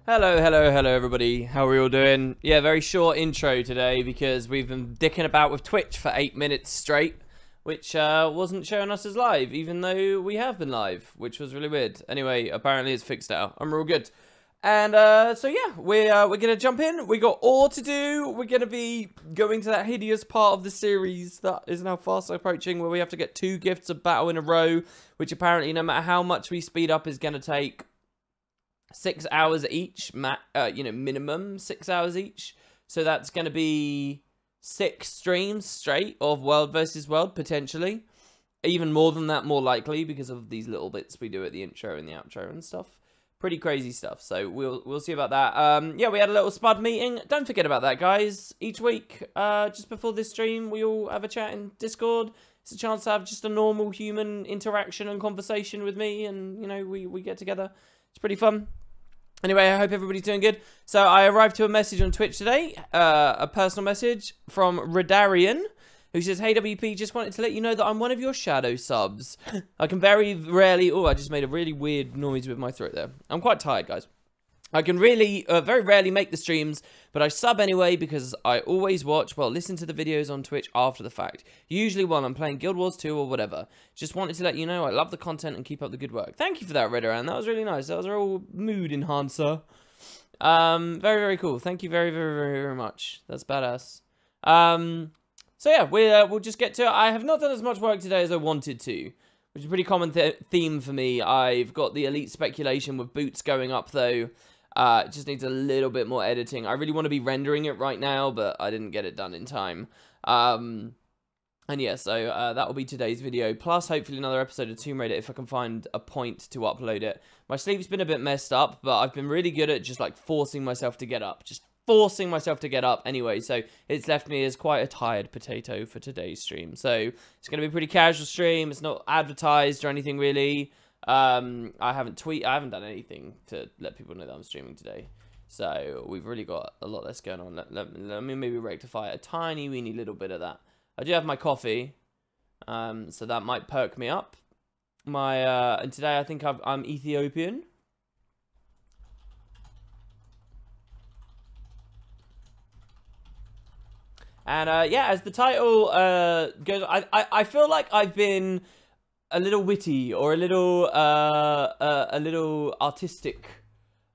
Hello, hello, hello everybody. How are we all doing? Yeah, very short intro today because we've been dicking about with Twitch for 8 minutes straight, which wasn't showing us as live, even though we have been live, which was really weird. Anyway, apparently it's fixed now. I'm real good. And so yeah, we're gonna jump in. We got all to do. We're gonna be going to that hideous part of the series that is now fast approaching, where we have to get 2 gifts of battle in a row, which apparently, no matter how much we speed up, is gonna take 6 hours each, minimum 6 hours each. So that's going to be 6 streams straight of World versus World, potentially. Even more than that, more likely, because of these little bits we do at the intro and the outro and stuff. Pretty crazy stuff, so we'll see about that. Yeah, we had a little Spud meeting. Don't forget about that, guys. Each week, just before this stream, we all have a chat in Discord. It's a chance to have just a normal human interaction and conversation with me, and, you know, we get together. It's pretty fun. Anyway, I hope everybody's doing good. So I arrived to a message on Twitch today, a personal message from Redarian, who says, "Hey WP, just wanted to let you know that I'm one of your shadow subs. I can very rarely..." Oh, I just made a really weird noise with my throat there. I'm quite tired, guys. I can really, very rarely make the streams, but I sub anyway because I always watch, well, listen to the videos on Twitch after the fact. Usually while I'm playing Guild Wars 2 or whatever. Just wanted to let you know I love the content and keep up the good work. Thank you for that, Redderan. That was really nice. That was a real mood enhancer. Very, very cool. Thank you very, very, very, very much. That's badass. So yeah, we'll just get to it. I have not done as much work today as I wanted to, which is a pretty common theme for me. I've got the elite speculation with boots going up, though. It just needs a little bit more editing. I really want to be rendering it right now, but I didn't get it done in time. And yeah, so that will be today's video. Plus, hopefully another episode of Tomb Raider if I can find a point to upload it. My sleep's been a bit messed up, but I've been really good at just like forcing myself to get up. Just forcing myself to get up anyway. So it's left me as quite a tired potato for today's stream. So it's going to be a pretty casual stream. It's not advertised or anything really. I haven't done anything to let people know that I'm streaming today, so we've really got a lot less going on. Let me maybe rectify a tiny weeny little bit of that. I do have my coffee, so that might perk me up. And today I think I'm Ethiopian. And yeah, as the title goes, I feel like I've been a little witty or a little artistic,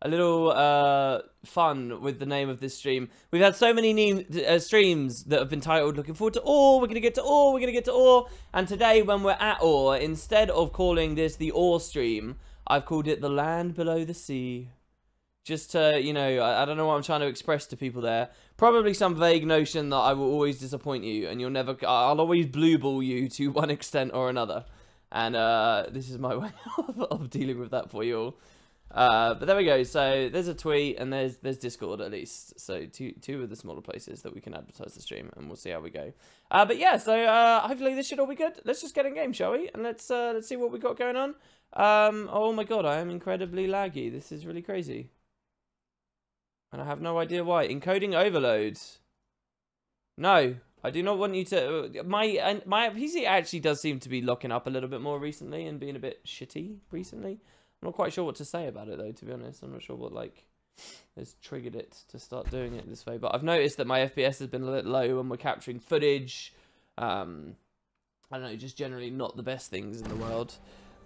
a little fun with the name of this stream. We've had so many streams that have been titled "Looking forward to Ore," "We're gonna get to Ore," "We're gonna get to Ore," and today when we're at Ore, instead of calling this the Ore stream, I've called it the Land Below the Sea. Just to, you know, I don't know what I'm trying to express to people there. Probably some vague notion that I will always disappoint you, and I'll always blue ball you to one extent or another. And this is my way of dealing with that for you all. But there we go. So there's a tweet and there's Discord at least. So two of the smaller places that we can advertise the stream, and we'll see how we go. But yeah, so hopefully this should all be good. Let's just get in game, shall we? And let's see what we got going on. Oh my god, I am incredibly laggy. This is really crazy. And I have no idea why. Encoding overload. No. I do not want you to... My PC actually does seem to be locking up a little bit more recently and being a bit shitty recently. I'm not quite sure what to say about it, though, to be honest. I'm not sure what, like, has triggered it to start doing it this way. But I've noticed that my FPS has been a bit low when we're capturing footage. I don't know, just generally not the best things in the world.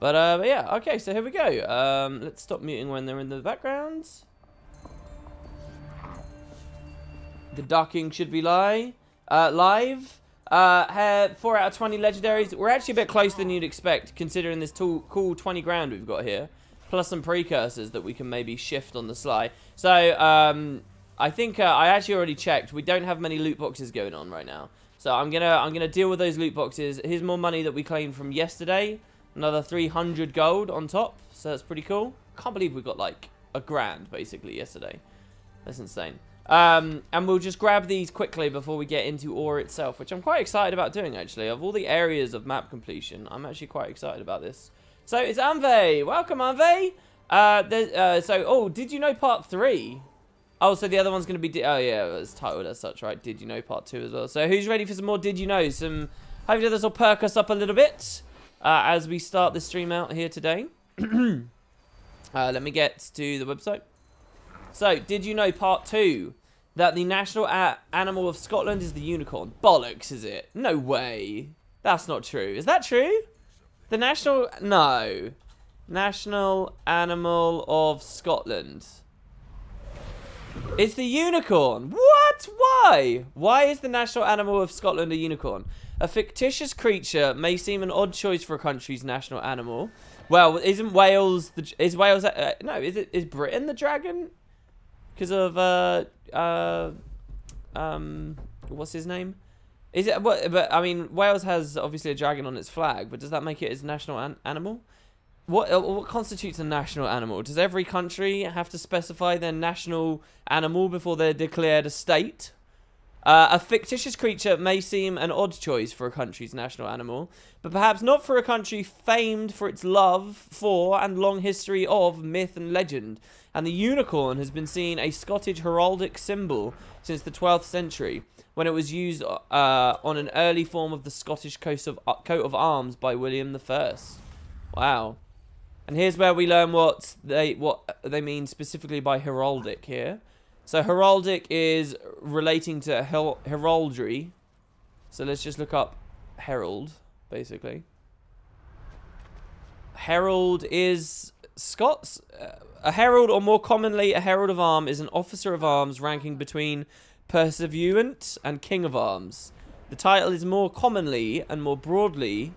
But yeah, okay, so here we go. Let's stop muting when they're in the background. The ducking should be live. 4 out of 20 legendaries. We're actually a bit closer than you'd expect, considering this cool 20 grand we've got here, plus some precursors that we can maybe shift on the sly. So I think I actually already checked. We don't have many loot boxes going on right now, so I'm gonna deal with those loot boxes. Here's more money that we claimed from yesterday. Another 300 gold on top, so that's pretty cool. Can't believe we got like a grand basically yesterday. That's insane. And we'll just grab these quickly before we get into Ore itself, which I'm quite excited about doing, actually. Of all the areas of map completion, I'm actually quite excited about this. So, it's Anve. Welcome, Anve. Oh, did you know part 3? Oh, so the other one's going to be... Oh, yeah, it's titled as such, right? Did you know part 2 as well? So, who's ready for some more Did You Know? Hopefully this will perk us up a little bit as we start the stream out here today. Let me get to the website. So, did you know, part 2, that the national animal of Scotland is the unicorn? Bollocks, is it? No way. That's not true. Is that true? The national... No. National animal of Scotland. It's the unicorn. What? Why? Why is the national animal of Scotland a unicorn? A fictitious creature may seem an odd choice for a country's national animal. Well, isn't Wales... Is Wales... no, is Britain the dragon? Because of, what's his name? Is it, what, but, I mean, Wales has, obviously, a dragon on its flag, but does that make it its national animal? What constitutes a national animal? Does every country have to specify their national animal before they're declared a state? A fictitious creature may seem an odd choice for a country's national animal, but perhaps not for a country famed for its love for and long history of myth and legend. And the unicorn has been seen a Scottish heraldic symbol since the 12th century, when it was used on an early form of the Scottish coat of arms by William I. Wow. And here's where we learn what they mean specifically by heraldic here. So heraldic is relating to heraldry. So let's just look up herald, basically. Herald is Scots. A herald, or more commonly a herald of arms, is an officer of arms ranking between pursuivant and king of arms. The title is more commonly and more broadly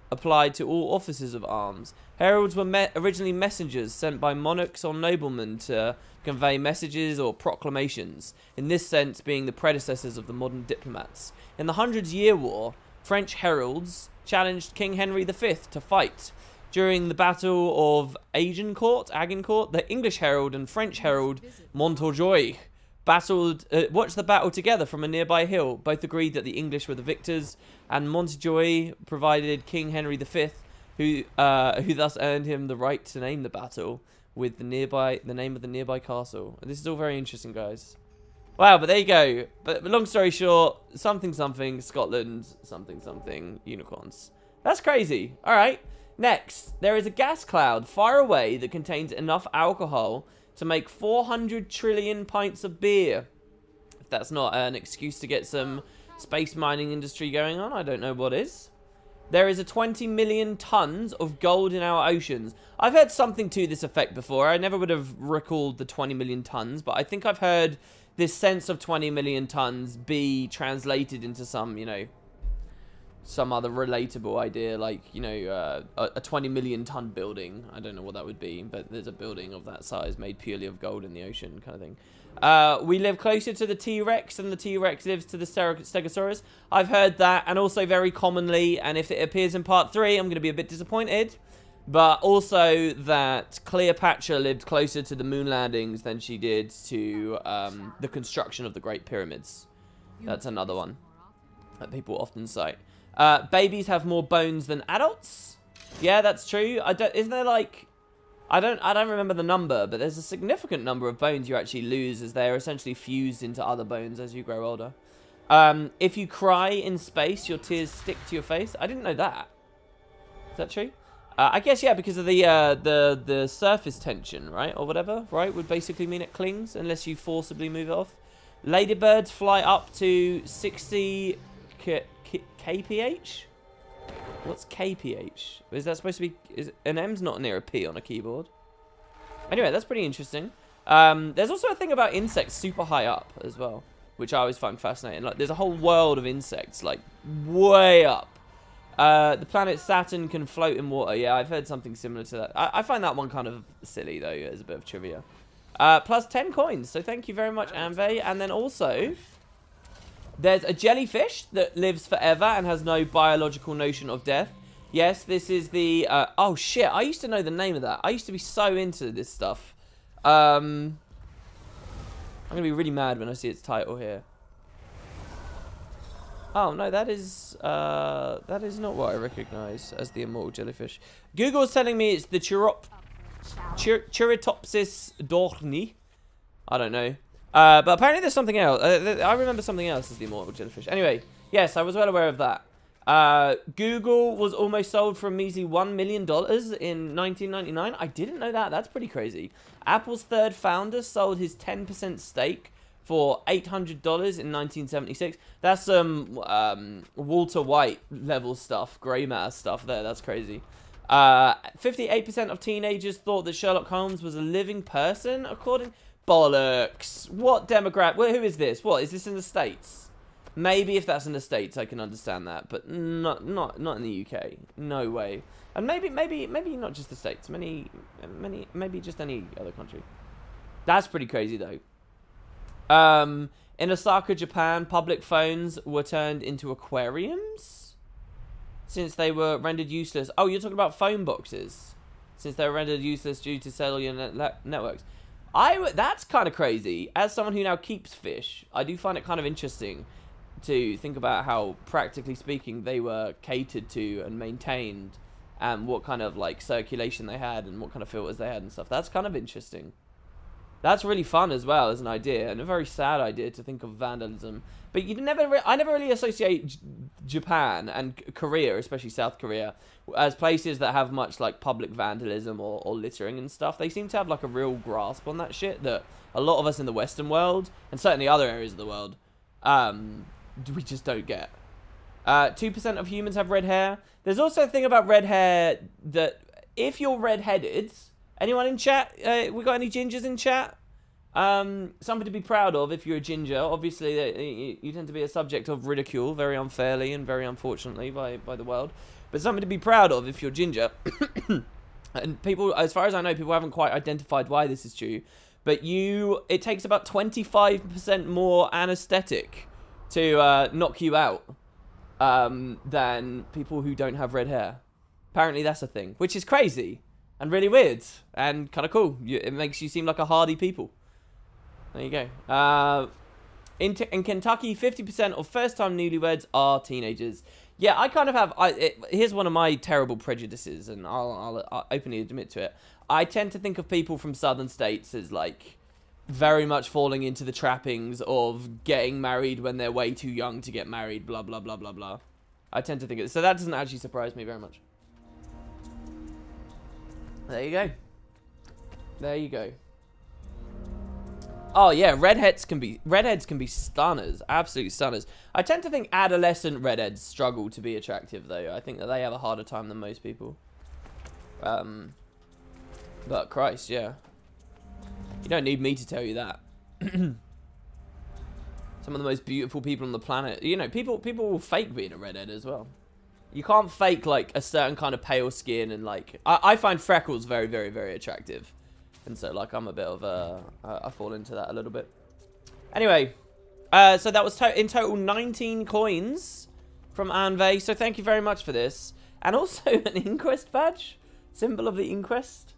applied to all officers of arms. Heralds were originally messengers sent by monarchs or noblemen to convey messages or proclamations, in this sense being the predecessors of the modern diplomats. In the Hundred-Year War, French heralds challenged King Henry V to fight. During the Battle of Agincourt, the English herald and French herald Montjoy watched the battle together from a nearby hill. Both agreed that the English were the victors, and Montjoy provided King Henry V, who thus earned him the right to name the battle with the name of the nearby castle. And this is all very interesting, guys. Wow, but there you go. But long story short, something Scotland, something unicorns. That's crazy. All right. Next, there is a gas cloud far away that contains enough alcohol to make 400 trillion pints of beer. If that's not an excuse to get some space mining industry going on, I don't know what is. There is a 20 million tons of gold in our oceans. I've heard something to this effect before. I never would have recalled the 20 million tons, but I think I've heard this sense of 20 million tons be translated into some, you know, some other relatable idea, like, you know, a 20 million ton building. I don't know what that would be, but there's a building of that size made purely of gold in the ocean, kind of thing. We live closer to the T-Rex than the T-Rex lives to the Stegosaurus. I've heard that, and also very commonly, and if it appears in part 3, I'm going to be a bit disappointed, but also that Cleopatra lived closer to the moon landings than she did to the construction of the Great Pyramids. That's another one that people often cite. Babies have more bones than adults. Yeah, that's true. Isn't there like... I don't remember the number, but there's a significant number of bones you actually lose as they're essentially fused into other bones as you grow older. If you cry in space, your tears stick to your face. I didn't know that. Is that true? I guess, yeah, because of the surface tension, right? Or whatever, right? Would basically mean it clings unless you forcibly move it off. Ladybirds fly up to 60 kph? What's kph? Is that supposed to be... an M's not near a P on a keyboard. Anyway, that's pretty interesting. There's also a thing about insects super high up as well, which I always find fascinating. Like, there's a whole world of insects, like, way up. The planet Saturn can float in water. Yeah, I've heard something similar to that. I find that one kind of silly, though, as a bit of trivia. Plus 10 coins, so thank you very much, Anve. And then also... there's a jellyfish that lives forever and has no biological notion of death. Yes, this is the... oh, shit. I used to know the name of that. I used to be so into this stuff. I'm going to be really mad when I see its title here. Oh, no, that is not what I recognize as the immortal jellyfish. Google's telling me it's the Turritopsis dorni. I don't know. But apparently there's something else. I remember something else as the immortal jellyfish. Anyway, yes, I was well aware of that. Google was almost sold for a measly $1 million in 1999. I didn't know that. That's pretty crazy. Apple's third founder sold his 10% stake for $800 in 1976. That's some Walter White level stuff, grey matter stuff there. That's crazy. 58% of teenagers thought that Sherlock Holmes was a living person, according... Bollocks. What demographic? Who is this? What, is this in the States? Maybe if that's in the States, I can understand that, but not in the UK. No way. And maybe not just the States. Maybe just any other country. That's pretty crazy, though. In Osaka, Japan, public phones were turned into aquariums since they were rendered useless. Oh, you're talking about phone boxes. Since they were rendered useless due to cellular networks. That's kind of crazy. As someone who now keeps fish, I do find it kind of interesting to think about how, practically speaking, they were catered to and maintained, and what kind of like circulation they had and what kind of filters they had and stuff. That's kind of interesting. That's really fun as well as an idea, and a very sad idea to think of vandalism. But I never really associate Japan and Korea, especially South Korea, as places that have much like public vandalism or littering and stuff. They seem to have like a real grasp on that shit that a lot of us in the Western world, and certainly other areas of the world, we just don't get. 2% of humans have red hair. There's also a thing about red hair that if you're red-headed... Anyone in chat? We got any gingers in chat? Something to be proud of if you're a ginger. Obviously, you tend to be a subject of ridicule very unfairly and very unfortunately by the world. But something to be proud of if you're ginger. And people, as far as I know, people haven't quite identified why this is true. But it takes about 25% more anesthetic to knock you out than people who don't have red hair. Apparently that's a thing, which is crazy. And really weird. And kind of cool. It makes you seem like a hardy people. There you go. In Kentucky, 50% of first-time newlyweds are teenagers. Yeah, I kind of have... here's one of my terrible prejudices, and I'll openly admit to it. I tend to think of people from southern states as, like, very much falling into the trappings of getting married when they're way too young to get married, blah, blah, blah, blah, blah. I tend to think of it. So that doesn't actually surprise me very much. There you go. There you go. Oh yeah, redheads can be stunners, absolute stunners. I tend to think adolescent redheads struggle to be attractive though. I think that they have a harder time than most people. But Christ, yeah. You don't need me to tell you that. Some of the most beautiful people on the planet. You know, people will fake being a redhead as well. You can't fake, like, a certain kind of pale skin and, like... I find freckles very, very, very attractive. And so, like, I'm a bit of a... I fall into that a little bit. Anyway. So that was in total 19 coins from Anve. So thank you very much for this. And also an inquest badge. Symbol of the inquest.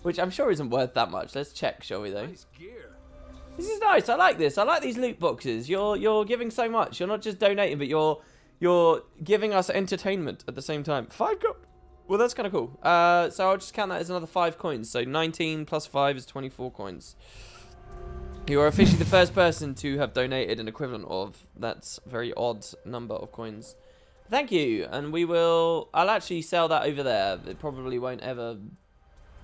Which I'm sure isn't worth that much. Let's check, shall we, though? Nice gear. This is nice. I like this. I like these loot boxes. You're giving so much. You're not just donating, but you're giving us entertainment at the same time. 5 gold. Well, that's kind of cool. So I'll just count that as another 5 coins. So 19 plus 5 is 24 coins. You are officially the first person to have donated an equivalent of. That's a very odd number of coins. Thank you. And I'll actually sell that over there. It probably won't ever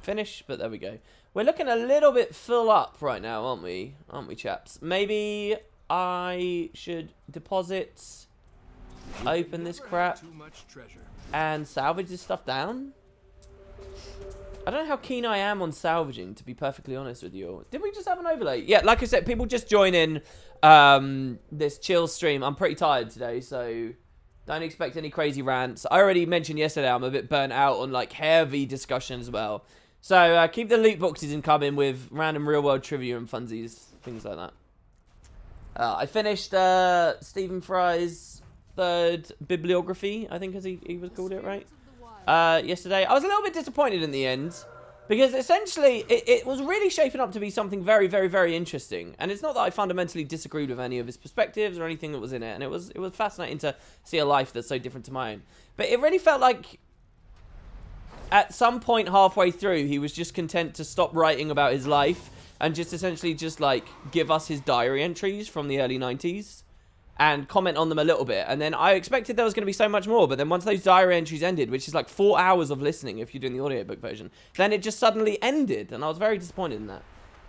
finish, but there we go. We're looking a little bit full up right now, aren't we? Aren't we, chaps? Maybe I should deposit... Open this crap and salvage this stuff down. I don't know how keen I am on salvaging, to be perfectly honest with you. Did we just have an overlay? Yeah, like I said, people just join in this chill stream. I'm pretty tired today, so don't expect any crazy rants. I already mentioned yesterday I'm a bit burnt out on like heavy discussion as well. So keep the loot boxes incoming with random real world trivia and funsies, things like that. I finished Stephen Fry's third bibliography, I think, as he was called it, right? Yesterday. I was a little bit disappointed in the end because essentially it was really shaping up to be something very, very, very interesting. And it's not that I fundamentally disagreed with any of his perspectives or anything that was in it. And it was fascinating to see a life that's so different to mine. But it really felt like at some point halfway through, he was just content to stop writing about his life and just essentially just like give us his diary entries from the early 90s. and comment on them a little bit. And then I expected there was going to be so much more. But then once those diary entries ended, which is like 4 hours of listening if you're doing the audiobook version, then it just suddenly ended. And I was very disappointed in that.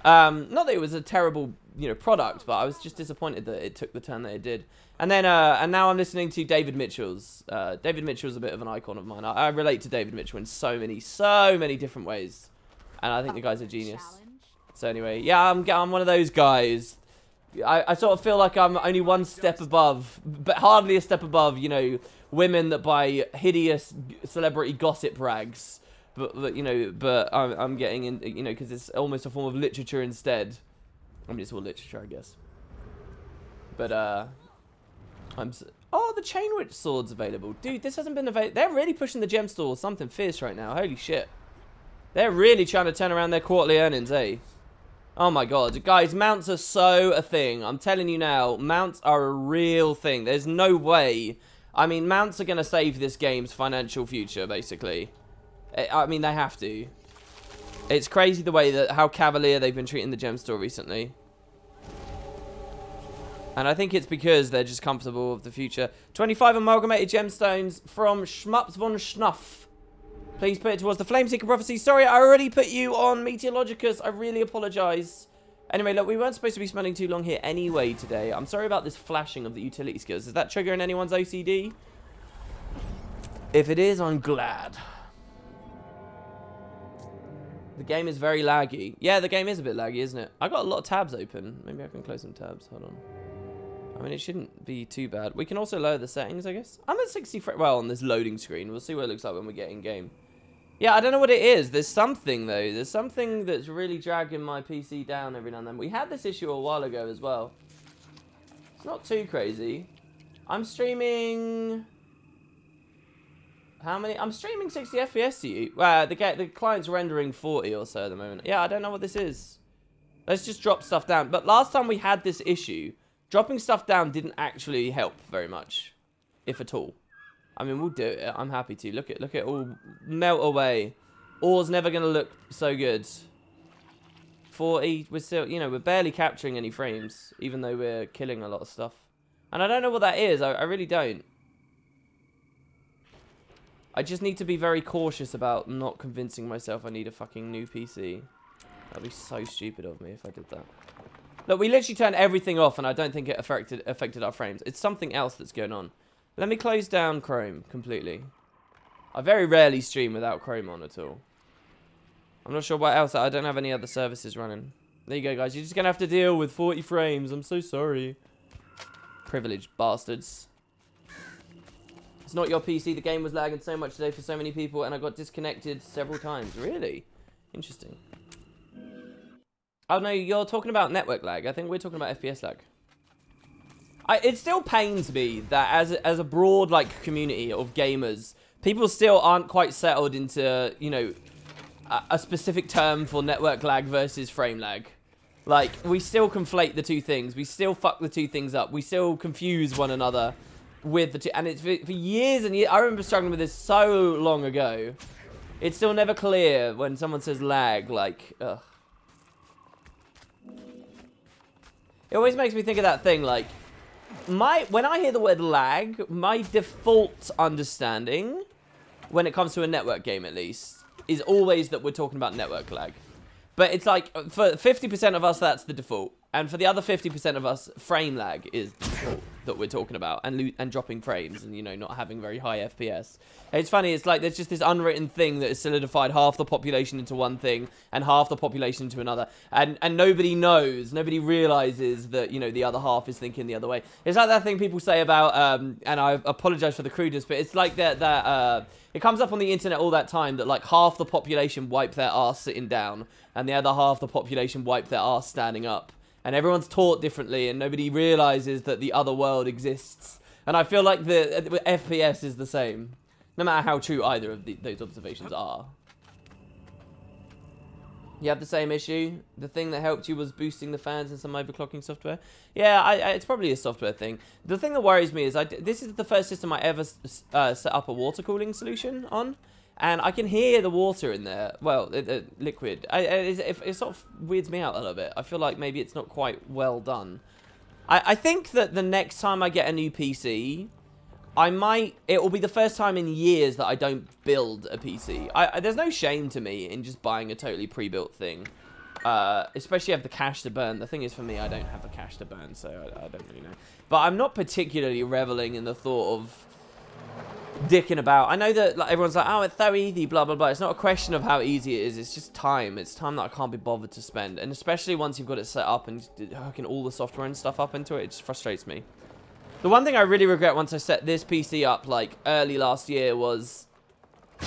Not that it was a terrible, product, but I was just disappointed that it took the turn that it did. And then, and now I'm listening to David Mitchell's. David Mitchell's a bit of an icon of mine. I relate to David Mitchell in so many different ways. And I think the guy's a genius. So anyway, yeah, I'm one of those guys. I sort of feel like I'm only one step above, but hardly a step above, women that buy hideous celebrity gossip rags. But I'm getting in, because it's almost a form of literature instead. I mean, it's all literature, I guess. But, oh, the Chain Witch sword's available. Dude, this hasn't been available. They're really pushing the gem store something fierce right now. Holy shit. They're really trying to turn around their quarterly earnings, eh? Oh my god. Guys, mounts are so a thing. I'm telling you now, mounts are a real thing. There's no way. I mean, mounts are going to save this game's financial future, basically. I mean, they have to. It's crazy the way that how cavalier they've been treating the gem store recently. And I think it's because they're just comfortable with the future. 25 amalgamated gemstones from Schmups von Schnuff. Please put it towards the Flameseeker Prophecy. Sorry, I already put you on Meteorologicus. I really apologise. Anyway, look, we weren't supposed to be spending too long here anyway today. I'm sorry about this flashing of the utility skills. Is that triggering anyone's OCD? If it is, I'm glad. The game is very laggy. Yeah, the game is a bit laggy, isn't it? I got a lot of tabs open. Maybe I can close some tabs. Hold on. I mean, it shouldn't be too bad. We can also lower the settings, I guess. I'm at 60 frames. Well, on this loading screen. We'll see what it looks like when we get in game. Yeah, I don't know what it is. There's something, though. There's something that's really dragging my PC down every now and then. We had this issue a while ago as well. It's not too crazy. I'm streaming... How many? I'm streaming 60 FPS to you. The client's rendering 40 or so at the moment. Yeah, I don't know what this is. Let's just drop stuff down. But last time we had this issue, dropping stuff down didn't actually help very much, if at all. I mean, we'll do it. I'm happy to. Look at it all melt away. Ore's never going to look so good. 40, we're still, we're barely capturing any frames, even though we're killing a lot of stuff. And I don't know what that is. I really don't. I just need to be very cautious about not convincing myself I need a fucking new PC. That'd be so stupid of me if I did that. Look, we literally turned everything off, and I don't think it affected our frames. It's something else that's going on. Let me close down Chrome completely. I very rarely stream without Chrome on at all. I'm not sure what else. I don't have any other services running. There you go, guys. You're just going to have to deal with 40 frames. I'm so sorry. Privileged bastards. It's not your PC. The game was lagging so much today for so many people, and I got disconnected several times. Really? Interesting. Oh, no, you're talking about network lag. I think we're talking about FPS lag. It still pains me that as a broad, community of gamers, people still aren't quite settled into, a specific term for network lag versus frame lag. We still conflate the two things. We still fuck the two things up. We still confuse one another with the two. And it's for years and years. I remember struggling with this so long ago. It's still never clear when someone says lag, ugh. It always makes me think of that thing, when I hear the word lag, my default understanding, when it comes to a network game at least, is always that we're talking about network lag. But it's for 50% of us, that's the default. And for the other 50% of us, frame lag is the default that we're talking about. And dropping frames and, not having very high FPS. It's funny, it's there's just this unwritten thing that has solidified half the population into one thing and half the population into another. And nobody knows, nobody realizes that, the other half is thinking the other way. It's like that thing people say about, and I apologize for the crudeness, but it's like that it comes up on the internet all that time that half the population wipe their ass sitting down and the other half the population wipe their ass standing up. And everyone's taught differently and nobody realizes that the other world exists. And I feel like the FPS is the same. No matter how true either of those observations are. You have the same issue? The thing that helped you was boosting the fans and some overclocking software? Yeah, it's probably a software thing. The thing that worries me is this is the first system I ever set up a water cooling solution on. And I can hear the water in there. Well, liquid. It sort of weirds me out a little bit. I feel like maybe it's not quite well done. I think that the next time I get a new PC, it will be the first time in years that I don't build a PC. There's no shame to me in just buying a totally pre-built thing. Especially if I have the cash to burn. The thing is, for me, I don't have the cash to burn, so I don't really know. But I'm not particularly reveling in the thought of dicking about. I know that like, everyone's like, oh, it's so easy, blah, blah, blah. It's not a question of how easy it is. It's just time. It's time that I can't be bothered to spend. And especially once you've got it set up and hooking all the software and stuff up into it, it just frustrates me. The one thing I really regret once I set this PC up, like, early last year was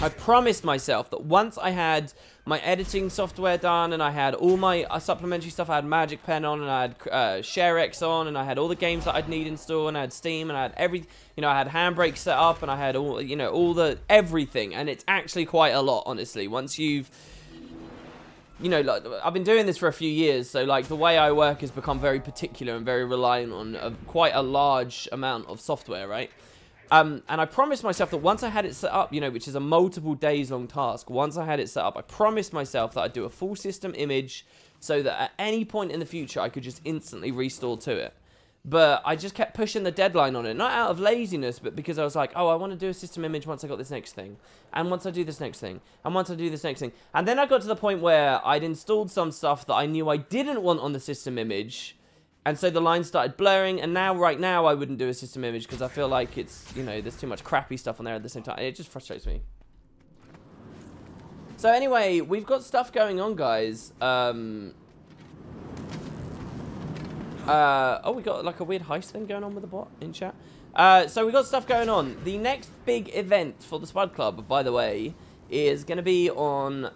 I promised myself that once I had my editing software done and I had all my supplementary stuff, I had Magic Pen on and I had ShareX on and I had all the games that I'd need installed and I had Steam and I had I had Handbrake set up and I had all, all the everything. And it's actually quite a lot, honestly. Once you've, like, I've been doing this for a few years, so like the way I work has become very particular and very reliant on quite a large amount of software, right? And I promised myself that once I had it set up, which is a multiple days long task, once I had it set up, I promised myself that I'd do a full system image so that at any point in the future, I could just instantly restore to it. But I just kept pushing the deadline on it, not out of laziness, but because I was like, oh, I want to do a system image once I got this next thing. And once I do this next thing. And once I do this next thing. And then I got to the point where I'd installed some stuff that I knew I didn't want on the system image. And so the line started blurring, and now, right now, I wouldn't do a system image because I feel like it's, there's too much crappy stuff on there at the same time. It just frustrates me. So anyway, we've got stuff going on, guys. Oh, we got like a weird heist thing going on with the bot in chat. So we got stuff going on. The next big event for the Spud Club, by the way, is going to be on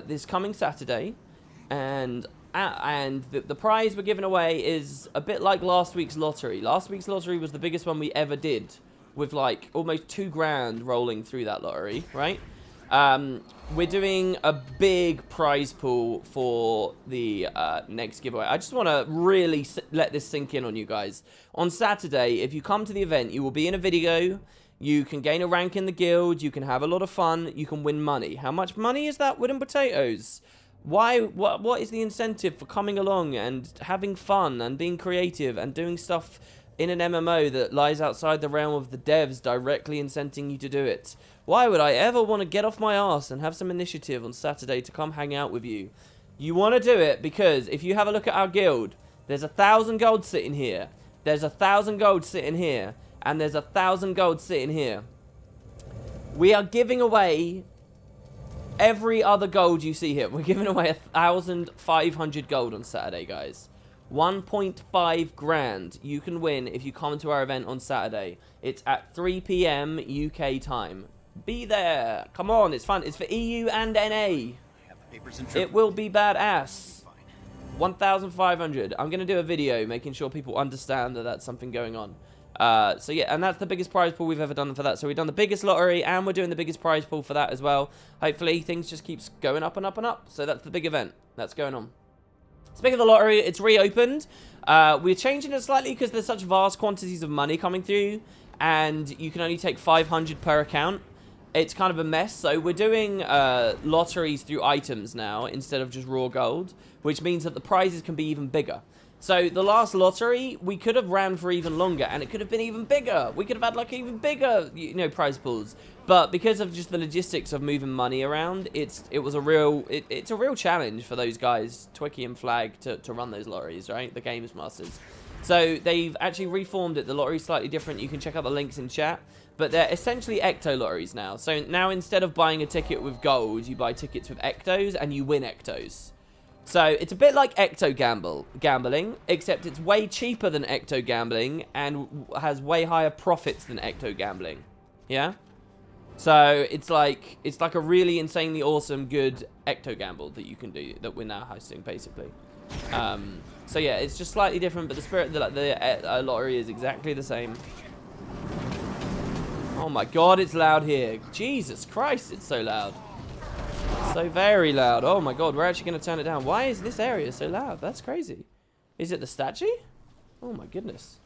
this coming Saturday, and the prize we're giving away is a bit like last week's lottery. Last week's lottery was the biggest one we ever did, with like almost $2 grand rolling through that lottery, right? We're doing a big prize pool for the next giveaway. I just want to really let this sink in on you guys. On Saturday, if you come to the event, you will be in a video. You can gain a rank in the guild. You can have a lot of fun. You can win money. How much money is that? Wooden potatoes. Why? What is the incentive for coming along and having fun and being creative and doing stuff in an MMO that lies outside the realm of the devs directly incenting you to do it? Why would I ever want to get off my arse and have some initiative on Saturday to come hang out with you? You want to do it because if you have a look at our guild, there's 1,000 gold sitting here. There's 1,000 gold sitting here. And there's 1,000 gold sitting here. We are giving away every other gold you see here. We're giving away 1,500 gold on Saturday, guys. 1.5 grand you can win if you come to our event on Saturday. It's at 3 PM UK time. Be there. Come on, it's fun. It's for EU and NA. It will be badass. 1,500. I'm going to do a video making sure people understand that that's something going on. So yeah, and that's the biggest prize pool we've ever done for that. So we've done the biggest lottery and we're doing the biggest prize pool for that as well. Hopefully things just keeps going up and up and up. So that's the big event that's going on. Speaking of the lottery, it's reopened. We're changing it slightly because there's such vast quantities of money coming through and you can only take 500 per account. It's kind of a mess. So we're doing lotteries through items now instead of just raw gold, which means that the prizes can be even bigger. So the last lottery, we could have ran for even longer, and it could have been even bigger. We could have had like even bigger, prize pools. But because of just the logistics of moving money around, it's a real challenge for those guys, Twicky and Flag, to run those lotteries, right? The Games Masters. So they've actually reformed it. The lottery's slightly different. You can check out the links in chat. But they're essentially Ecto lotteries now. So now instead of buying a ticket with gold, you buy tickets with Ectos, and you win Ectos. So it's a bit like Ecto gambling, except it's way cheaper than Ecto gambling and has way higher profits than Ecto gambling. Yeah? So it's like a really insanely awesome, good Ecto gamble that you can do, that we're now hosting, basically. So yeah, it's just slightly different, but the spirit of the lottery is exactly the same. Oh my god, it's loud here. Jesus Christ, it's so loud. So very loud. Oh my god, we're actually going to turn it down. Why is this area so loud? That's crazy. Is it the statue? Oh my goodness.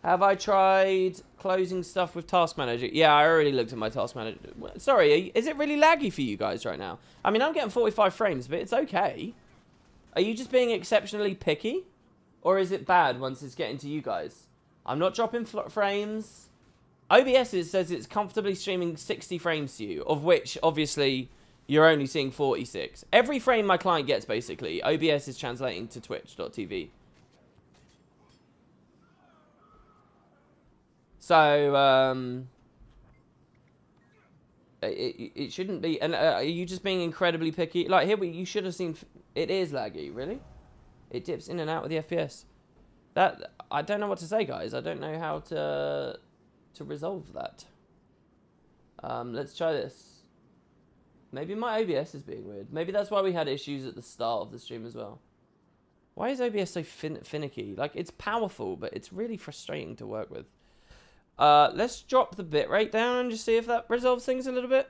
Have I tried closing stuff with Task Manager? Yeah, I already looked at my Task Manager. Sorry, is it really laggy for you guys right now? I mean, I'm getting 45 frames, but it's okay. Are you just being exceptionally picky? or is it bad once it's getting to you guys? I'm not dropping frames. OBS says it's comfortably streaming 60 frames to you, of which, obviously, you're only seeing 46. Every frame my client gets, basically, OBS is translating to twitch.tv. So, it shouldn't be. And are you just being incredibly picky? Like, here, you should have seen... It is laggy, really? It dips in and out with the FPS. That... I don't know what to say, guys. I don't know how to resolve that. Let's try this. Maybe my OBS is being weird. Maybe that's why we had issues at the start of the stream as well. Why is OBS so finicky? Like, it's powerful, but it's really frustrating to work with. Let's drop the bitrate down and just see if that resolves things a little bit.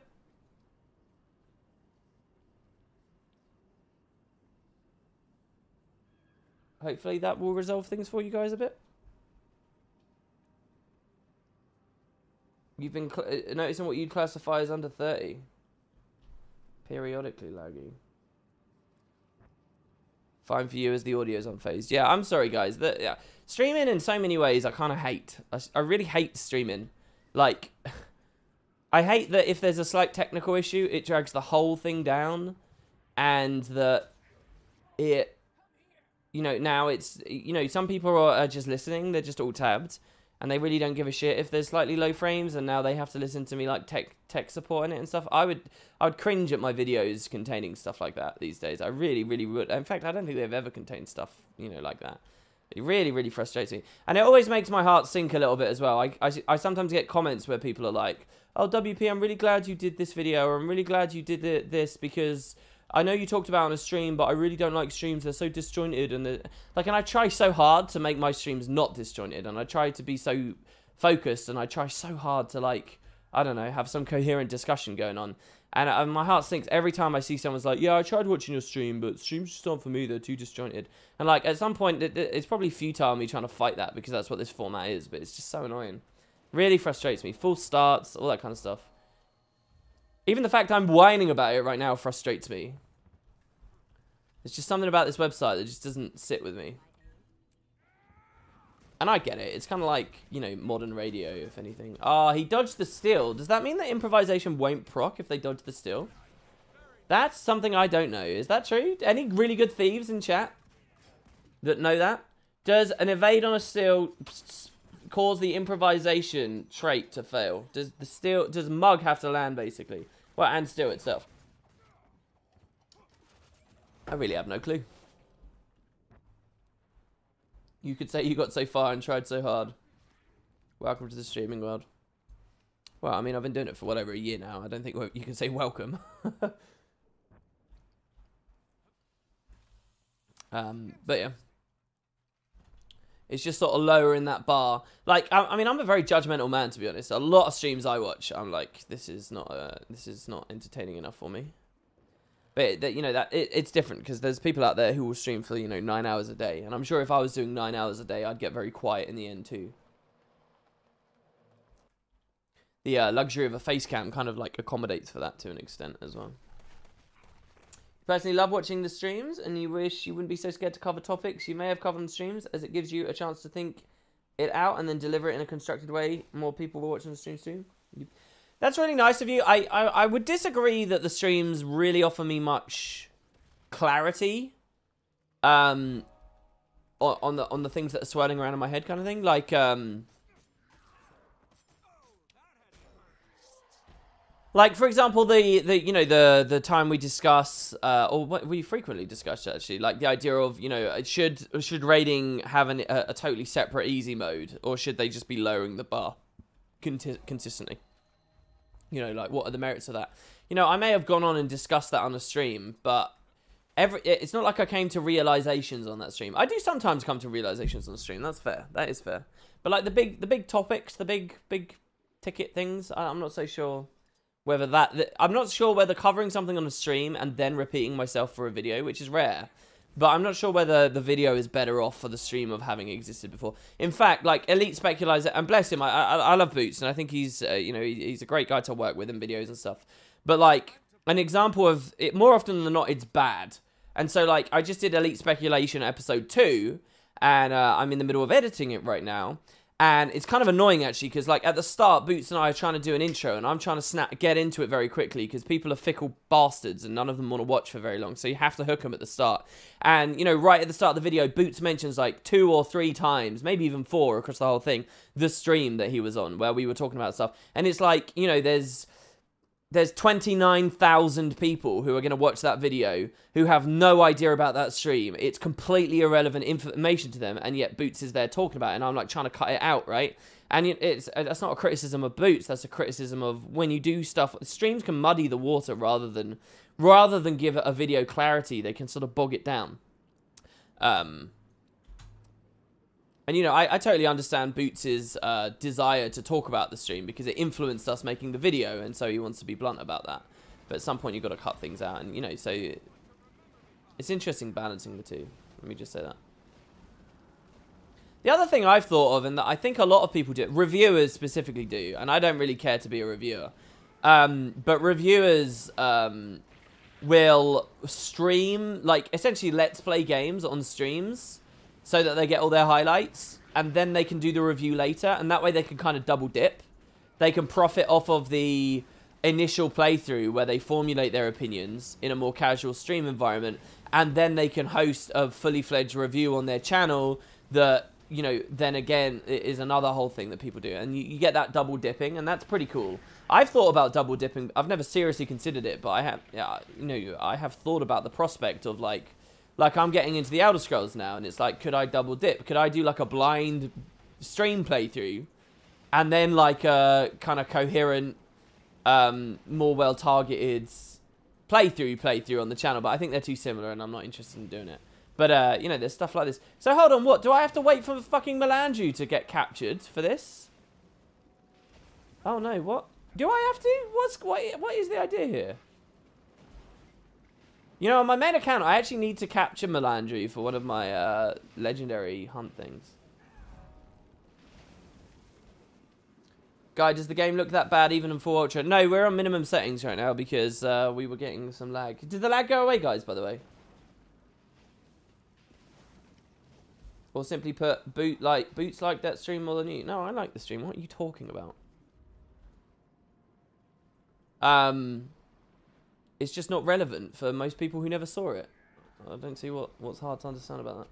Hopefully that will resolve things for you guys a bit. You've been noticing what you'd classify as under 30. Periodically laggy. Fine for you as the audio's unphased. Yeah, I'm sorry, guys. Yeah. Streaming in so many ways I kind of hate. I really hate streaming. Like, I hate that if there's a slight technical issue, it drags the whole thing down. And that it... You know, now it's... You know, some people are just listening. They're just all tabbed. And they really don't give a shit if there's slightly low frames, and now they have to listen to me like tech support in it and stuff. I would cringe at my videos containing stuff like that these days. I really would. In fact, I don't think they've ever contained stuff, you know, like that. It really frustrates me, and it always makes my heart sink a little bit as well. I sometimes get comments where people are like, "Oh, WP, I'm really glad you did this video, or I'm really glad you did this because I know you talked about it on a stream, but I really don't like streams. They're so disjointed." And like, and I try so hard to make my streams not disjointed, and I try to be so focused, and I try so hard to, like, I don't know, have some coherent discussion going on. And my heart sinks every time I see someone's like, "Yeah, I tried watching your stream, but streams just aren't for me. They're too disjointed." And like, at some point, it's probably futile me trying to fight that, because that's what this format is. But it's just so annoying. Really frustrates me. Full starts, all that kind of stuff. Even the fact I'm whining about it right now frustrates me. There's just something about this website that just doesn't sit with me. And I get it. It's kind of like, you know, modern radio, if anything. Ah, he dodged the steal. Does that mean that improvisation won't proc if they dodge the steal? That's something I don't know. Is that true? Any really good thieves in chat that know that? Does an evade on a steal cause the improvisation trait to fail? Does mug have to land, basically? Well, and steal itself. I really have no clue. You could say you got so far and tried so hard. Welcome to the streaming world. Well, I mean, I've been doing it for whatever a year now. I don't think you can say welcome. But yeah. It's just sort of lower in that bar. Like, I mean, I'm a very judgmental man, to be honest. A lot of streams I watch, I'm like, this is not entertaining enough for me. But you know, it's different, because there's people out there who will stream for, you know, 9 hours a day, and I'm sure if I was doing 9 hours a day, I'd get very quiet in the end too. The luxury of a face cam kind of like accommodates for that to an extent as well. Personally love watching the streams, and you wish you wouldn't be so scared to cover topics you may have covered on streams, as it gives you a chance to think it out and then deliver it in a constructed way. More people will watch on the streams too. That's really nice of you. I would disagree that the streams really offer me much clarity on the things that are swirling around in my head, kind of thing. Like for example, the time we discuss, or what we frequently discuss actually, like the idea of, you know, should raiding have a totally separate easy mode, or should they just be lowering the bar consistently? You know, like, what are the merits of that? You know, I may have gone on and discussed that on a stream, but it's not like I came to realizations on that stream. I do sometimes come to realizations on the stream. That's fair. That is fair. But like the big topics, the big ticket things, I'm not so sure whether I'm not sure whether covering something on a stream and then repeating myself for a video, which is rare. But I'm not sure whether the video is better off for the stream of having existed before. In fact, like, Elite Speculator, and bless him, I love Boots, and I think he's, you know, he's a great guy to work with in videos and stuff. But, like, an example of it, more often than not, it's bad. And so, like, I just did Elite Speculation episode 2, and I'm in the middle of editing it right now. And it's kind of annoying, actually, because, like, at the start, Boots and I are trying to do an intro, and I'm trying to get into it very quickly, because people are fickle bastards, and none of them want to watch for very long, so you have to hook them at the start. And, you know, right at the start of the video, Boots mentions, like, 2 or 3 times, maybe even 4 across the whole thing, the stream that he was on, where we were talking about stuff. And it's like, you know, there's 29,000 people who are going to watch that video who have no idea about that stream. It's completely irrelevant information to them, and yet Boots is there talking about it, and I'm like trying to cut it out, right? And that's not a criticism of Boots, that's a criticism of when you do stuff. Streams can muddy the water rather than give a video clarity, they can sort of bog it down. And, you know, I totally understand Boots' desire to talk about the stream because it influenced us making the video, and so he wants to be blunt about that. But at some point, you've got to cut things out, and, you know, so it's interesting balancing the two. Let me just say that. The other thing I've thought of, and that I think a lot of people do, reviewers specifically do, and I don't really care to be a reviewer, but reviewers will stream, like, essentially let's play games on streams, so that they get all their highlights, and then they can do the review later, and that way they can kind of double dip. They can profit off of the initial playthrough where they formulate their opinions in a more casual stream environment, and then they can host a fully fledged review on their channel that, you know, then again is another whole thing that people do, and you get that double dipping, and that's pretty cool. I've thought about double dipping. I've never seriously considered it, but I have, yeah, you know, I have thought about the prospect of like I'm getting into the Elder Scrolls now, and it's like, could I double dip? Could I do like a blind stream playthrough, and then like a kind of coherent, more well-targeted playthrough on the channel? But I think they're too similar, and I'm not interested in doing it. But, you know, there's stuff like this. So hold on, what? Do I have to wait for fucking Melandru to get captured for this? Oh no, what? Do I have to? What is the idea here? You know, on my main account, I actually need to capture Melandru for one of my legendary hunt things. Guy, does the game look that bad even in full ultra? No, we're on minimum settings right now because we were getting some lag. Did the lag go away, guys, by the way? Or simply put, Boots like that stream more than you. No, I like the stream. What are you talking about? It's just not relevant for most people who never saw it. I don't see what's hard to understand about that.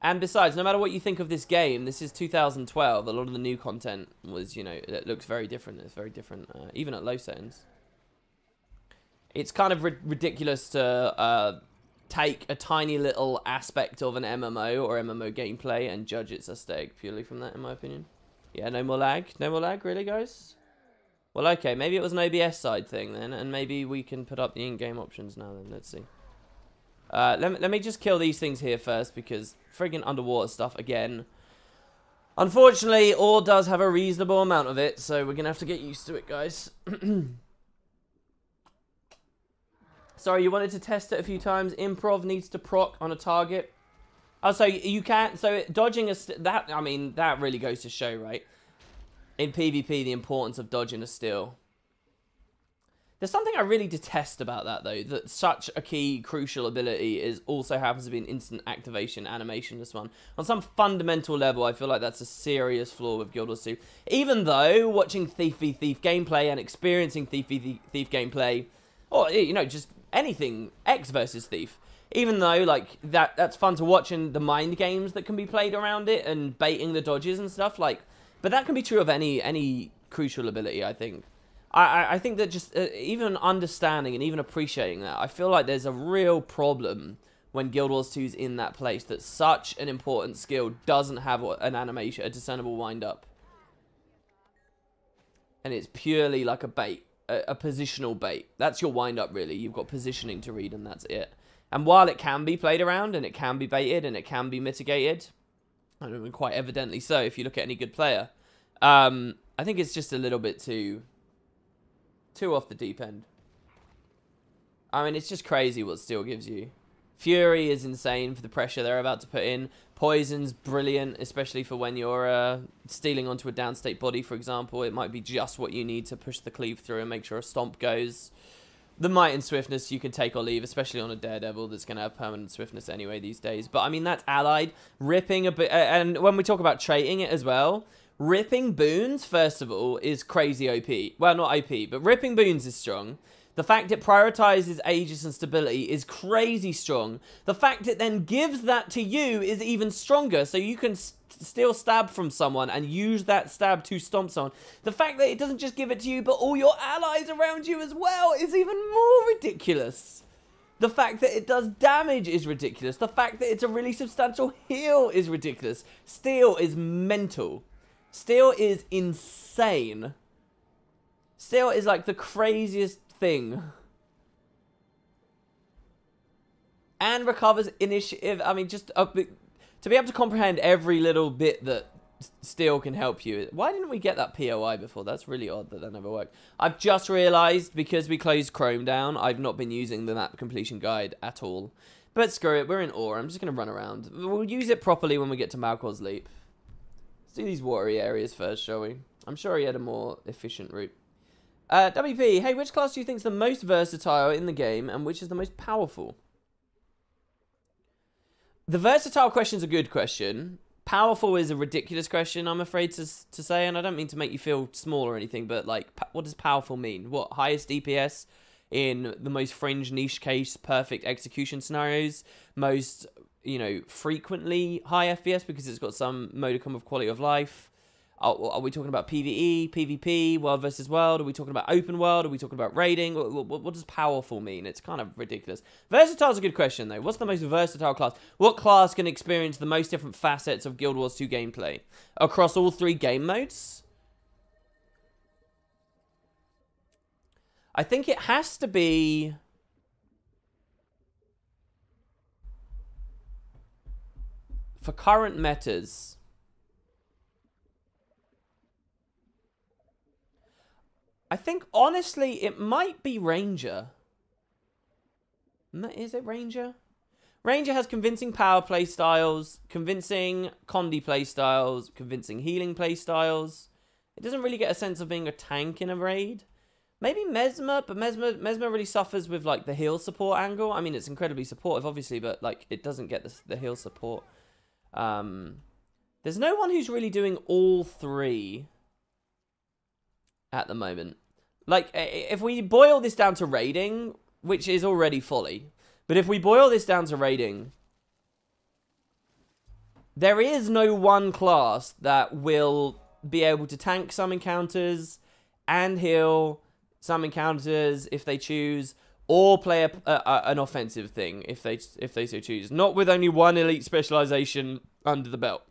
And besides, no matter what you think of this game, this is 2012. A lot of the new content was, you know, it looks very different. It's very different, even at low settings. It's kind of ridiculous to take a tiny little aspect of an MMO or MMO gameplay and judge its aesthetic purely from that, in my opinion. Yeah, no more lag? No more lag? Really, guys? Well, okay, maybe it was an OBS side thing then, and maybe we can put up the in-game options now then. Let's see. Let me just kill these things here first, because friggin' underwater stuff again. Unfortunately, ore does have a reasonable amount of it, so we're gonna have to get used to it, guys. Sorry, you wanted to test it a few times. Improv needs to proc on a target. Oh, so you can't. So dodging that. I mean, that really goes to show, right? In PvP, the importance of dodging a steal. There's something I really detest about that, though. That such a key, crucial ability also happens to be an instant activation animation. This one, on some fundamental level, I feel like that's a serious flaw with Guild Wars 2. Even though watching Thief v Thief gameplay and experiencing Thief v Thief gameplay, or you know, just anything X versus Thief, even though like that's fun to watch, and the mind games that can be played around it and baiting the dodges and stuff, like, but that can be true of any crucial ability. I think I think that just even understanding and even appreciating that, I feel like there's a real problem when Guild Wars 2 is in that place, that such an important skill doesn't have an animation, a discernible wind up, and it's purely like a bait. A positional bait. That's your wind up, really. You've got positioning to read, and that's it. And while it can be played around, and it can be baited, and it can be mitigated, I mean, quite evidently so if you look at any good player, I think it's just a little bit too off the deep end. I mean, it's just crazy what Steel gives you. Fury is insane for the pressure they're about to put in. Poison's brilliant, especially for when you're stealing onto a downstate body, for example. It might be just what you need to push the cleave through and make sure a stomp goes. The might and swiftness you can take or leave, especially on a Daredevil that's going to have permanent swiftness anyway these days. But, I mean, that's allied. Ripping a bit... and when we talk about trading it as well, ripping boons, first of all, is crazy OP. Well, not OP, but ripping boons is strong. The fact it prioritizes Aegis and stability is crazy strong. The fact it then gives that to you is even stronger. So you can still stab from someone and use that stab to stomp someone. The fact that it doesn't just give it to you, but all your allies around you as well is even more ridiculous. The fact that it does damage is ridiculous. The fact that it's a really substantial heal is ridiculous. Steel is mental. Steel is insane. Steel is like the craziest thing. And recovers initiative. I mean, just to be able to comprehend every little bit that Steel can help you. Why didn't we get that POI before? That's really odd that never worked. I've just realized, because we closed Chrome down, I've not been using the map completion guide at all. But screw it, we're in Aura. I'm just going to run around. We'll use it properly when we get to Malkor's Leap. Let's do these watery areas first, shall we? I'm sure he had a more efficient route. WP, hey, which class do you think is the most versatile in the game, and which is the most powerful? The versatile question is a good question. Powerful is a ridiculous question, I'm afraid to say, and I don't mean to make you feel small or anything, but, like, what does powerful mean? What, highest DPS in the most fringe niche case, perfect execution scenarios, most, you know, frequently high FPS because it's got some modicum of quality of life? Are we talking about PvE, PvP, world versus world? Are we talking about open world? Are we talking about raiding? What does powerful mean? It's kind of ridiculous. Versatile is a good question, though. What's the most versatile class? What class can experience the most different facets of Guild Wars 2 gameplay? Across all 3 game modes? I think it has to be... for current metas... I think, honestly, it might be Ranger. Is it Ranger? Ranger has convincing power playstyles, convincing Condi playstyles, convincing healing playstyles. It doesn't really get a sense of being a tank in a raid. Maybe Mesmer, but Mesmer really suffers with, like, the heal support angle. I mean, it's incredibly supportive, obviously, but, like, it doesn't get the heal support. There's no one who's really doing all 3 at the moment. Like, if we boil this down to raiding, which is already folly, but if we boil this down to raiding, there is no one class that will be able to tank some encounters and heal some encounters if they choose, or play an offensive thing if they so choose. Not with only one elite specialization under the belt.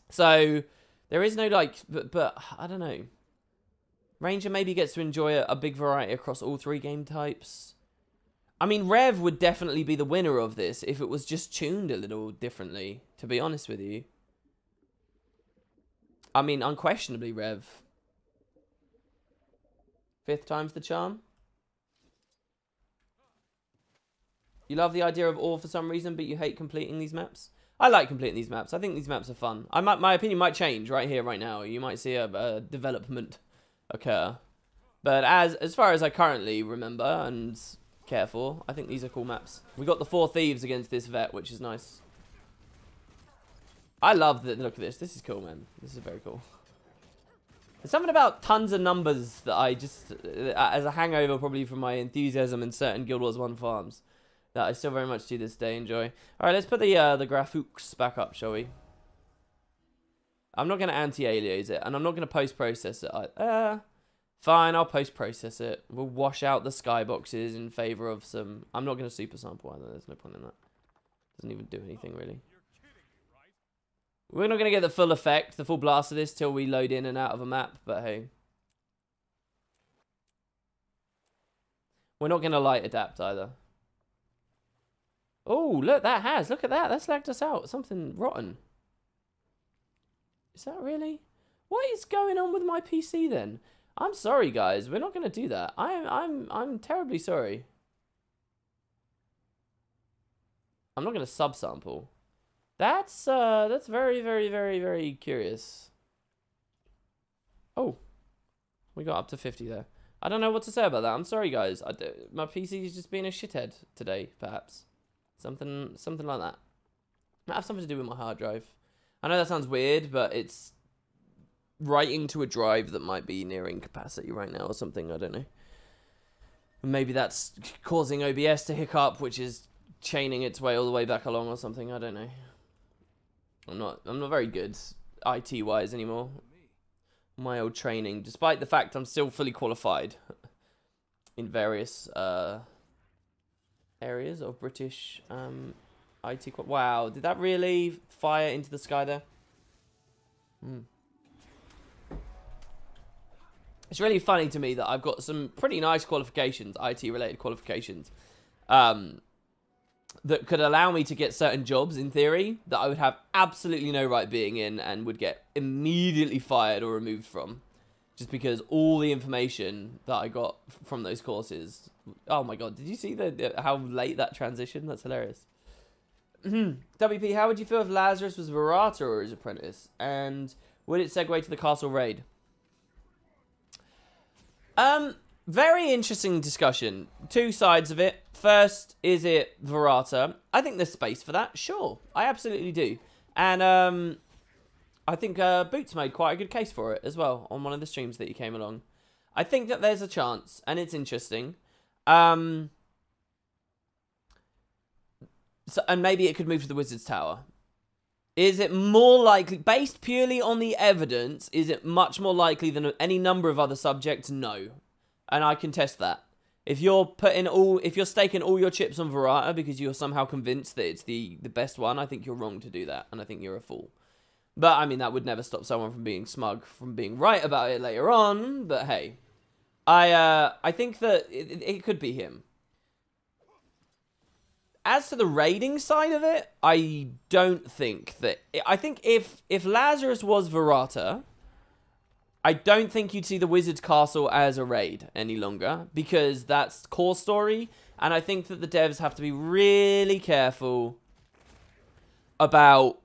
So there is no, like, but I don't know. Ranger maybe gets to enjoy a big variety across all 3 game types. I mean, Rev would definitely be the winner of this if it was just tuned a little differently, to be honest with you. I mean, unquestionably Rev. 5th time's the charm. You love the idea of ore for some reason, but you hate completing these maps? I like completing these maps. I think these maps are fun. My opinion might change right here, right now. You might see a development occur, but as far as I currently remember and care for, I think these are cool maps. We got the 4 thieves against this vet, which is nice. I love the look at this. This is cool, man. This is very cool. There's something about tons of numbers that I just, as a hangover probably from my enthusiasm in certain Guild Wars 1 farms, that I still very much to this day enjoy. All right, let's put the graphics back up, shall we? I'm not going to anti-alias it, and I'm not going to post-process it. Fine, I'll post-process it. We'll wash out the skyboxes in favor of some... I'm not going to super sample either. There's no point in that. Doesn't even do anything, really. We're not going to get the full effect, the full blast of this, till we load in and out of a map, but hey. We're not going to light adapt either. Oh, look, that has. Look at that. That's lagged us out. Something rotten. Is that really? What is going on with my PC then? I'm sorry, guys. We're not going to do that. I'm terribly sorry. I'm not going to subsample. That's very, very, very, very curious. Oh, we got up to 50 there. I don't know what to say about that. I'm sorry, guys. My PC is just being a shithead today, perhaps. Something like that. Might have something to do with my hard drive. I know that sounds weird, but it's writing to a drive that might be nearing capacity right now or something. I don't know. Maybe that's causing OBS to hiccup, which is chaining its way all the way back along or something. I don't know. I'm not very good IT wise anymore. My old training, despite the fact I'm still fully qualified in various areas of British IT. Wow, did that really fire into the sky there? It's really funny to me that I've got some pretty nice qualifications, IT related qualifications, that could allow me to get certain jobs in theory that I would have absolutely no right being in and would get immediately fired or removed from, just because all the information that I got from those courses. Oh my god, did you see how late that transition? That's hilarious. WP, how would you feel if Lazarus was Verata or his apprentice? And would it segue to the castle raid? Very interesting discussion. Two sides of it. First, is it Verata? I think there's space for that. Sure, I absolutely do. And I think Boots made quite a good case for it as well on one of the streams that he came along. I think that there's a chance, and it's interesting. And maybe it could move to the Wizard's Tower. Is it more likely, based purely on the evidence, is it much more likely than any number of other subjects? No. And I can test that. If you're staking all your chips on Verata because you're somehow convinced that it's the best one, I think you're wrong to do that, and I think you're a fool. But, I mean, that would never stop someone from being smug, from being right about it later on, but hey. I think that it could be him. As to the raiding side of it, I don't think that... I think if Lazarus was Verata, I don't think you'd see the Wizard's Castle as a raid any longer, because that's core story, and I think that the devs have to be really careful about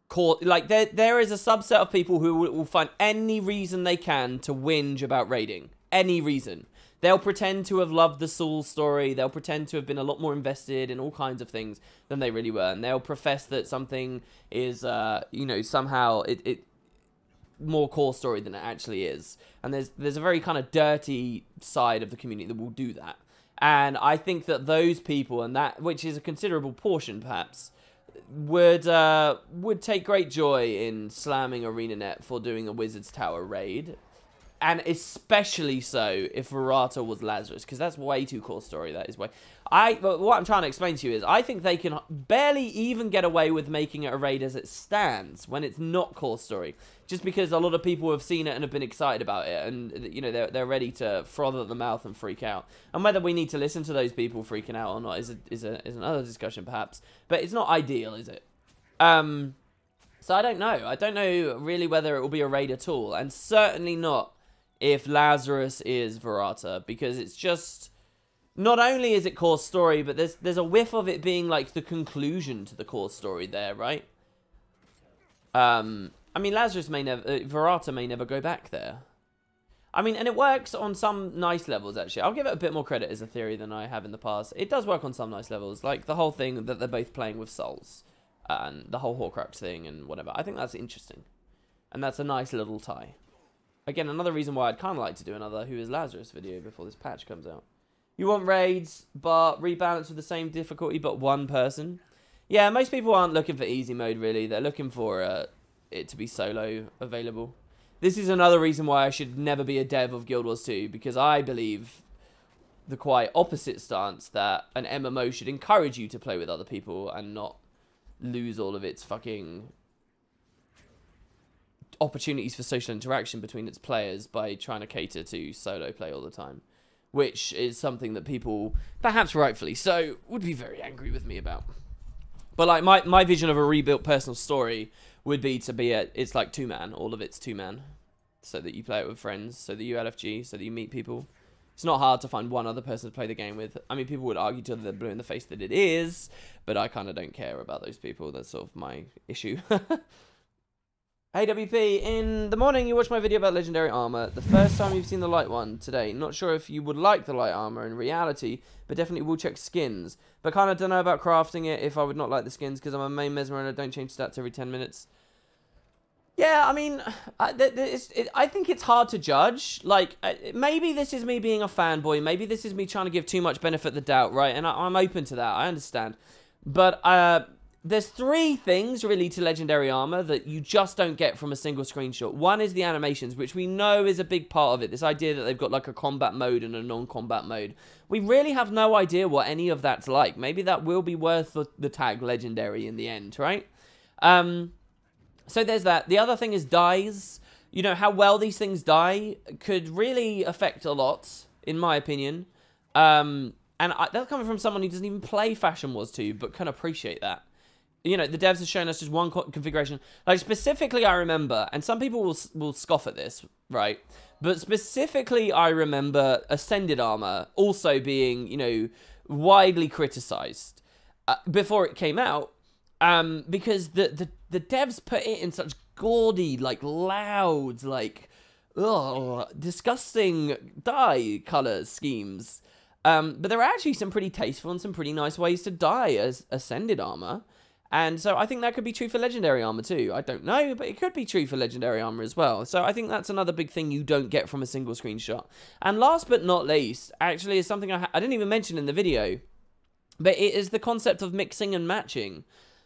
core... Like, there is a subset of people who will find any reason they can to whinge about raiding. Any reason. They'll pretend to have loved the Saul story. They'll pretend to have been a lot more invested in all kinds of things than they really were. And they'll profess that something is, you know, somehow it more core story than it actually is. And there's a very kind of dirty side of the community that will do that. And I think that those people, and that, which is a considerable portion perhaps, would take great joy in slamming ArenaNet for doing a Wizard's Tower raid. And especially so if Verata was Lazarus, because that's way too core story. That is way. What I'm trying to explain to you is I think they can barely even get away with making it a raid as it stands when it's not core story, just because a lot of people have seen it and have been excited about it, and you know they're ready to froth at the mouth and freak out. And whether we need to listen to those people freaking out or not is another discussion perhaps. But it's not ideal, is it? So I don't know. I don't know really whether it will be a raid at all, and certainly not if Lazarus is Verata, because it's just, not only is it core story, but there's a whiff of it being like the conclusion to the core story there, right? I mean, Lazarus may never, Verata may never go back there. I mean, and it works on some nice levels, actually. I'll give it a bit more credit as a theory than I have in the past. It does work on some nice levels, like the whole thing that they're both playing with souls, and the whole Horcrux thing and whatever. I think that's interesting, and that's a nice little tie. Again, another reason why I'd kind of like to do another Who is Lazarus video before this patch comes out. You want raids, but rebalance with the same difficulty, but one person? Yeah, most people aren't looking for easy mode, really. They're looking for it to be solo available. This is another reason why I should never be a dev of Guild Wars 2, because I believe the quite opposite stance that an MMO should encourage you to play with other people and not lose all of its fucking opportunities for social interaction between its players by trying to cater to solo play all the time, which is something that people, perhaps rightfully so, would be very angry with me about. But like my vision of a rebuilt personal story would be to be it's like 2-man, all of it's 2-man, so that you play it with friends, so that you LFG, so that you meet people, It's not hard to find one other person to play the game with. I mean, people would argue till they're blue in the face that it is, but I kind of don't care about those people. That's sort of my issue. Hey WP, in the morning you watched my video about legendary armor. The first time you've seen the light one today. Not sure if you would like the light armor in reality, but definitely will check skins. But kind of don't know about crafting it if I would not like the skins because I'm a main mesmer and I don't change stats every 10 minutes. Yeah, I mean, I think it's hard to judge. Like, maybe this is me being a fanboy. Maybe this is me trying to give too much benefit of the doubt, right? And I'm open to that. I understand. But there's 3 things, really, to Legendary Armor that you just don't get from a single screenshot. One is the animations, which we know is a big part of it. This idea that they've got, like, a combat mode and a non-combat mode. We really have no idea what any of that's like. Maybe that will be worth the tag Legendary in the end, right? So there's that. The other thing is dies. You know, how well these things die could really affect a lot, in my opinion. And that's coming from someone who doesn't even play Fashion Wars 2, but can appreciate that. You know, the devs have shown us just one configuration. Like, specifically, I remember, and some people will scoff at this, right? But specifically, I remember Ascended Armor also being, you know, widely criticized before it came out. Because the devs put it in such gaudy, like, loud, like, disgusting dye color schemes. But there are actually some pretty tasteful and some pretty nice ways to dye as Ascended Armor. And so I think that could be true for Legendary Armor too. I don't know, but it could be true for Legendary Armor as well. So I think that's another big thing you don't get from a single screenshot. And last but not least, actually is something I didn't even mention in the video, but it is the concept of mixing and matching.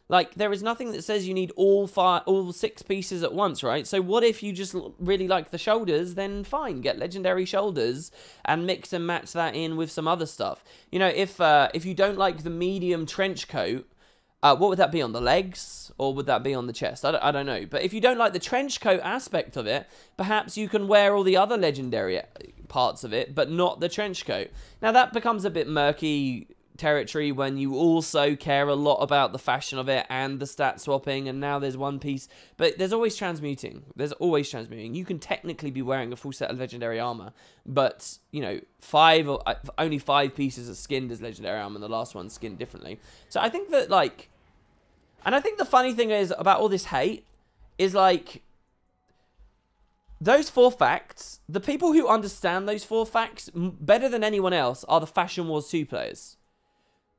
Like, there is nothing that says you need all 6 pieces at once, right? So what if you just really like the shoulders? Then fine, get legendary shoulders and mix and match that in with some other stuff. You know, if you don't like the medium trench coat, what would that be, on the legs? Or would that be on the chest? I don't know. But if you don't like the trench coat aspect of it, perhaps you can wear all the other legendary parts of it, but not the trench coat. Now, that becomes a bit murky territory when you also care a lot about the fashion of it and the stat swapping, and now there's one piece. But there's always transmuting. There's always transmuting. You can technically be wearing a full set of legendary armor, but, you know, only 5 pieces are skinned as legendary armor, and the last one's skinned differently. So I think that, like... And I think the funny thing is, about all this hate, is, like... Those 4 facts, the people who understand those 4 facts better than anyone else are the Fashion Wars 2 players.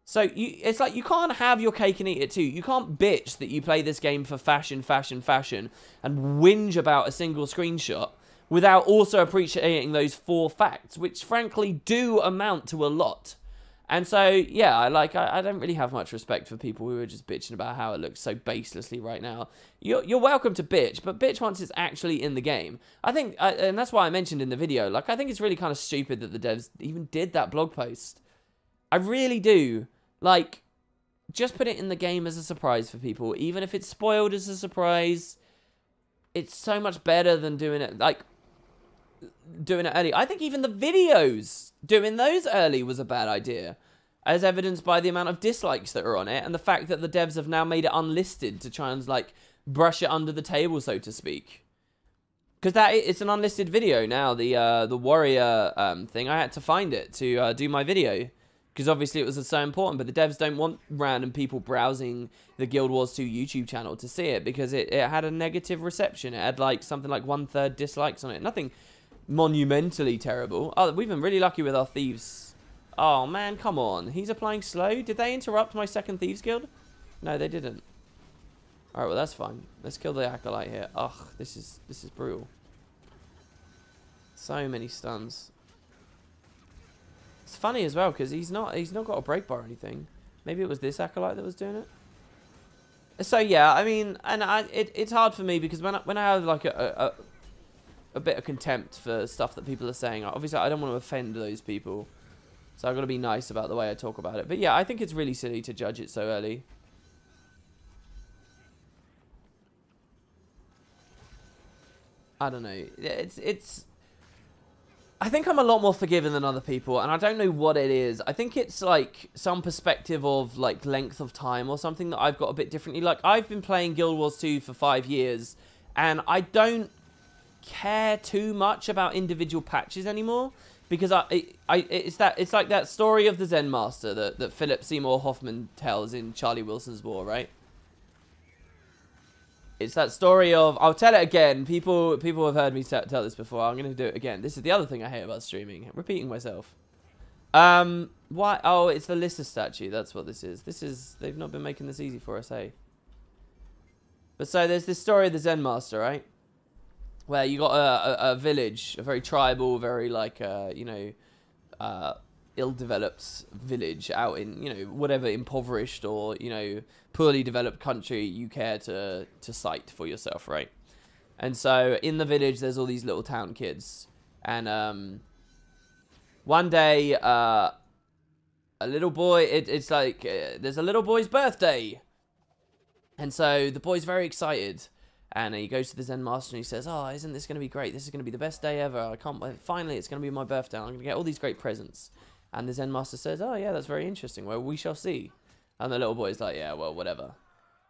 So, it's like, you can't have your cake and eat it too. You can't bitch that you play this game for fashion, and whinge about a single screenshot without also appreciating those 4 facts, which frankly do amount to a lot. And so, yeah, I don't really have much respect for people who are just bitching about how it looks so baselessly right now. You're welcome to bitch, but bitch once it's actually in the game. I think, and that's why I mentioned in the video, like, I think it's really kind of stupid that the devs even did that blog post. I really do. Like, just put it in the game as a surprise for people. Even if it's spoiled as a surprise, it's so much better than doing it early. I think even the videos, doing those early was a bad idea, as evidenced by the amount of dislikes that are on it, and the fact that the devs have now made it unlisted to try and, like, brush it under the table, so to speak. Because it's an unlisted video now, the warrior thing. I had to find it to do my video. Because obviously it was so important, but the devs don't want random people browsing the Guild Wars 2 YouTube channel to see it, because it had a negative reception. It had like something like 1/3 dislikes on it. Nothing monumentally terrible. Oh, we've been really lucky with our thieves. Oh man, come on. He's applying slow. Did they interrupt my second Thieves Guild? No, they didn't. Alright, well that's fine. Let's kill the Acolyte here. Ugh, this is brutal. So many stuns. It's funny as well, because he's not got a break bar or anything. Maybe it was this Acolyte that was doing it. So yeah, I mean, and it's hard for me, because when I have like a bit of contempt for stuff that people are saying, obviously I don't want to offend those people, so I've got to be nice about the way I talk about it. But yeah, I think it's really silly to judge it so early. I don't know. I think I'm a lot more forgiving than other people, and I don't know what it is. I think it's like some perspective of like length of time or something that I've got a bit differently. Like, I've been playing Guild Wars 2 for 5 years, and I don't care too much about individual patches anymore, because it's like that story of the Zen Master that Philip Seymour Hoffman tells in Charlie Wilson's War, right? It's that story of, I'll tell it again. People have heard me tell this before. I'm going to do it again. This is the other thing I hate about streaming. Repeating myself. Why? Oh, it's the Lyssa statue. That's what this is. They've not been making this easy for us, hey? But so there's this story of the Zen Master, right? Where you got a village, a very tribal, very like, you know, ill-developed village out in, you know, whatever impoverished or, you know, poorly developed country you care to cite for yourself, right? And so in the village, there's all these little town kids. And one day, a little boy, it's like, there's a little boy's birthday. And so the boy's very excited. And he goes to the Zen Master and he says, oh, isn't this going to be great? This is going to be the best day ever. I can't wait. Finally, it's going to be my birthday. I'm going to get all these great presents. And the Zen Master says, oh, yeah, that's very interesting. Well, we shall see. And the little boy's like, yeah, well, whatever.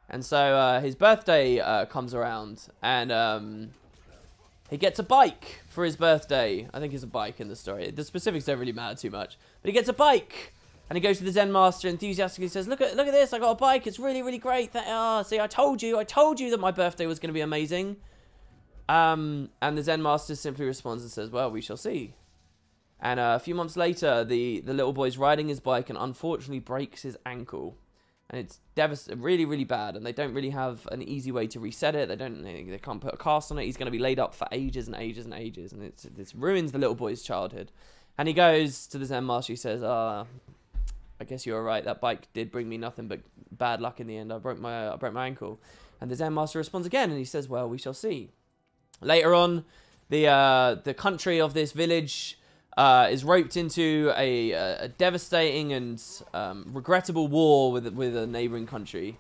And so his birthday comes around. And he gets a bike for his birthday. I think it's a bike in the story. The specifics don't really matter too much. But he gets a bike. And he goes to the Zen Master enthusiastically says, look at this, I got a bike, it's really, really great. See, I told you that my birthday was going to be amazing. And the Zen Master simply responds and says, well, we shall see. And a few months later, the little boy's riding his bike and unfortunately breaks his ankle. And it's really, really bad. And they don't really have an easy way to reset it. They can't put a cast on it. He's going to be laid up for ages and ages and ages. And this ruins the little boy's childhood. And he goes to the Zen Master, he says, I guess you're right. That bike did bring me nothing but bad luck in the end. I broke my ankle. And the Zen Master responds again, and he says, well, we shall see. Later on, the country of this village is roped into a devastating and regrettable war with a neighboring country.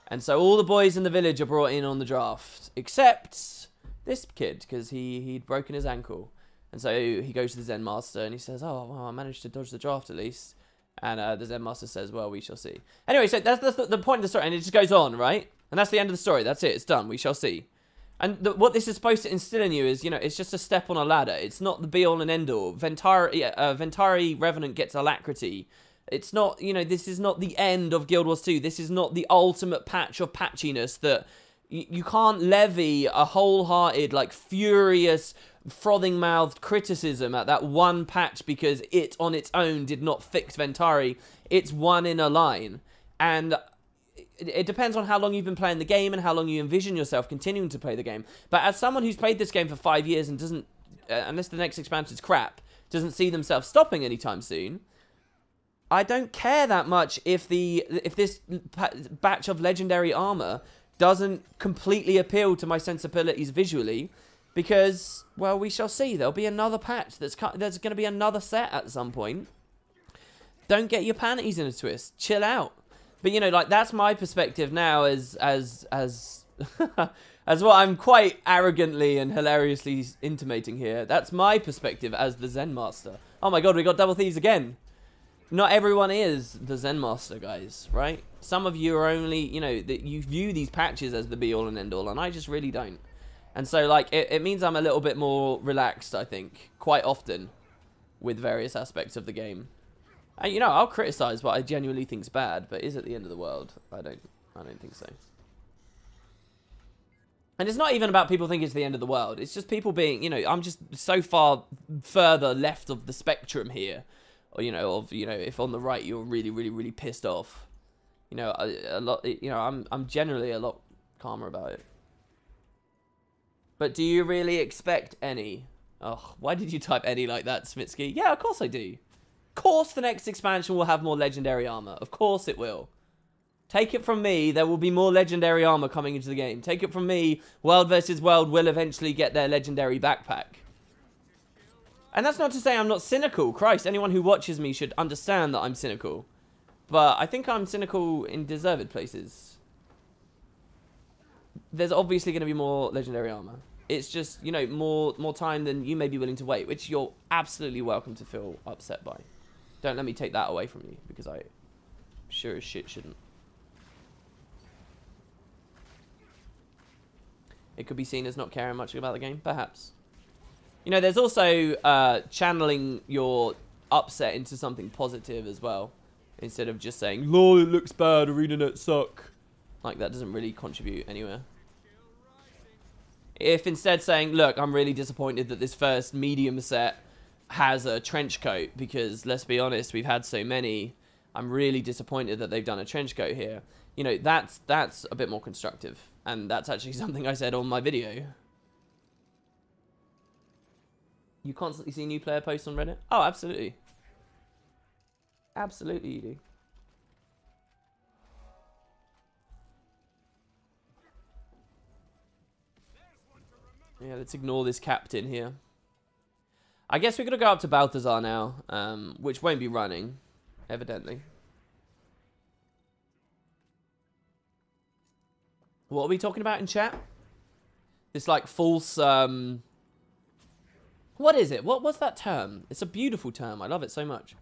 And so all the boys in the village are brought in on the draft, except this kid, because he'd broken his ankle. And so he goes to the Zen Master, and he says, oh, well, I managed to dodge the draft at least. And the Zen Master says, well, we shall see. Anyway, so that's the point of the story. And it just goes on, right? And that's the end of the story. That's it. It's done. We shall see. And what this is supposed to instill in you is, you know, it's just a step on a ladder. It's not the be-all and end-all. Ventari Revenant gets alacrity. It's not, you know, this is not the end of Guild Wars 2. This is not the ultimate patch of patchiness that you can't levy a wholehearted, like, furious, frothing-mouthed criticism at that one patch because it on its own did not fix Ventari. It's one in a line. And it depends on how long you've been playing the game and how long you envision yourself continuing to play the game. But as someone who's played this game for 5 years and doesn't, unless the next expansion's crap, doesn't see themselves stopping anytime soon, I don't care that much if this batch of legendary armor doesn't completely appeal to my sensibilities visually. Because, well, we shall see. There'll be another patch. There's going to be another set at some point. Don't get your panties in a twist. Chill out. But, you know, like, that's my perspective now as what I'm quite arrogantly and hilariously intimating here. That's my perspective as the Zen Master. Oh my god, we got Double Thieves again. Not everyone is the Zen Master, guys, right? Some of you are only, you know, that you view these patches as the be-all and end-all, and I just really don't. And so, like, it means I'm a little bit more relaxed, I think, quite often with various aspects of the game. And, you know, I'll criticize what I genuinely think's bad, but is it the end of the world? I don't think so. And it's not even about people thinking it's the end of the world. It's just people being, you know, I'm just so far further left of the spectrum here. Or, you know, if on the right you're really, really, really pissed off. You know, I'm generally a lot calmer about it. But do you really expect any? Oh, why did you type any like that, Smitsky? Yeah, of course I do. Of course the next expansion will have more legendary armor. Of course it will. Take it from me, there will be more legendary armor coming into the game. Take it from me, World vs. World will eventually get their legendary backpack. And that's not to say I'm not cynical. Christ, anyone who watches me should understand that I'm cynical. But I think I'm cynical in deserved places. There's obviously going to be more legendary armor. It's just, you know, more time than you may be willing to wait, which you're absolutely welcome to feel upset by. Don't let me take that away from you, because I sure as shit shouldn't. It could be seen as not caring much about the game, perhaps. You know, there's also channeling your upset into something positive as well. Instead of just saying, lol, it looks bad, ArenaNet suck. Like, that doesn't really contribute anywhere. If instead saying, look, I'm really disappointed that this first medium set has a trench coat, because let's be honest, we've had so many. I'm really disappointed that they've done a trench coat here. You know, that's a bit more constructive. And that's actually something I said on my video. You constantly see new player posts on Reddit? Oh, absolutely. Absolutely you do. Yeah, let's ignore this captain here. I guess we're going to go up to Balthazar now, which won't be running, evidently. What are we talking about in chat? This, like, false, what is it? What's that term? It's a beautiful term. I love it so much.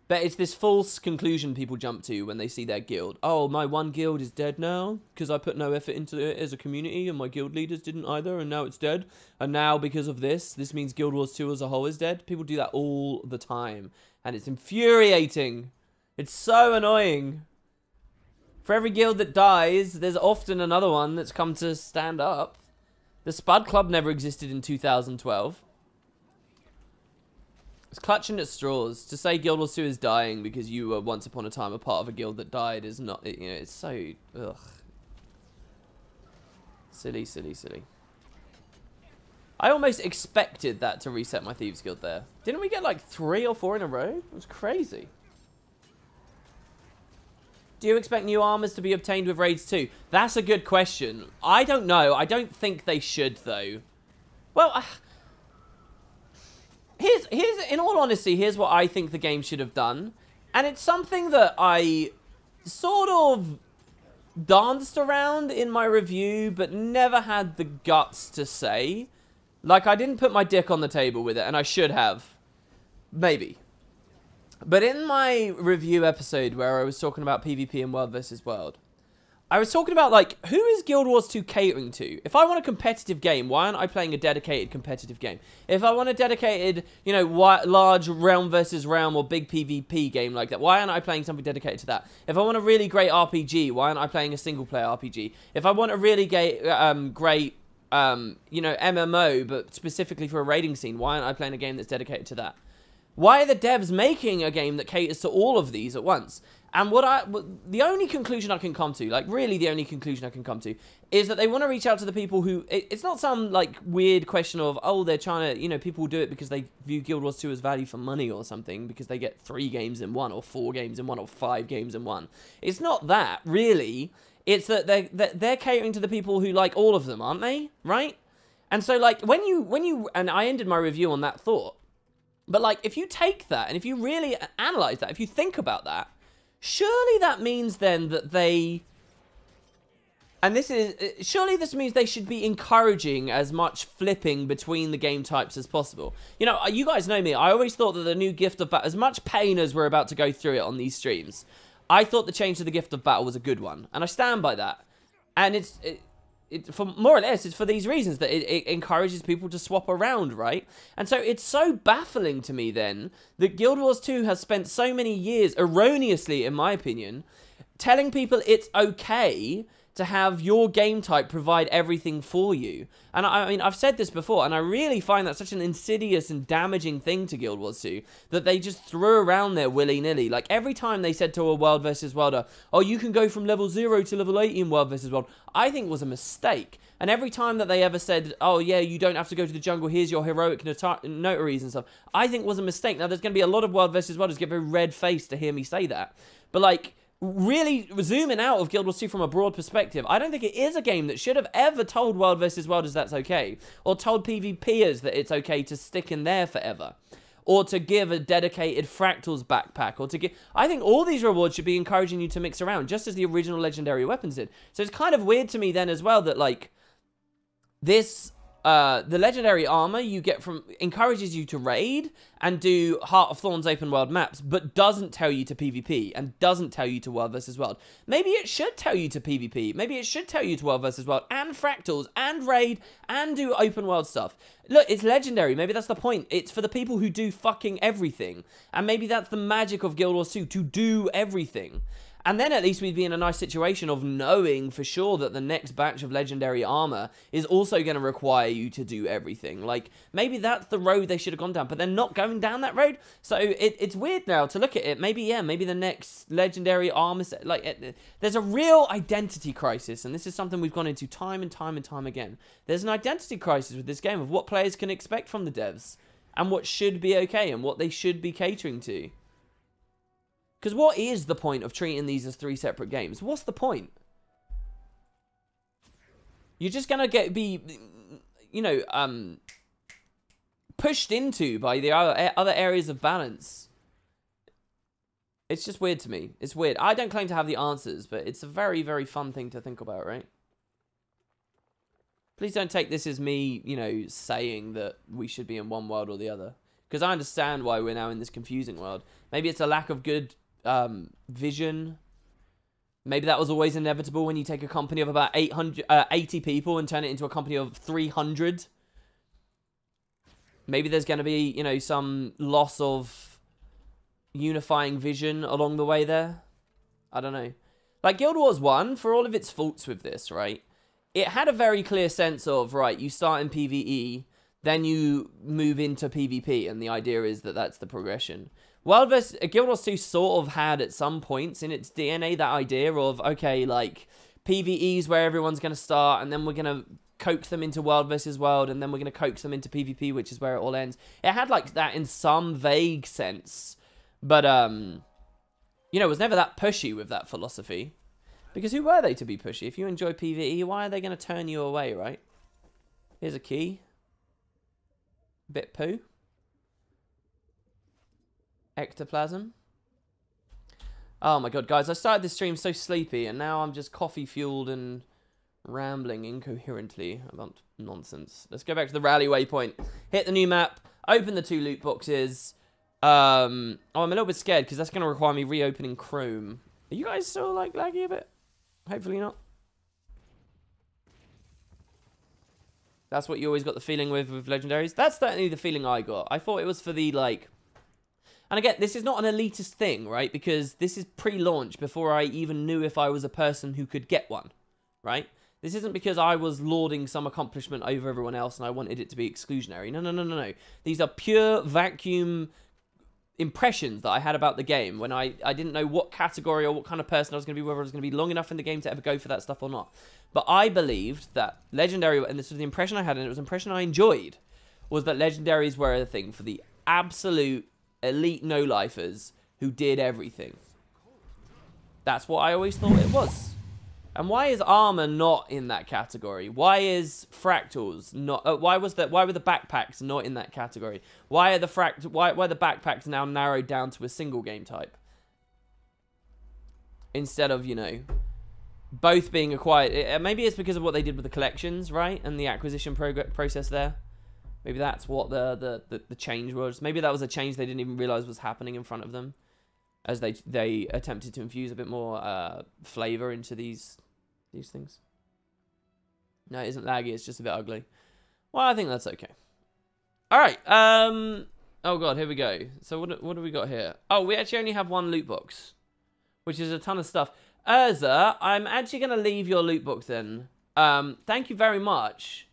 But it's this false conclusion people jump to when they see their guild. Oh, my one guild is dead now because I put no effort into it as a community and my guild leaders didn't either, and now it's dead. And now because of this means Guild Wars 2 as a whole is dead. People do that all the time. And it's infuriating. It's so annoying. For every guild that dies, there's often another one that's come to stand up. The Spud Club never existed in 2012. It's clutching at straws. To say Guild Wars 2 is dying because you were once upon a time a part of a guild that died is not, you know, it's so, ugh. Silly, silly, silly. I almost expected that to reset my Thieves Guild there. Didn't we get like 3 or 4 in a row? It was crazy. Do you expect new armors to be obtained with Raids 2? That's a good question. I don't know. I don't think they should, though. Well, here's in all honesty, here's what I think the game should have done. And it's something that I sort of danced around in my review, but never had the guts to say. Like, I didn't put my dick on the table with it, and I should have. Maybe. But in my review episode where I was talking about PvP and World vs. World, I was talking about, like, who is Guild Wars 2 catering to? If I want a competitive game, why aren't I playing a dedicated competitive game? If I want a dedicated, you know, large realm versus realm or big PvP game like that, why aren't I playing something dedicated to that? If I want a really great RPG, why aren't I playing a single-player RPG? If I want a really great, you know, MMO, but specifically for a raiding scene, why aren't I playing a game that's dedicated to that? Why are the devs making a game that caters to all of these at once? And the only conclusion I can come to, like really the only conclusion I can come to, is that they want to reach out to the people who, it's not some like weird question of, oh, they're trying to, you know, people do it because they view Guild Wars 2 as value for money or something, because they get 3 games in one, or 4 games in one, or 5 games in one. It's not that, really. It's that they're catering to the people who like all of them, aren't they? Right? And so, like, when you, and I ended my review on that thought, but, like, if you take that, and if you really analyze that, if you think about that, surely that means then that they... And surely this means they should be encouraging as much flipping between the game types as possible. You know, you guys know me. I always thought that the new Gift of Battle, as much pain as we're about to go through it on these streams, I thought the change to the Gift of Battle was a good one. And I stand by that. And for more or less, it's for these reasons that it encourages people to swap around, right? And so it's so baffling to me then that Guild Wars 2 has spent so many years, erroneously in my opinion, telling people it's okay to have your game type provide everything for you. And I mean, I've said this before, and I really find that such an insidious and damaging thing to Guild Wars 2, that they just threw around there willy-nilly. Like, every time they said to a World vs. Worlder, oh, you can go from level 0 to level 80 in World vs. World, I think was a mistake. And every time that they ever said, oh, yeah, you don't have to go to the jungle, here's your heroic notaries and stuff, I think was a mistake. Now, there's going to be a lot of World vs. Worlders get very red-faced to hear me say that. But, like, really zooming out of Guild Wars 2 from a broad perspective, I don't think it is a game that should have ever told World vs. Worlders that's okay, or told PvPers that it's okay to stick in there forever, or to give a dedicated Fractals backpack, or to give... I think all these rewards should be encouraging you to mix around, just as the original Legendary Weapons did. So it's kind of weird to me then as well that, like, this the legendary armor you get from encourages you to raid and do Heart of Thorns open world maps, but doesn't tell you to PvP and doesn't tell you to world versus world. Maybe it should tell you to PvP. Maybe it should tell you to world versus world and fractals and raid and do open world stuff. Look, it's legendary. Maybe that's the point. It's for the people who do fucking everything. And maybe that's the magic of Guild Wars 2, to do everything. And then at least we'd be in a nice situation of knowing for sure that the next batch of legendary armor is also going to require you to do everything. Like, maybe that's the road they should have gone down, but they're not going down that road. So it's weird now to look at it. Maybe, yeah, maybe the next legendary armor set, like, there's a real identity crisis. And this is something we've gone into time and time and time again. There's an identity crisis with this game of what players can expect from the devs and what should be okay and what they should be catering to. Because what is the point of treating these as 3 separate games? What's the point? You're just going to be, you know, pushed into by the other areas of balance. It's just weird to me. It's weird. I don't claim to have the answers, but it's a very, very fun thing to think about, right? Please don't take this as me, you know, saying that we should be in one world or the other. Because I understand why we're now in this confusing world. Maybe it's a lack of good vision. Maybe that was always inevitable when you take a company of about 80 people and turn it into a company of 300. Maybe there's going to be, you know, some loss of unifying vision along the way there. I don't know. Like Guild Wars 1, for all of its faults with this, right? It had a very clear sense of, right, you start in PvE, then you move into PvP, and the idea is that that's the progression. Guild Wars 2 sort of had, at some points in its DNA, that idea of, okay, like, PvE is where everyone's going to start, and then we're going to coax them into world versus world, and then we're going to coax them into PvP, which is where it all ends. It had, like, that in some vague sense, but, you know, it was never that pushy with that philosophy. Because who were they to be pushy? If you enjoy PvE, why are they going to turn you away, right? Here's a key. Bit poo. Ectoplasm. Oh my god, guys, I started this stream so sleepy, and now I'm just coffee-fueled and rambling incoherently about nonsense. Let's go back to the rally waypoint. Hit the new map. Open the 2 loot boxes. Oh, I'm a little bit scared, because that's going to require me reopening Chrome. Are you guys still, like, laggy a bit? Hopefully not. That's what you always got the feeling with Legendaries? That's certainly the feeling I got. I thought it was for the, like... And again, this is not an elitist thing, right? Because this is pre-launch before I even knew if I was a person who could get one, right? This isn't because I was lauding some accomplishment over everyone else and I wanted it to be exclusionary. No, no, no, no, no. These are pure vacuum impressions that I had about the game when I didn't know what category or what kind of person I was going to be, whether I was going to be long enough in the game to ever go for that stuff or not. But I believed that Legendary, and this was the impression I had, and it was an impression I enjoyed, was that Legendaries were a thing for the absolute elite no-lifers who did everything. That's what I always thought it was. And why is armor not in that category? Why is fractals not? Why were the backpacks not in that category? Why are the why the backpacks now narrowed down to a single game type instead of, you know, both being acquired? Maybe it's because of what they did with the collections, right, and the acquisition process there. Maybe that's what the change was. Maybe that was a change they didn't even realize was happening in front of them, as they attempted to infuse a bit more flavor into these things. No, it isn't laggy. It's just a bit ugly. Well, I think that's okay. All right. Oh god, here we go. So what do we got here? Oh, we actually only have 1 loot box, which is a ton of stuff. Urza, I'm actually gonna leave your loot box then. Thank you very much.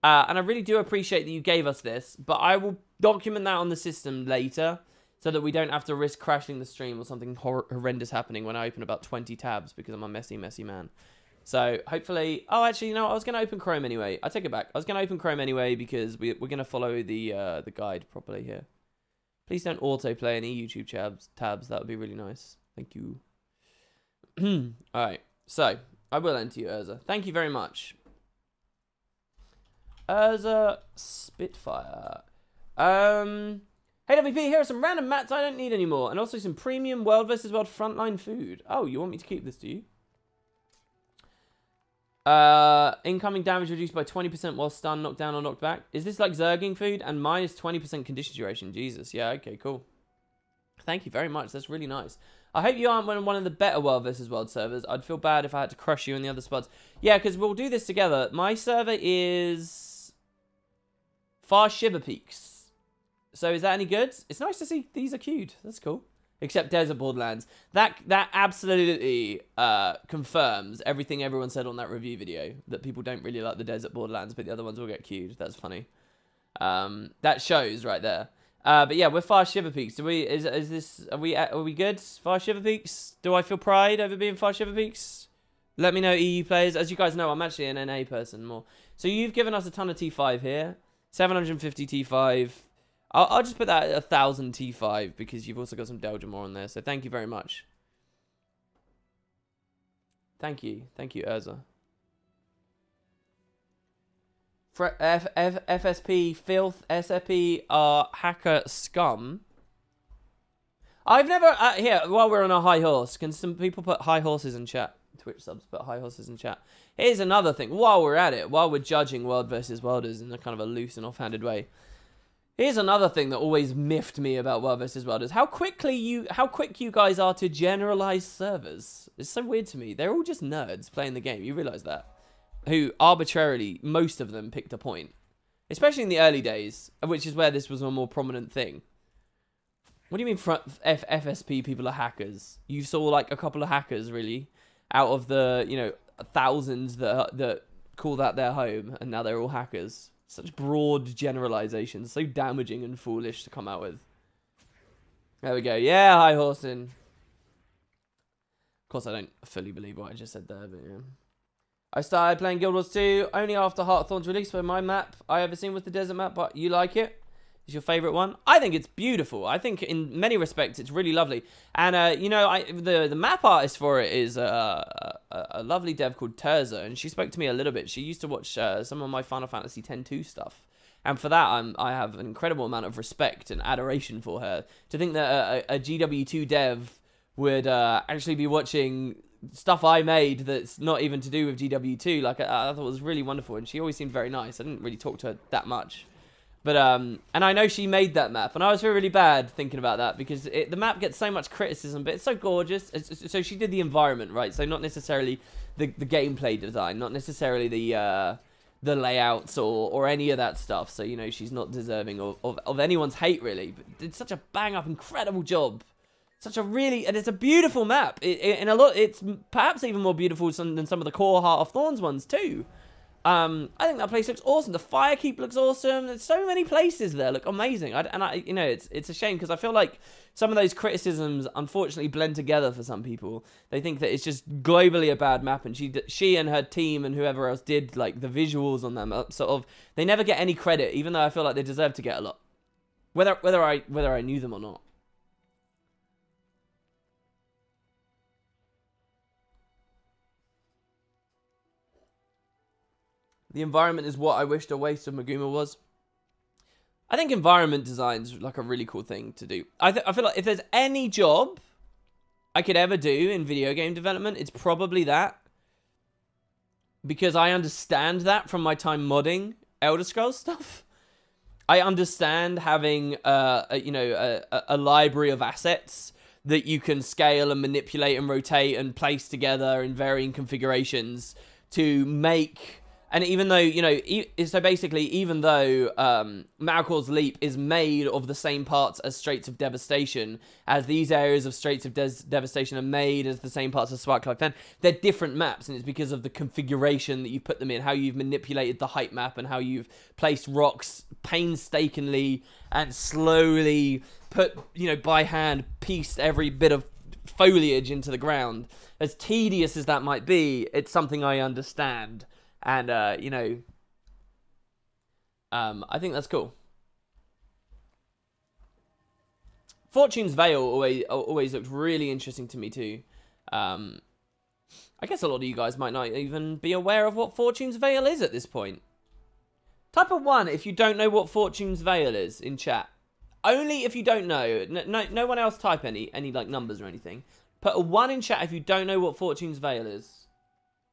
And I really do appreciate that you gave us this, but I will document that on the system later so that we don't have to risk crashing the stream or something horrendous happening when I open about 20 tabs because I'm a messy, messy man. So hopefully... Oh, actually, you know, I was going to open Chrome anyway. I take it back. I was going to open Chrome anyway because we're going to follow the guide properly here. Please don't autoplay any YouTube tabs. That would be really nice. Thank you. All right. So, I will enter you, Urza. Thank you very much. Urza Spitfire. Hey WP, here are some random mats I don't need anymore, and also some premium World vs. World frontline food. Oh, you want me to keep this, do you? Incoming damage reduced by 20% while stunned, knocked down, or knocked back. Is this like Zerging food? And minus 20% condition duration. Jesus. Yeah, okay, cool. Thank you very much. That's really nice. I hope you aren't one of the better World vs. World servers. I'd feel bad if I had to crush you in the other spots. Yeah, because we'll do this together. My server is Far Shiver Peaks. So is that any good? It's nice to see these are queued. That's cool. Except Desert Borderlands. That absolutely confirms everything everyone said on that review video. That people don't really like the Desert Borderlands, but the other ones will get queued. That's funny. That shows right there. But yeah, we're Far Shiver Peaks. Are we good? Far Shiver Peaks? Do I feel pride over being Far Shiver Peaks? Let me know, EU players. As you guys know, I'm actually an NA person more. So you've given us a ton of T5 here. 750 T5. I'll just put that at 1,000 T5 because you've also got some Deljamore on there. So thank you very much. Thank you. Thank you, Urza. FSP filth, SFP are hacker scum. I've never here while we're on a high horse. Can some people put high horses in chat? Twitch subs put high horses in chat. Here's another thing. While we're at it, while we're judging World versus Worlders in a kind of a loose and offhanded way, here's another thing that always miffed me about World vs. Worlders. How quick you guys are to generalize servers. It's so weird to me. They're all just nerds playing the game. You realize that? Who arbitrarily, most of them picked a point. Especially in the early days, which is where this was a more prominent thing. What do you mean FSP people are hackers? You saw like a couple of hackers, really, out of the, you know, thousands that call that their home, and now they're all hackers. Such broad generalizations, so damaging and foolish to come out with. There we go. Yeah, high horsing. Of course, I don't fully believe what I just said there, but yeah. I started playing Guild Wars 2 only after Heartthorn's release, where my map I ever seen was the desert map, but you like it? Is your favorite one? I think it's beautiful. I think in many respects it's really lovely. And, you know, the map artist for it is a lovely dev called Terza, and she spoke to me a little bit. She used to watch some of my Final Fantasy X-2 stuff. And for that, I have an incredible amount of respect and adoration for her. To think that a GW2 dev would actually be watching stuff I made that's not even to do with GW2, like I thought it was really wonderful, and she always seemed very nice. I didn't really talk to her that much, but and I know she made that map, and I was feeling really bad thinking about that because the map gets so much criticism, but it's so gorgeous. So she did the environment, right? So not necessarily the gameplay design, not necessarily the layouts or any of that stuff. So you know she's not deserving of anyone's hate really, but did such a bang up incredible job. Such a really, and it's a beautiful map. It's perhaps even more beautiful than some of the core Heart of Thorns ones too. I think that place looks awesome. The Firekeep looks awesome. There's so many places there look amazing. You know, it's a shame because I feel like some of those criticisms unfortunately blend together for some people. They think that it's just globally a bad map, and she and her team and whoever else did like the visuals on that map. Sort of, they never get any credit, even though I feel like they deserve to get a lot, whether I knew them or not. The environment is what I wished a waste of Maguma was. I think environment design's like a really cool thing to do. I feel like if there's any job I could ever do in video game development, it's probably that. Because I understand that from my time modding Elder Scrolls stuff. I understand having a library of assets that you can scale and manipulate and rotate and place together in varying configurations to make. And even though, you know, so basically, even though Malkor's Leap is made of the same parts as Straits of Devastation, as these areas of Straits of Devastation are made as the same parts as Sparklight Fen, they're different maps, and it's because of the configuration that you put them in, how you've manipulated the height map, and how you've placed rocks painstakingly and slowly put, you know, by hand, pieced every bit of foliage into the ground. As tedious as that might be, it's something I understand. And, you know, I think that's cool. Fortune's Veil always looked really interesting to me too. I guess a lot of you guys might not even be aware of what Fortune's Veil is at this point. Type a 1 if you don't know what Fortune's Veil is in chat. Only if you don't know. No one else type any like numbers or anything. Put a 1 in chat if you don't know what Fortune's Veil is.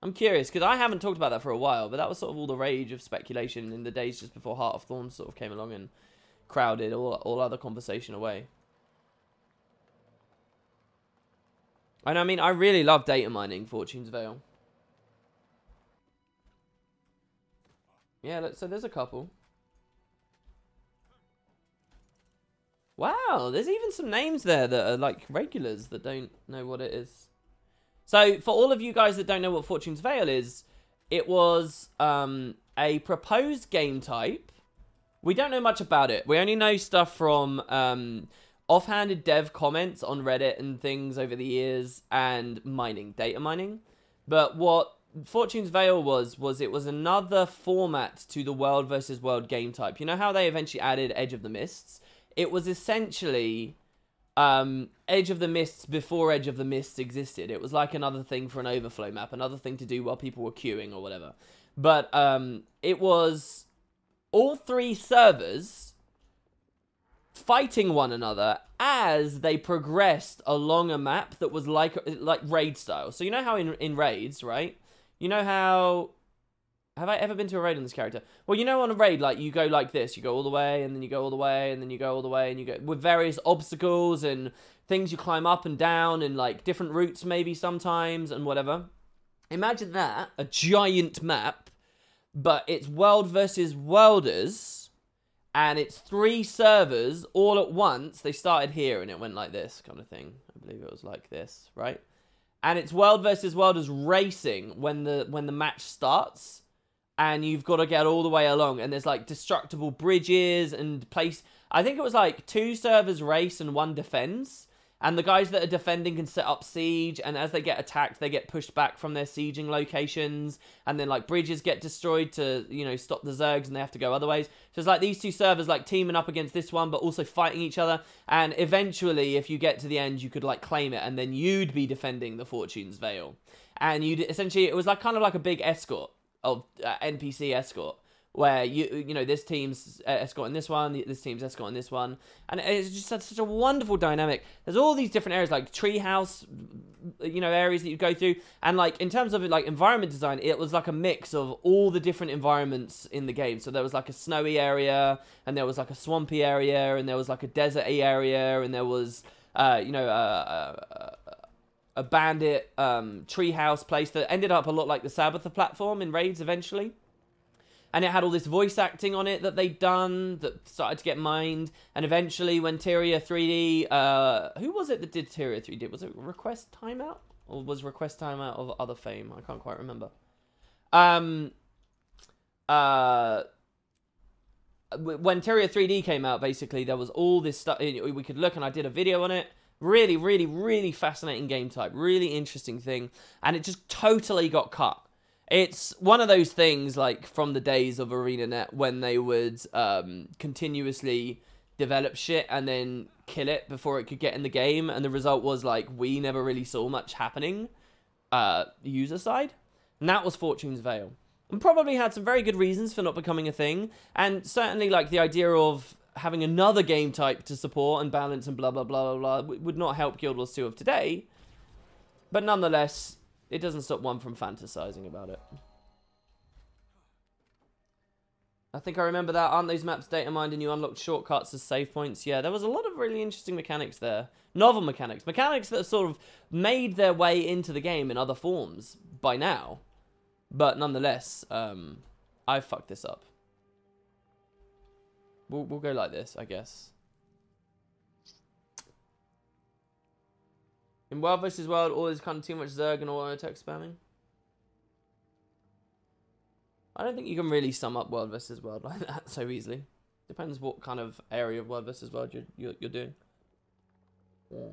I'm curious, because I haven't talked about that for a while, but that was sort of all the rage of speculation in the days just before Heart of Thorns sort of came along and crowded all other conversation away. And I mean, I really love data mining Fortune's Veil. Yeah, so there's a couple. Wow, there's even some names there that are like regulars that don't know what it is. So, for all of you guys that don't know what Fortune's Veil is, it was a proposed game type. We don't know much about it. We only know stuff from offhanded dev comments on Reddit and things over the years and data mining. But what Fortune's Veil was it was another format to the World versus World game type. You know how they eventually added Edge of the Mists? It was essentially Edge of the Mists before Edge of the Mists existed. It was like another thing for an overflow map, another thing to do while people were queuing or whatever. But it was all three servers fighting one another as they progressed along a map that was like raid style. So you know how in raids, right? You know how... Have I ever been to a raid on this character? Well, you know on a raid, like, you go like this. You go all the way, and then you go all the way, and then you go all the way, and you go... With various obstacles and things you climb up and down, and, like, different routes maybe sometimes, and whatever. Imagine that, a giant map, but it's World versus Worlders, and it's 3 servers all at once. They started here, and it went like this kind of thing. I believe it was like this, right? And it's World versus Worlders racing when the match starts. And you've got to get all the way along. And there's, like, destructible bridges and place... I think it was, like, 2 servers race and 1 defends. And the guys that are defending can set up siege. And as they get attacked, they get pushed back from their sieging locations. And then, like, bridges get destroyed to, you know, stop the Zergs. And they have to go other ways. So it's like these 2 servers, like, teaming up against this one. But also fighting each other. And eventually, if you get to the end, you could, like, claim it. And then you'd be defending the Fortune's Veil. And you'd... Essentially, it was, like, kind of like a big escort. Of NPC escort, where you know this team's escorting this one, this team's escorting this one, and it's just such a wonderful dynamic. There's all these different areas like treehouse, you know, areas that you go through, and like in terms of like environment design, it was like a mix of all the different environments in the game. So there was like a snowy area, and there was like a swampy area, and there was like a deserty area, and there was you know a bandit treehouse place that ended up a lot like the Sabbatha platform in raids eventually. And it had all this voice acting on it that they'd done that started to get mined. And eventually when Tyria 3D... who was it that did Tyria 3D? Was it Request Timeout? Or was Request Timeout of other fame? I can't quite remember. When Tyria 3D came out, basically, there was all this stuff. We could look, and I did a video on it. Really, really, really fascinating game type. Really interesting thing. And it just totally got cut. It's one of those things, like, from the days of ArenaNet when they would continuously develop shit and then kill it before it could get in the game. And the result was, like, we never really saw much happening user side. And that was Fortune's Veil. And probably had some very good reasons for not becoming a thing. And certainly, like, the idea of having another game type to support and balance and blah, blah, blah, blah, blah, would not help Guild Wars 2 of today. But nonetheless, it doesn't stop one from fantasizing about it. I think I remember that. Aren't those maps data mined and you unlocked shortcuts as save points? Yeah, there was a lot of really interesting mechanics there. Novel mechanics. Mechanics that have sort of made their way into the game in other forms by now. But nonetheless, I fucked this up. We'll go like this, I guess. In World vs. World, always kind of too much Zerg and auto attack spamming. I don't think you can really sum up World vs. World like that so easily. Depends what kind of area of World vs. World you're doing. Yeah.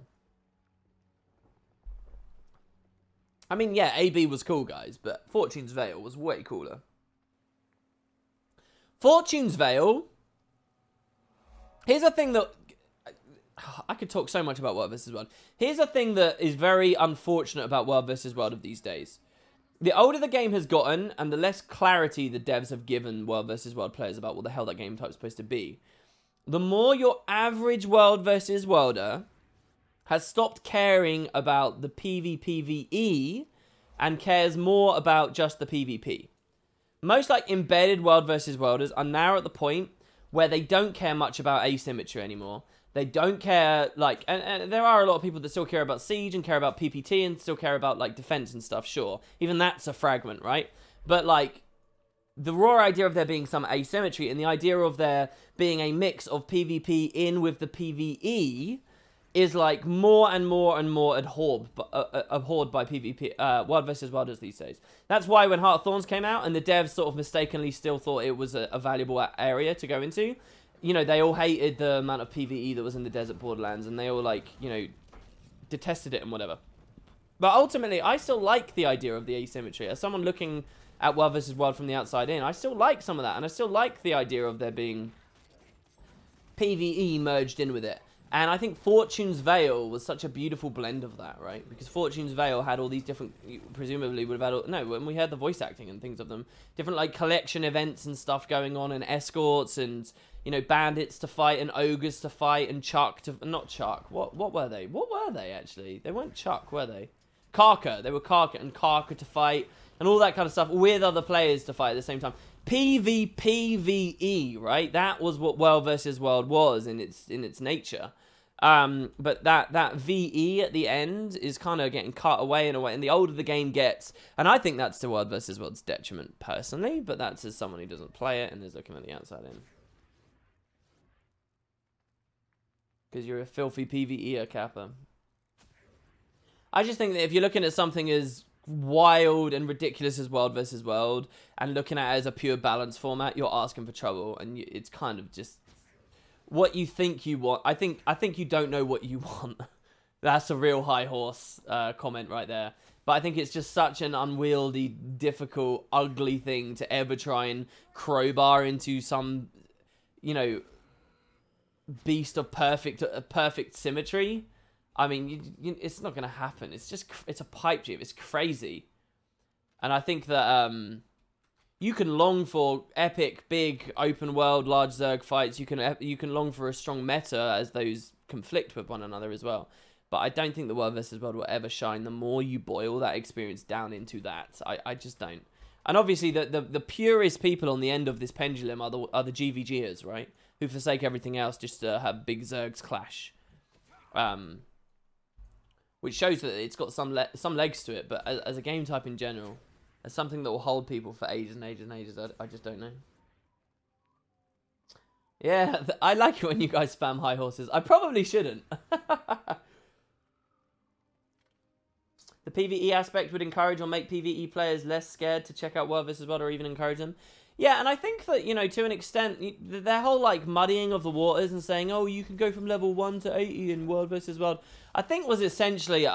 I mean, yeah, AB was cool, guys, but Fortune's Veil was way cooler. Fortune's Veil... Here's a thing that... I could talk so much about World vs. World. Here's a thing that is very unfortunate about World vs. World of these days. The older the game has gotten, and the less clarity the devs have given World vs. World players about what the hell that game type is supposed to be, the more your average World vs. Worlder has stopped caring about the PvPvE and cares more about just the PvP. Most like embedded world versus worlders are now at the point where they don't care much about asymmetry anymore. They don't care, like, and there are a lot of people that still care about Siege and care about PPT and still care about, like, defense and stuff, sure. Even that's a fragment, right? But, like, the raw idea of there being some asymmetry and the idea of there being a mix of PvP in with the PvE is, like, more and more and more abhorred by PvP, World vs. Worlders these days. That's why when Heart of Thorns came out and the devs sort of mistakenly still thought it was a valuable area to go into, you know, they all hated the amount of PvE that was in the Desert Borderlands, and they all, like, you know, detested it and whatever. But ultimately, I still like the idea of the asymmetry. As someone looking at World vs. World from the outside in, I still like some of that, and I still like the idea of there being PvE merged in with it. And I think Fortune's Veil was such a beautiful blend of that, right? Because Fortune's Veil had all these different, presumably would have had, all, no, when we heard the voice acting and things of them, different, like, collection events and stuff going on, and escorts, and, you know, bandits to fight, and ogres to fight, and Chuck to, not Chuck, what were they? What were they, actually? They weren't Chuck, were they? Karka, they were Karka, and Karka to fight, and all that kind of stuff, with other players to fight at the same time. PvPvE, right? That was what World vs. World was in its nature. But that VE at the end is kind of getting cut away in a way, and the older the game gets, and I think that's to World vs. World's detriment personally, but that's as someone who doesn't play it and is looking at the outside in. Because you're a filthy PvE-er, Kappa. I just think that if you're looking at something as wild and ridiculous as World vs. World, and looking at it as a pure balance format, you're asking for trouble, and it's kind of just what you think you want. I think you don't know what you want. That's a real high horse comment right there. But I think it's just such an unwieldy, difficult, ugly thing to ever try and crowbar into some, you know, beast of perfect symmetry. I mean, it's not going to happen. It's just, it's a pipe dream. It's crazy. And I think that you can long for epic, big, open world, large Zerg fights. You can long for a strong meta as those conflict with one another as well. But I don't think the World vs. World will ever shine the more you boil that experience down into that. I just don't. And obviously, the purest people on the end of this pendulum are the GVGers, right? Who forsake everything else just to have big Zergs clash. Which shows that it's got some legs to it, but as a game type in general, as something that will hold people for ages and ages and ages, I just don't know. Yeah, I like it when you guys spam high horses. I probably shouldn't. The PvE aspect would encourage or make PvE players less scared to check out World vs. World, or even encourage them. Yeah, and I think that, you know, to an extent, their whole, like, muddying of the waters and saying, oh, you can go from level 1 to 80 in World vs. World, I think was essentially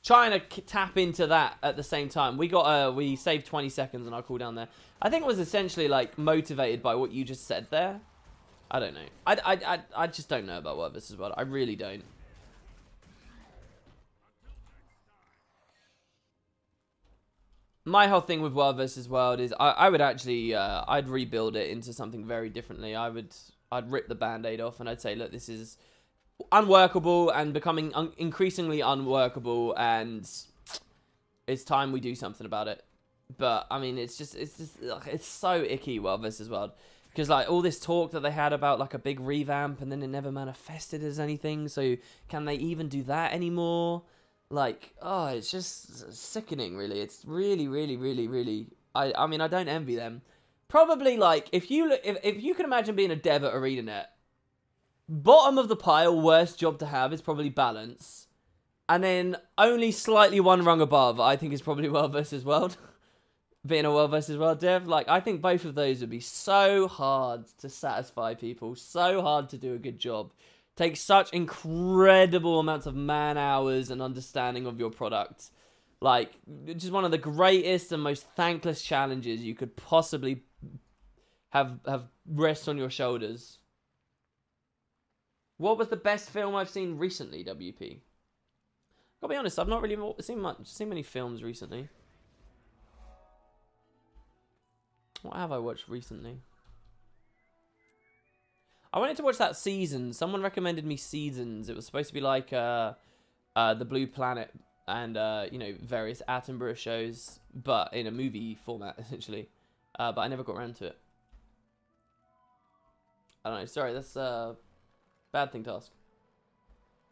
trying to tap into that at the same time. We saved 20 seconds on our cooldown there. I think it was essentially, like, motivated by what you just said there. I don't know. I just don't know about World vs. World. I really don't. My whole thing with World vs. World is I would actually I'd rebuild it into something very differently. I'd rip the band-aid off and I'd say, look, this is unworkable and becoming increasingly unworkable, and it's time we do something about it. But I mean, it's so icky, World vs. World, because like all this talk that they had about like a big revamp and then it never manifested as anything. So can they even do that anymore? Like, oh, it's just sickening, really. It's really, really, really, really... I mean, I don't envy them. Probably, like, if you can imagine being a dev at ArenaNet, bottom of the pile, worst job to have is probably balance. And then only slightly one rung above, I think, is probably World vs. World. Being a World vs. World dev. Like, I think both of those would be so hard to satisfy people. So hard to do a good job. Takes such incredible amounts of man hours and understanding of your product. Like, just one of the greatest and most thankless challenges you could possibly have rest on your shoulders. What was the best film I've seen recently, WP? Gotta be honest, I've not really seen many films recently. What have I watched recently? I wanted to watch that Season. Someone recommended me Seasons. It was supposed to be like the Blue Planet and you know, various Attenborough shows, but in a movie format essentially. But I never got around to it. I don't know. Sorry, that's a bad thing to ask.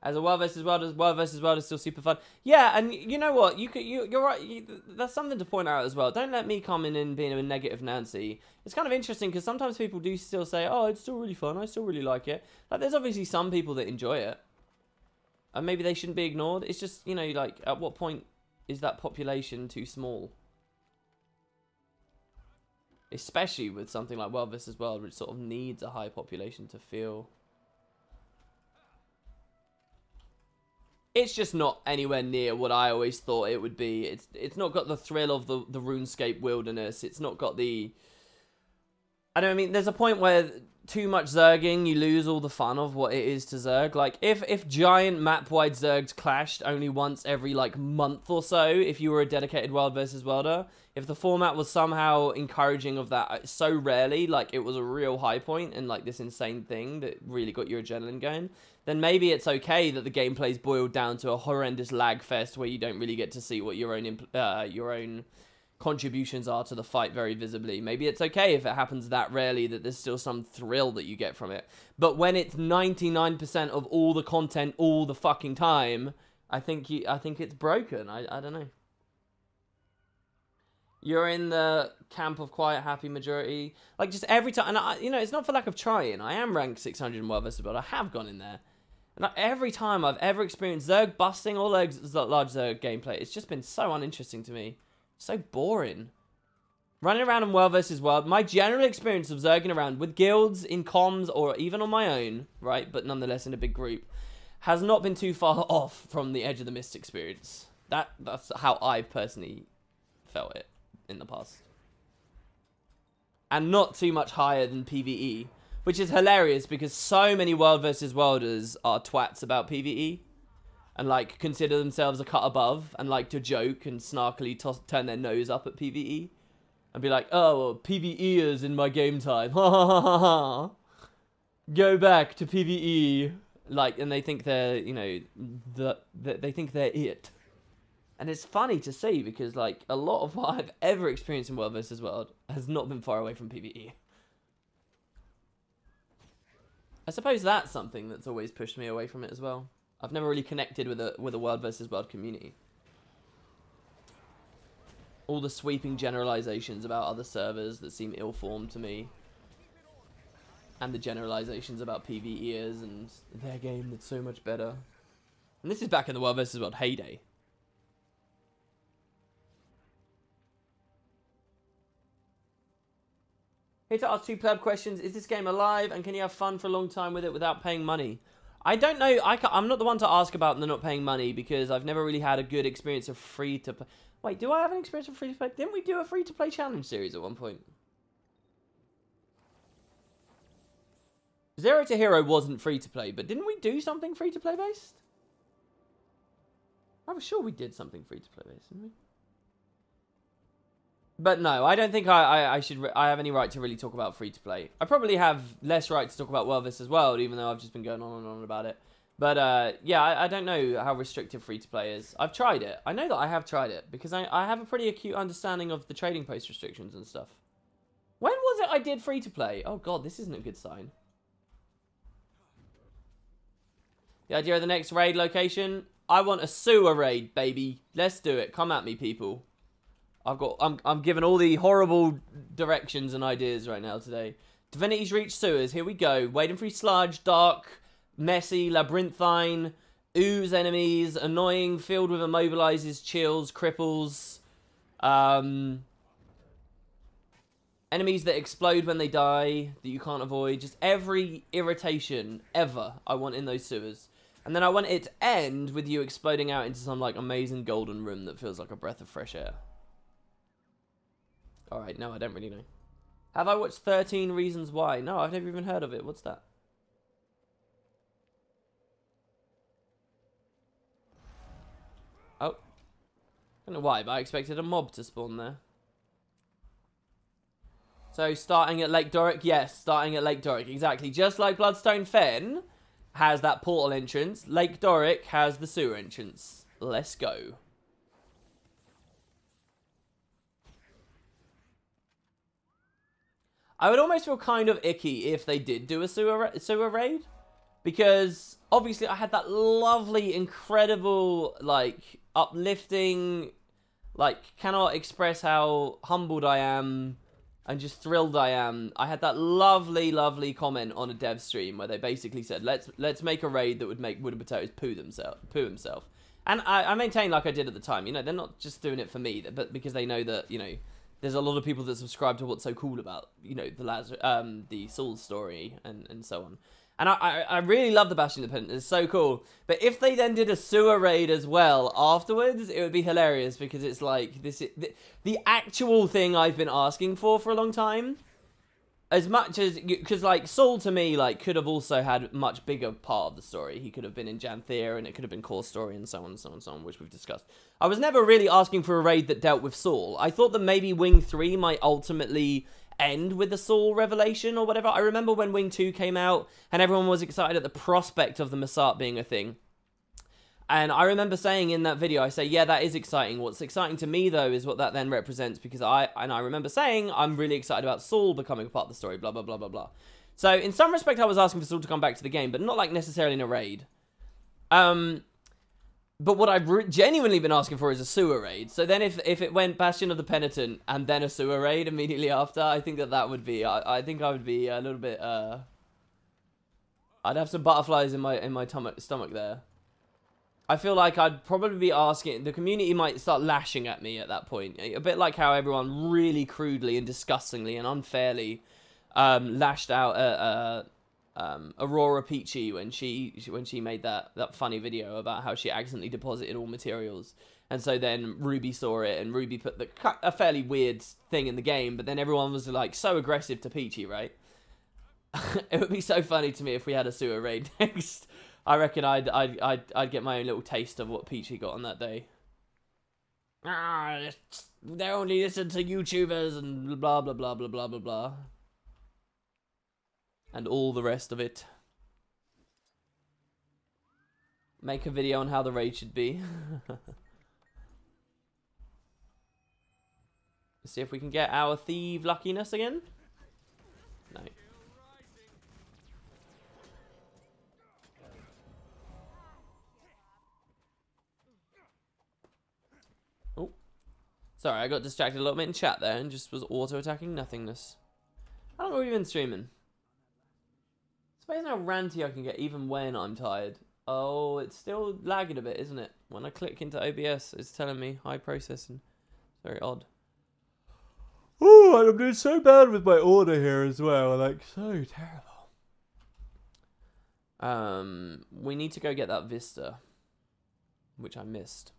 As a World vs. World is still super fun. Yeah, and you know what? You're right. That's something to point out as well. Don't let me come in and being a negative Nancy. It's kind of interesting because sometimes people do still say, "Oh, it's still really fun. I still really like it." Like, there's obviously some people that enjoy it, and maybe they shouldn't be ignored. It's just, you know, like, at what point is that population too small? Especially with something like World vs. World, which sort of needs a high population to feel. It's just not anywhere near what I always thought it would be. It's not got the thrill of the RuneScape wilderness. It's not got the... I don't mean, there's a point where too much zerging, you lose all the fun of what it is to zerg. Like, if giant map-wide zergs clashed only once every, like, month or so, if you were a dedicated World vs. Worlder, if the format was somehow encouraging of that so rarely, like, it was a real high point and, like, this insane thing that really got your adrenaline going, then maybe it's okay that the gameplay's boiled down to a horrendous lag fest where you don't really get to see what your own contributions are to the fight very visibly. Maybe it's okay if it happens that rarely that there's still some thrill that you get from it. But when it's 99% of all the content all the fucking time, I think it's broken. I don't know. You're in the camp of quiet, happy majority. Like, just every time, and you know, it's not for lack of trying. I am ranked 600 in World vs. World. I have gone in there. And like, every time I've ever experienced Zerg busting or large Zerg gameplay, it's just been so uninteresting to me. So boring. Running around in World vs. World, my general experience of zerging around with guilds, in comms, or even on my own, right, but nonetheless in a big group, has not been too far off from the Edge of the Mist experience. That's how I personally felt it in the past. And not too much higher than PvE, which is hilarious because so many World vs. Worlders are twats about PvE. And, like, consider themselves a cut above and like to joke and snarkily turn their nose up at PvE. And be like, oh, well, PvEers in my game time. Ha ha ha ha ha. Go back to PvE. Like, and they think they're, you know, they think they're it. And it's funny to see because, like, a lot of what I've ever experienced in World vs. World has not been far away from PvE. I suppose that's something that's always pushed me away from it as well. I've never really connected with a World vs. World community. All the sweeping generalizations about other servers that seem ill-formed to me. And the generalizations about PvEers and their game that's so much better. And this is back in the World vs. World heyday. Here to ask two pleb questions. Is this game alive and can you have fun for a long time with it without paying money? I don't know. I'm not the one to ask about the not paying money because I've never really had a good experience of free to play. Wait, do I have an experience of free to play? Didn't we do a free to play challenge series at one point? Zero to Hero wasn't free to play, but didn't we do something free to play based? I was sure we did something free to play based, didn't we? But no, I don't think I have any right to really talk about free to play. I probably have less right to talk about World vs. World, even though I've just been going on and on about it. But yeah, I don't know how restrictive free to play is. I've tried it. I know that I have tried it because I have a pretty acute understanding of the trading post restrictions and stuff. When was it I did free to play? Oh god, this isn't a good sign. The idea of the next raid location? I want a sewer raid, baby. Let's do it. Come at me, people. I'm given all the horrible directions and ideas right now today. Divinity's Reach sewers. Here we go. Waiting for sludge, dark, messy, labyrinthine, ooze enemies, annoying, filled with immobilizes, chills, cripples, enemies that explode when they die that you can't avoid. Just every irritation ever I want in those sewers. And then I want it to end with you exploding out into some like amazing golden room that feels like a breath of fresh air. Alright, no, I don't really know. Have I watched 13 Reasons Why? No, I've never even heard of it. What's that? Oh. I don't know why, but I expected a mob to spawn there. So, starting at Lake Doric? Yes, starting at Lake Doric. Exactly. Just like Bloodstone Fen has that portal entrance, Lake Doric has the sewer entrance. let's go. I would almost feel kind of icky if they did do a sewer raid. Because, obviously, I had that lovely, incredible, like, uplifting, like, cannot express how humbled I am and just thrilled I am. I had that lovely, lovely comment on a dev stream where they basically said, let's make a raid that would make Wood and Potatoes poo himself. And I maintain, like I did at the time, you know, they're not just doing it for me, but because they know that, you know, there's a lot of people that subscribe to what's so cool about, you know, the Saul story and so on. And I really love the Bastion Independent. It's so cool. But if they then did a sewer raid as well afterwards, it would be hilarious because it's like the actual thing I've been asking for a long time. As much as, because like Saul to me like could have also had a much bigger part of the story. He could have been in Janthea and it could have been Core Story and so on and so on and so on, which we've discussed. I was never really asking for a raid that dealt with Saul. I thought that maybe Wing 3 might ultimately end with the Saul revelation or whatever. I remember when Wing 2 came out and everyone was excited at the prospect of the Massart being a thing. And I remember saying in that video, I say, yeah, that is exciting. What's exciting to me, though, is what that then represents. Because I remember saying, I'm really excited about Saul becoming a part of the story, blah, blah, blah, blah, blah. So, in some respect, I was asking for Saul to come back to the game, but not, like, necessarily in a raid. But what I've genuinely been asking for is a sewer raid. So then if it went Bastion of the Penitent and then a sewer raid immediately after, I think that would be... I think I would be a little bit... I'd have some butterflies in my stomach there. I feel like I'd probably be asking... The community might start lashing at me at that point. A bit like how everyone really crudely and disgustingly and unfairly lashed out at Aurora Peachy when she made that funny video about how she accidentally deposited all materials. And so then Ruby saw it and Ruby put a fairly weird thing in the game. But then everyone was like so aggressive to Peachy, right? It would be so funny to me if we had a sewer raid next. I reckon I'd get my own little taste of what Peachy got on that day. They only listen to YouTubers and blah blah blah blah blah blah blah. And all the rest of it. Make a video on how the raid should be. Let's see if we can get our thief luckiness again. No. Sorry, I got distracted a little bit in chat there and just was auto-attacking nothingness. How long have we been streaming? It's amazing how ranty I can get even when I'm tired. Oh, it's still lagging a bit, isn't it? When I click into OBS, it's telling me high processing. It's very odd. Oh, I'm doing so bad with my order here as well. Like, so terrible. We need to go get that Vista, which I missed.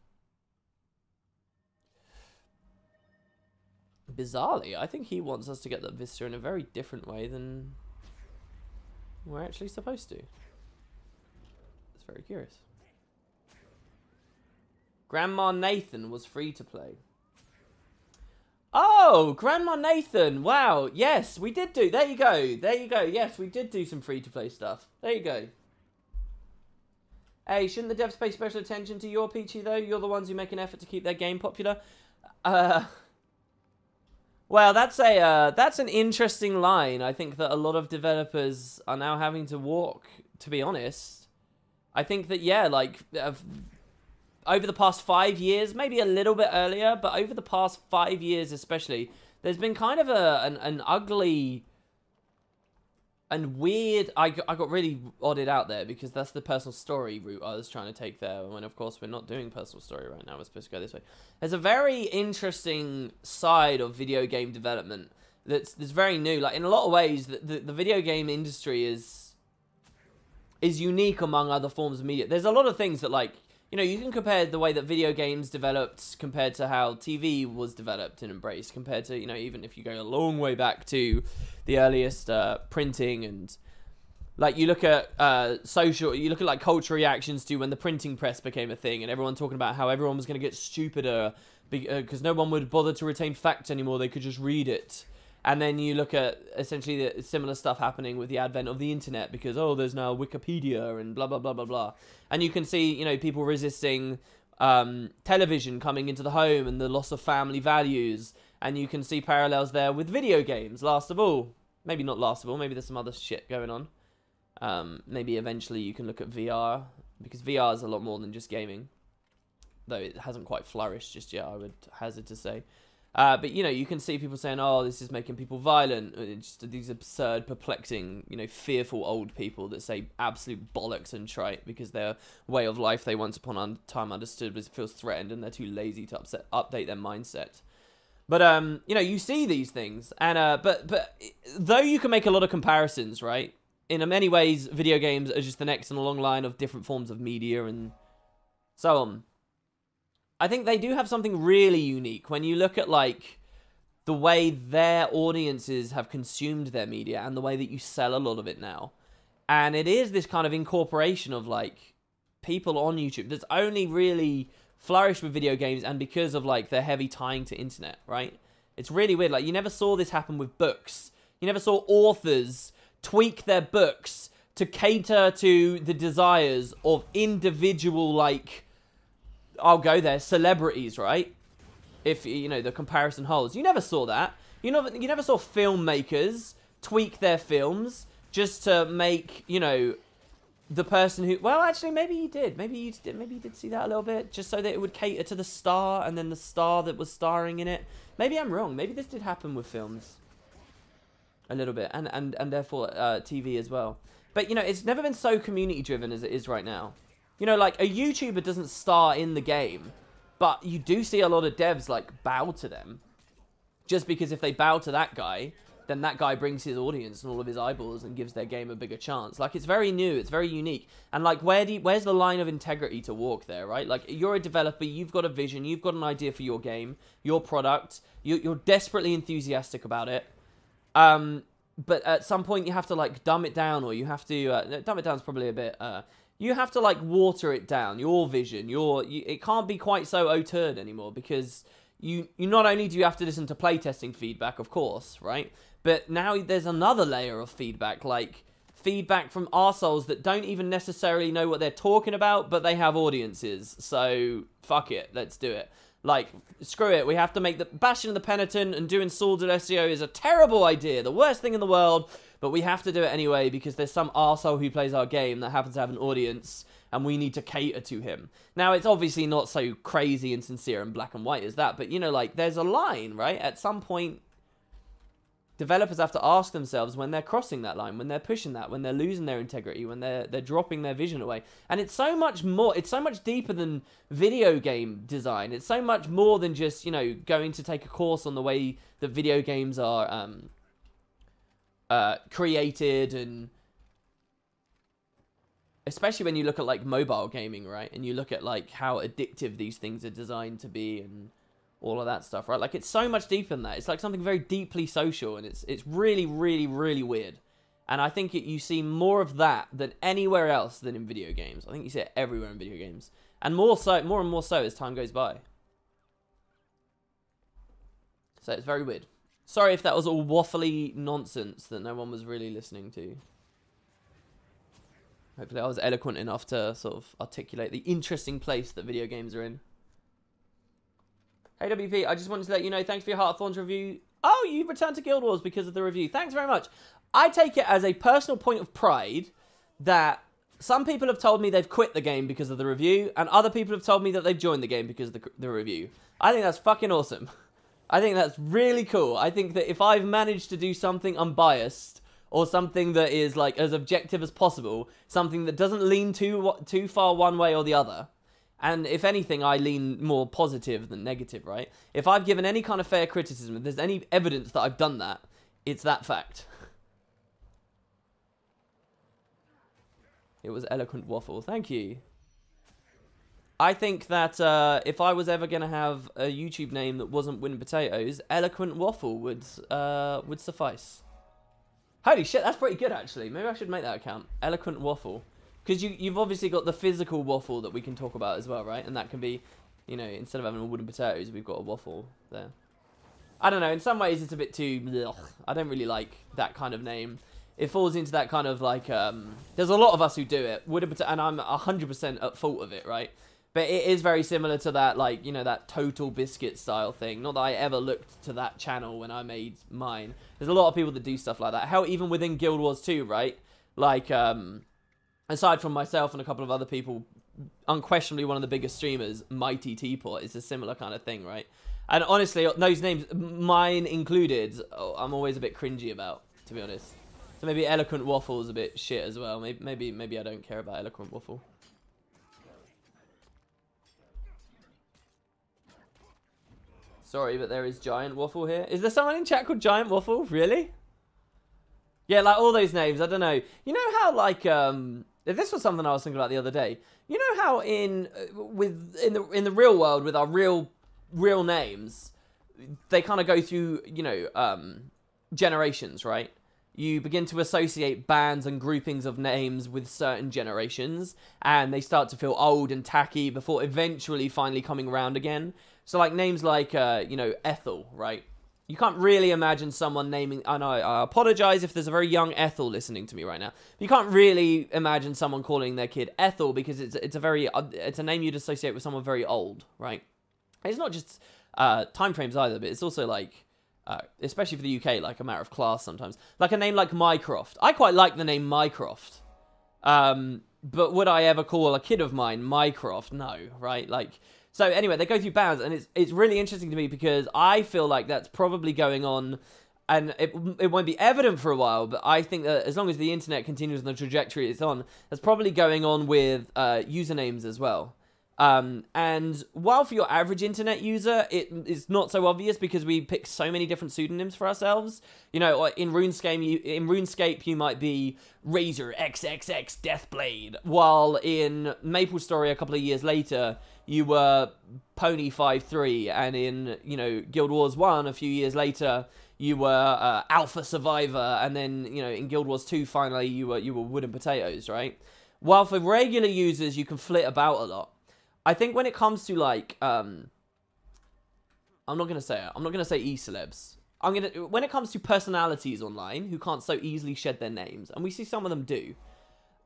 Bizarrely, I think he wants us to get that Vista in a very different way than we're actually supposed to. It's very curious. Grandma Nathan was free to play. Oh, Grandma Nathan. Wow. Yes, we did do. There you go. There you go. Yes, we did do some free to play stuff. There you go. Hey, shouldn't the devs pay special attention to your Peachy, though? You're the ones who make an effort to keep their game popular. Well, that's an interesting line. I think that a lot of developers are now having to walk, to be honest. I think that, yeah, like, over the past 5 years, maybe a little bit earlier, but over the past 5 years especially, there's been kind of an ugly and weird... I got really odded out there because that's the personal story route I was trying to take there, when of course we're not doing personal story right now. We're supposed to go this way. There's a very interesting side of video game development that's very new. Like, in a lot of ways, the video game industry is unique among other forms of media. There's a lot of things that, like, you know, you can compare the way that video games developed compared to how TV was developed and embraced, compared to, you know, even if you go a long way back to the earliest printing, and like you look at you look at like cultural reactions to when the printing press became a thing and everyone talking about how everyone was going to get stupider because no one would bother to retain facts anymore, they could just read it. And then you look at essentially the similar stuff happening with the advent of the internet because, oh, there's now Wikipedia and blah, blah, blah, blah, blah. And you can see, you know, people resisting television coming into the home and the loss of family values. And you can see parallels there with video games, last of all. Maybe not last of all, maybe there's some other shit going on. Maybe eventually you can look at VR, because VR is a lot more than just gaming. Though it hasn't quite flourished just yet, I would hazard to say. But, you know, you can see people saying, oh, this is making people violent. It's just these absurd, perplexing, you know, fearful old people that say absolute bollocks and trite because their way of life they once upon a time understood feels threatened and they're too lazy to update their mindset. But, you know, you see these things. And but though you can make a lot of comparisons, right? In many ways, video games are just the next in a long line of different forms of media and so on. I think they do have something really unique when you look at, like, the way their audiences have consumed their media and the way that you sell a lot of it now. And it is this kind of incorporation of, like, people on YouTube that's only really flourished with video games and because of, like, their heavy tying to internet, right? It's really weird. Like, you never saw this happen with books. You never saw authors tweak their books to cater to the desires of individual, like, I'll go there, celebrities, right? If, you know, the comparison holds. You never saw that. You never saw filmmakers tweak their films just to make, you know, the person who... Well, actually, maybe you did. Maybe you did see that a little bit, just so that it would cater to the star and then the star that was starring in it. Maybe I'm wrong. Maybe this did happen with films. A little bit. And therefore, TV as well. But, you know, it's never been so community-driven as it is right now. You know, like, a YouTuber doesn't star in the game, but you do see a lot of devs, like, bow to them. Just because if they bow to that guy, then that guy brings his audience and all of his eyeballs and gives their game a bigger chance. Like, it's very new, it's very unique. And, like, where's the line of integrity to walk there, right? Like, you're a developer, you've got a vision, you've got an idea for your game, your product, you're desperately enthusiastic about it. But at some point you have to, like, dumb it down, or you have to... dumb it down is probably a bit... you have to, like, water it down, your vision, it can't be quite so O-turd anymore, because you not only do you have to listen to playtesting feedback, of course, right? But now there's another layer of feedback, like feedback from arseholes that don't even necessarily know what they're talking about, but they have audiences, so fuck it, let's do it. Like, screw it, we have to make the Bastion of the Penitent and doing Swords of SEO is a terrible idea, the worst thing in the world, but we have to do it anyway because there's some arsehole who plays our game that happens to have an audience and we need to cater to him. Now, it's obviously not so crazy and sincere and black and white as that, but, you know, like, there's a line, right? At some point, developers have to ask themselves when they're crossing that line, when they're pushing that, when they're losing their integrity, when they're dropping their vision away. And it's so much more, it's so much deeper than video game design. It's so much more than just, you know, going to take a course on the way that video games are created, and especially when you look at, like, mobile gaming, right? And you look at, like, how addictive these things are designed to be and all of that stuff, right? Like, it's so much deeper than that. It's like something very deeply social, and it's really, really, really weird. And I think you see more of that than anywhere else than in video games. I think you see it everywhere in video games. And more and more so as time goes by. So it's very weird. Sorry if that was all waffly nonsense that no one was really listening to. Hopefully I was eloquent enough to sort of articulate the interesting place that video games are in. Hey WP, I just wanted to let you know, thanks for your Heart of Thorns review. Oh, you returned to Guild Wars because of the review. Thanks very much. I take it as a personal point of pride that some people have told me they've quit the game because of the review, and other people have told me that they've joined the game because of the review. I think that's fucking awesome. I think that's really cool. I think that if I've managed to do something unbiased, or something that is, like, as objective as possible, something that doesn't lean too far one way or the other, and if anything, I lean more positive than negative, right? If I've given any kind of fair criticism, if there's any evidence that I've done that, it's that fact. It was eloquent waffle. Thank you. I think that if I was ever going to have a YouTube name that wasn't Win Potatoes, Eloquent Waffle would suffice. Holy shit, that's pretty good, actually. Maybe I should make that account. Eloquent Waffle. Because you've obviously got the physical waffle that we can talk about as well, right? And that can be, you know, instead of having a wooden potatoes, we've got a waffle there. I don't know, in some ways it's a bit too... Ugh. I don't really like that kind of name. It falls into that kind of, like... there's a lot of us who do it. And I'm 100% at fault of it, right? But it is very similar to that, like, you know, that Total Biscuit style thing. Not that I ever looked to that channel when I made mine. There's a lot of people that do stuff like that. Hell, even within Guild Wars 2, right? Like, aside from myself and a couple of other people, unquestionably one of the biggest streamers, Mighty Teapot, is a similar kind of thing, right? And honestly, those names, mine included, I'm always a bit cringy about, to be honest. So maybe Eloquent Waffle is a bit shit as well. Maybe I don't care about Eloquent Waffle. Sorry, but there is Giant Waffle here. Is there someone in chat called Giant Waffle? Really? Yeah, like all those names, I don't know. You know how, like, this was something I was thinking about the other day. You know how in the real world with our real names, they kind of go through, you know, generations, right? You begin to associate bands and groupings of names with certain generations, and they start to feel old and tacky before eventually finally coming around again. So, like, names like, you know, Ethel, right? You can't really imagine someone naming... I know, I apologize if there's a very young Ethel listening to me right now. But you can't really imagine someone calling their kid Ethel because it's a name you'd associate with someone very old, right? And it's not just time frames either, but it's also like, especially for the UK, like a matter of class sometimes. Like a name like Mycroft. I quite like the name Mycroft. But would I ever call a kid of mine Mycroft? No, right? Like... So anyway, they go through bands, and it's really interesting to me because I feel like that's probably going on, and it won't be evident for a while, but I think that as long as the internet continues on the trajectory it's on, that's probably going on with usernames as well. And while for your average internet user, it is not so obvious because we pick so many different pseudonyms for ourselves. You know, in RuneScape, you might be Razor XXX Deathblade, while in MapleStory a couple of years later, you were Pony53, and in, you know, Guild Wars 1 a few years later, you were Alpha Survivor, and then, you know, in Guild Wars 2 finally you were Wooden Potatoes, right? While for regular users you can flit about a lot. I think when it comes to, like, I'm not gonna say it. I'm not gonna say e-celebs. When it comes to personalities online who can't so easily shed their names, and we see some of them do,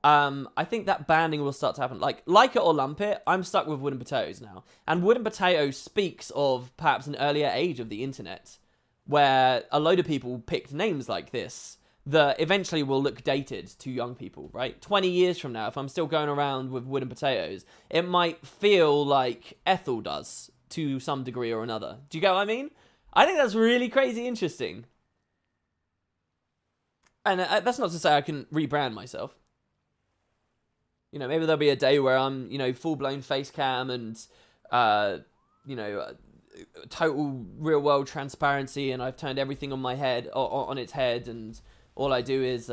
I think that banding will start to happen. Like it or lump it, I'm stuck with Wooden Potatoes now. And Wooden Potatoes speaks of perhaps an earlier age of the internet, where a load of people picked names like this that eventually will look dated to young people, right? 20 years from now, if I'm still going around with Wooden Potatoes, it might feel like Ethel does to some degree or another. Do you get what I mean? I think that's really crazy interesting. And that's not to say I can rebrand myself. You know, maybe there'll be a day where I'm, you know, full-blown face cam and, you know, total real-world transparency, and I've turned everything on my head, on its head, and all I do is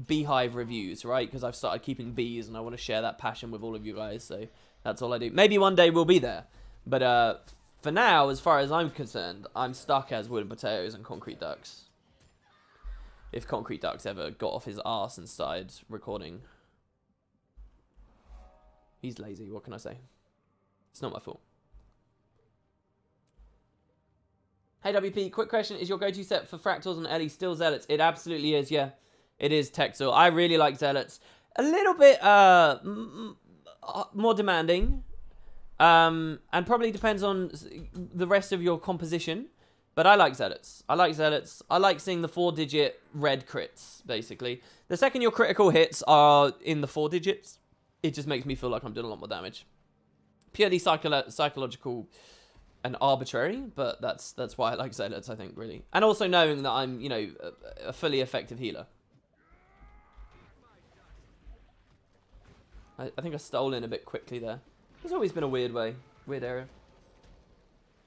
beehive reviews, right? Because I've started keeping bees, and I want to share that passion with all of you guys, so that's all I do. Maybe one day we'll be there, but for now, as far as I'm concerned, I'm stuck as Wooden Potatoes and Concrete Ducks. If Concrete Ducks ever got off his arse and started recording. He's lazy, what can I say? It's not my fault. Hey WP, quick question. Is your go-to set for Fractals and Ellie still Zealots? It absolutely is, yeah. It is Texel. I really like Zealots. A little bit more demanding. And probably depends on the rest of your composition. But I like Zealots. I like Zealots. I like seeing the 4-digit red crits, basically. The second your critical hits are in the 4 digits, it just makes me feel like I'm doing a lot more damage. Purely psychological and arbitrary, but that's why I like Zealots, I think, really. And also knowing that I'm, you know, a fully effective healer. I think I stole in a bit quickly there. There's always been a weird area.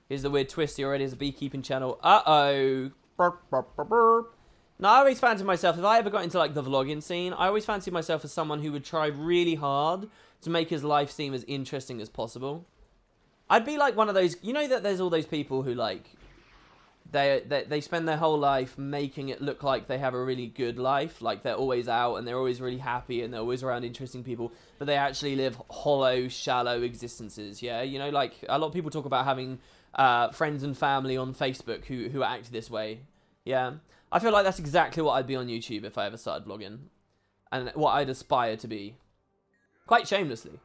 Here's the weird twist. He already has a beekeeping channel. Uh-oh. Burp, burp, burp, burp. Now, I always fancied myself, if I ever got into, like, the vlogging scene, I always fancied myself as someone who would try really hard to make his life seem as interesting as possible. I'd be like one of those, you know that there's all those people who, like, they spend their whole life making it look like they have a really good life, like they're always out and they're always really happy and they're always around interesting people, but they actually live hollow, shallow existences, yeah? You know, like, a lot of people talk about having friends and family on Facebook who act this way, yeah? I feel like that's exactly what I'd be on YouTube if I ever started vlogging. And what I'd aspire to be. Quite shamelessly.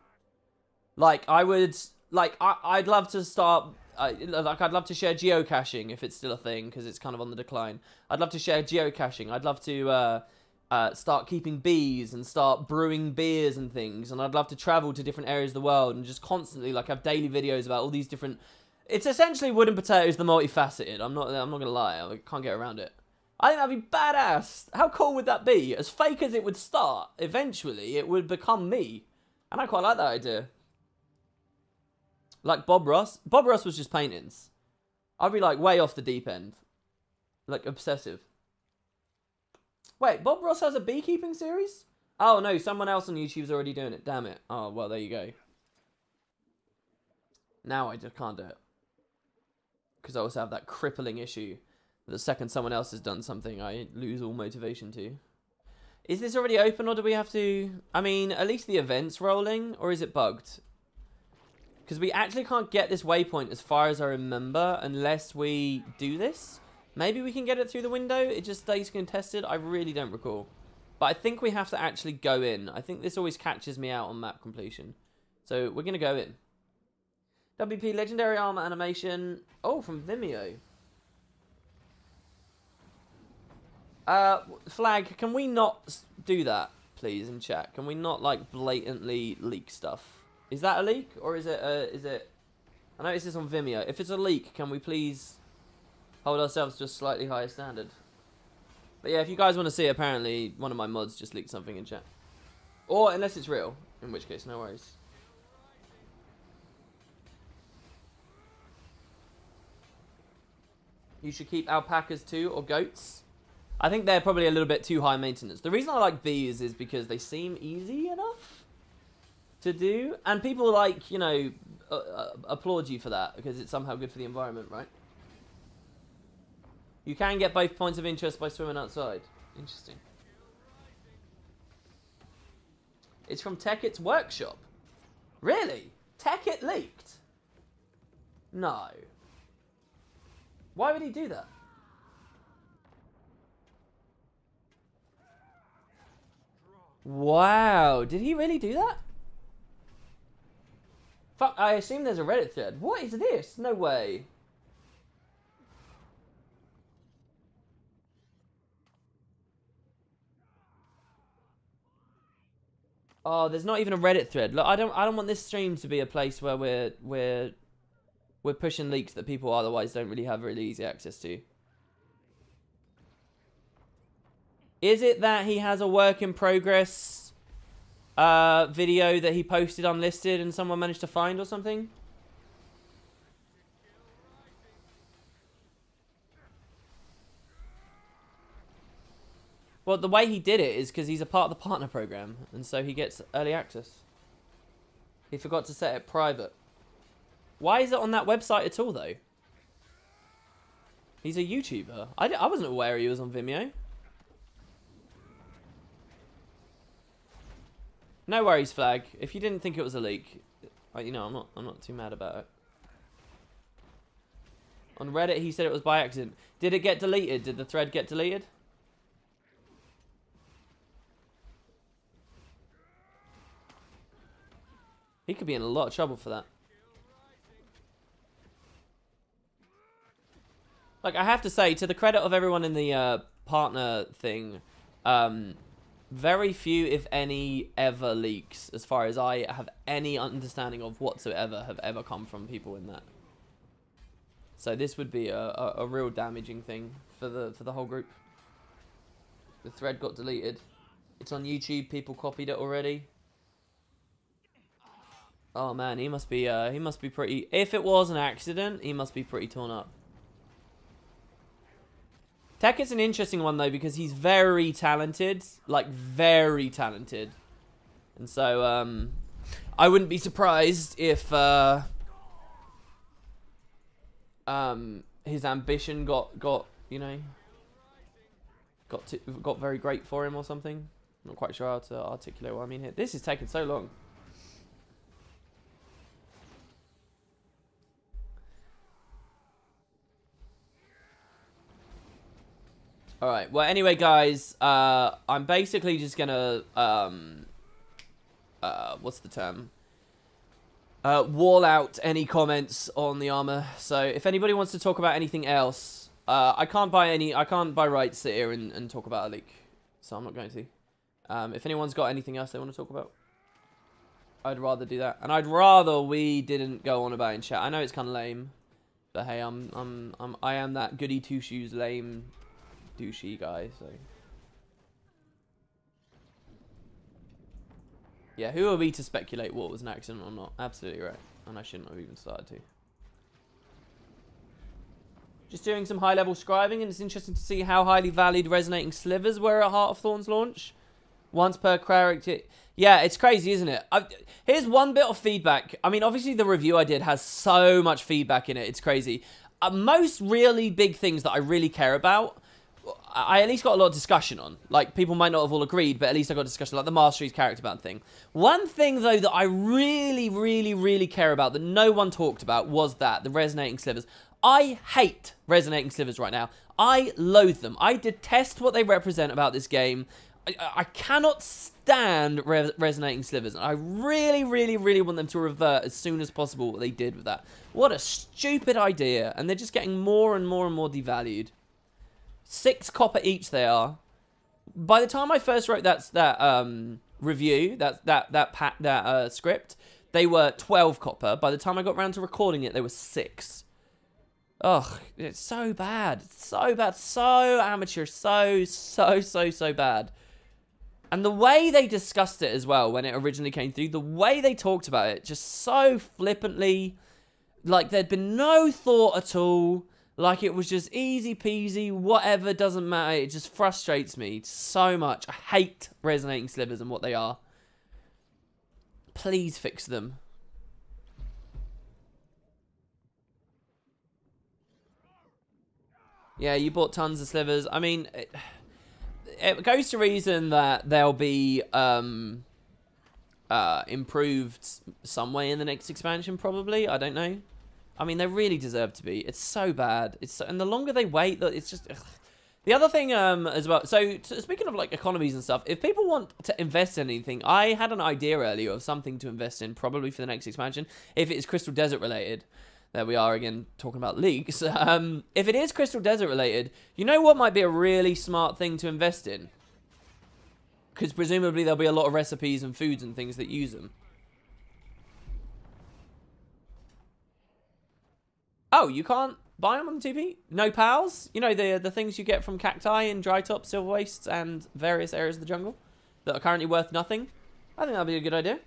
Like, I would, like, I'd love to start, I'd love to share geocaching if it's still a thing, because it's kind of on the decline. I'd love to share geocaching. I'd love to start keeping bees and start brewing beers and things. And I'd love to travel to different areas of the world and just constantly, like, have daily videos about all these different... It's essentially Wooden Potatoes the multifaceted. I'm not gonna lie. I can't get around it. I think that'd be badass. How cool would that be? As fake as it would start, eventually it would become me. And I quite like that idea. Like Bob Ross. Bob Ross was just paintings. I'd be like way off the deep end. Like obsessive. Wait, Bob Ross has a beekeeping series? Oh no, someone else on YouTube's already doing it. Damn it. Oh, well, there you go. Now I just can't do it. Because I also have that crippling issue. The second someone else has done something, I lose all motivation to. Is this already open, or do we have to... I mean, at least the event's rolling, or is it bugged? Because we actually can't get this waypoint as far as I remember unless we do this. Maybe we can get it through the window. It just stays contested. I really don't recall. But I think we have to actually go in. I think this always catches me out on map completion. So we're going to go in. WP Legendary Armor Animation. Oh, from Vimeo. Flag, can we not do that, please, in chat? Can we not, like, blatantly leak stuff? Is that a leak, or is it, I noticed this on Vimeo. If it's a leak, can we please hold ourselves to a slightly higher standard? But yeah, if you guys want to see, apparently, one of my mods just leaked something in chat. Or, unless it's real, in which case, no worries. You should keep alpacas too, or goats. I think they're probably a little bit too high maintenance. The reason I like bees is because they seem easy enough to do. And people, like, you know, applaud you for that because it's somehow good for the environment, right? You can get both points of interest by swimming outside. Interesting. It's from Tekkit's workshop. Really? Tekkit leaked? No. Why would he do that? Wow, did he really do that? Fuck, I assume there's a Reddit thread. What is this? No way. Oh, there's not even a Reddit thread. Look, I don't want this stream to be a place where we're pushing leaks that people otherwise don't really have really easy access to. Is it that he has a work in progress video that he posted unlisted and someone managed to find or something? Well, the way he did it is because he's a part of the partner program, and so he gets early access. He forgot to set it private. Why is it on that website at all, though? He's a YouTuber. I wasn't aware he was on Vimeo. No worries, Flag. If you didn't think it was a leak, you know, I'm not too mad about it. On Reddit, he said it was by accident. Did it get deleted? Did the thread get deleted? He could be in a lot of trouble for that. Like, I have to say, to the credit of everyone in the partner thing, very few, if any, ever leaks, as far as I have any understanding of whatsoever, have ever come from people in that. So this would be a real damaging thing for the whole group. The thread got deleted. It's on YouTube. People copied it already. Oh man, he must be pretty. If it was an accident, he must be pretty torn up. Tekkit's an interesting one though because he's very talented, like very talented, and so I wouldn't be surprised if his ambition got you know got very great for him or something. Not quite sure how to articulate what I mean here. This is taking so long. Alright, well anyway guys, I'm basically just gonna, what's the term? wall out any comments on the armor. So if anybody wants to talk about anything else, I can't buy rights to sit here and talk about a leak, so I'm not going to. If anyone's got anything else they want to talk about, I'd rather do that, and I'd rather we didn't go on about in chat. I know it's kind of lame, but hey, I am that goody two shoes lame douchey guy. So yeah, who are we to speculate what was an accident or not? Absolutely right, and I shouldn't have even started to. Just doing some high level scribing, and it's interesting to see how highly valued resonating slivers were at Heart of Thorns launch. Once per character. Yeah, it's crazy, isn't it? Here's one bit of feedback. I mean, obviously the review I did has so much feedback in it. It's crazy. Most really big things that I really care about, I at least got a lot of discussion on. Like, people might not have all agreed, but at least I got discussion, like the Mastery's character band thing. One thing, though, that I really, really, really care about that no one talked about was the resonating slivers. I hate resonating slivers right now. I loathe them. I detest what they represent about this game. I cannot stand resonating slivers. I really, really, really want them to revert as soon as possible what they did with that. What a stupid idea. And they're just getting more and more and more devalued. 6 copper each they are. By the time I first wrote that review, that script, they were 12 copper. By the time I got around to recording it, they were 6. Ugh, it's so bad. It's so bad. So amateur. So bad. And the way they discussed it as well when it originally came through, the way they talked about it, just so flippantly, like there'd been no thought at all, like it was just easy peasy, whatever, doesn't matter. It just frustrates me so much. I hate resonating slivers and what they are. Please fix them. Yeah, you bought tons of slivers. I mean, it goes to reason that they'll be improved some way in the next expansion, probably. I don't know. I mean, they really deserve to be. It's so bad. And the longer they wait, it's just... Ugh. The other thing as well... So, speaking of, like, economies and stuff, if people want to invest in anything, I had an idea earlier of something to invest in, probably for the next expansion, if it is Crystal Desert related. There we are again, talking about leaks. If it is Crystal Desert related, you know what might be a really smart thing to invest in? Because presumably there'll be a lot of recipes and foods and things that use them. Oh, you can't buy them on the TP? No pals? You know, the things you get from cacti in dry top, silver wastes, and various areas of the jungle that are currently worth nothing? I think that'd be a good idea.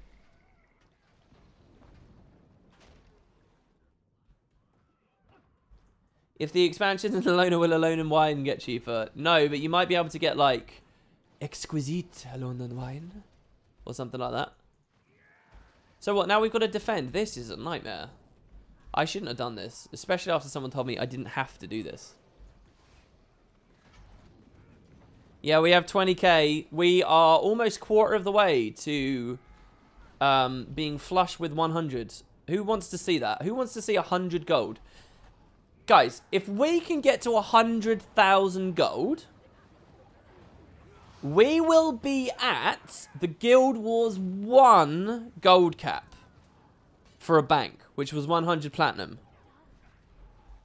If the expansions in Alona will Alone and Wine get cheaper? No, but you might be able to get, like, Exquisite Alone and Wine. Or something like that. So what, now we've got to defend? This is a nightmare. I shouldn't have done this. Especially after someone told me I didn't have to do this. Yeah, we have 20k. We are almost quarter of the way to being flush with 100. Who wants to see that? Who wants to see 100 gold? Guys, if we can get to 100,000 gold, we will be at the Guild Wars 1 gold cap for a bank, which was 100 platinum.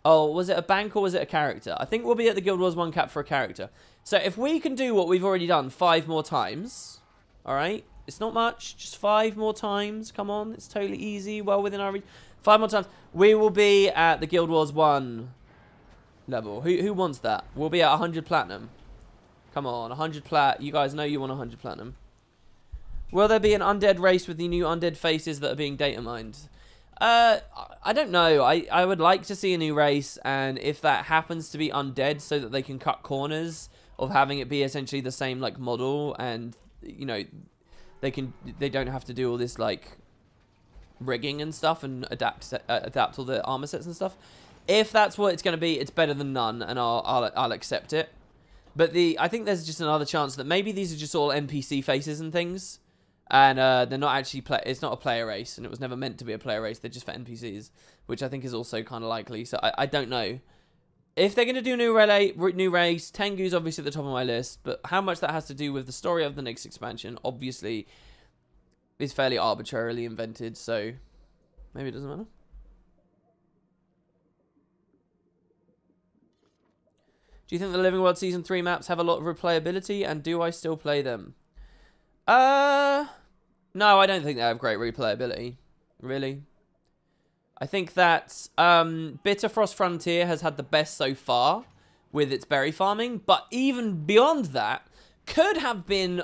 Oh, was it a bank or was it a character? I think we'll be at the Guild Wars 1 cap for a character. So if we can do what we've already done 5 more times, alright? It's not much, just 5 more times. Come on, it's totally easy, well within our reach. 5 more times. We will be at the Guild Wars 1 level. Who wants that? We'll be at 100 platinum. Come on, 100 plat. You guys know you want 100 platinum. Will there be an undead race with the new undead faces that are being data mined? I don't know. I would like to see a new race, and if that happens to be undead so that they can cut corners of having it be essentially the same, like, model, and, you know, they don't have to do all this, like, rigging and stuff and adapt all the armor sets and stuff. If that's what it's going to be, it's better than none, and I'll accept it. But I think there's just another chance that maybe these are just all NPC faces and things, and they're not actually it's not a player race, and it was never meant to be a player race. They're just for NPCs, which I think is also kind of likely. So I don't know if they're going to do new race. Tengu's obviously at the top of my list, but how much that has to do with the story of the next expansion, obviously, is fairly arbitrarily invented. So Maybe it doesn't matter. Do you think the Living World Season 3 maps have a lot of replayability, and do I still play them? No, I don't think they have great replayability, really. I think that Bitterfrost Frontier has had the best so far with its berry farming, but even beyond that, could have been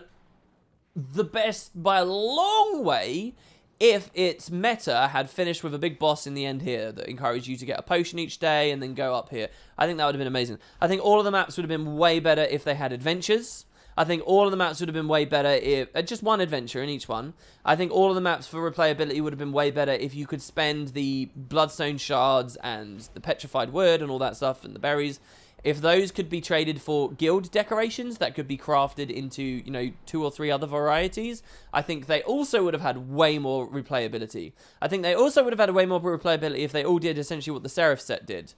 the best by a long way if its meta had finished with a big boss in the end here that encouraged you to get a potion each day and then go up here. I think that would have been amazing. I think all of the maps would have been way better if they had adventures. I think all of the maps would have been way better if... just one adventure in each one. I think all of the maps for replayability would have been way better if you could spend the Bloodstone Shards and the Petrified Wood and all that stuff and the berries. If those could be traded for guild decorations that could be crafted into, you know, 2 or 3 other varieties, I think they also would have had way more replayability. I think they also would have had way more replayability if they all did essentially what the Seraph set did.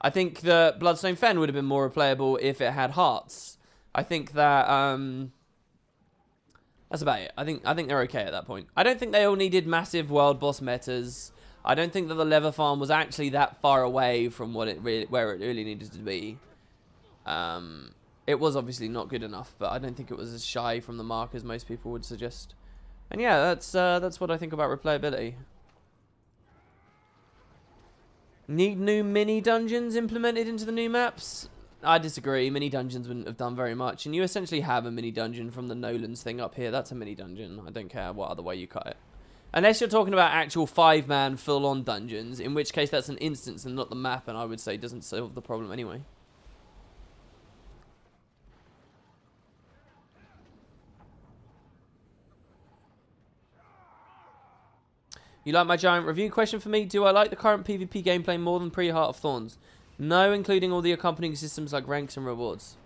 I think the Bloodstone Fen would have been more replayable if it had hearts. I think that, that's about it. I think they're okay at that point. I don't think they all needed massive world boss metas. I don't think that the leather farm was actually that far away from what it where it really needed to be. It was obviously not good enough, but I don't think it was as shy from the mark as most people would suggest. And yeah, that's what I think about replayability. Need new mini dungeons implemented into the new maps? I disagree. Mini dungeons wouldn't have done very much, and you essentially have a mini dungeon from the Nolan's thing up here. That's a mini dungeon. I don't care what other way you cut it. Unless you're talking about actual 5-man full-on dungeons, in which case that's an instance and not the map, and I would say doesn't solve the problem anyway. You like my giant review? Question for me, do I like the current PvP gameplay more than pre-Heart of Thorns? No, including all the accompanying systems like ranks and rewards.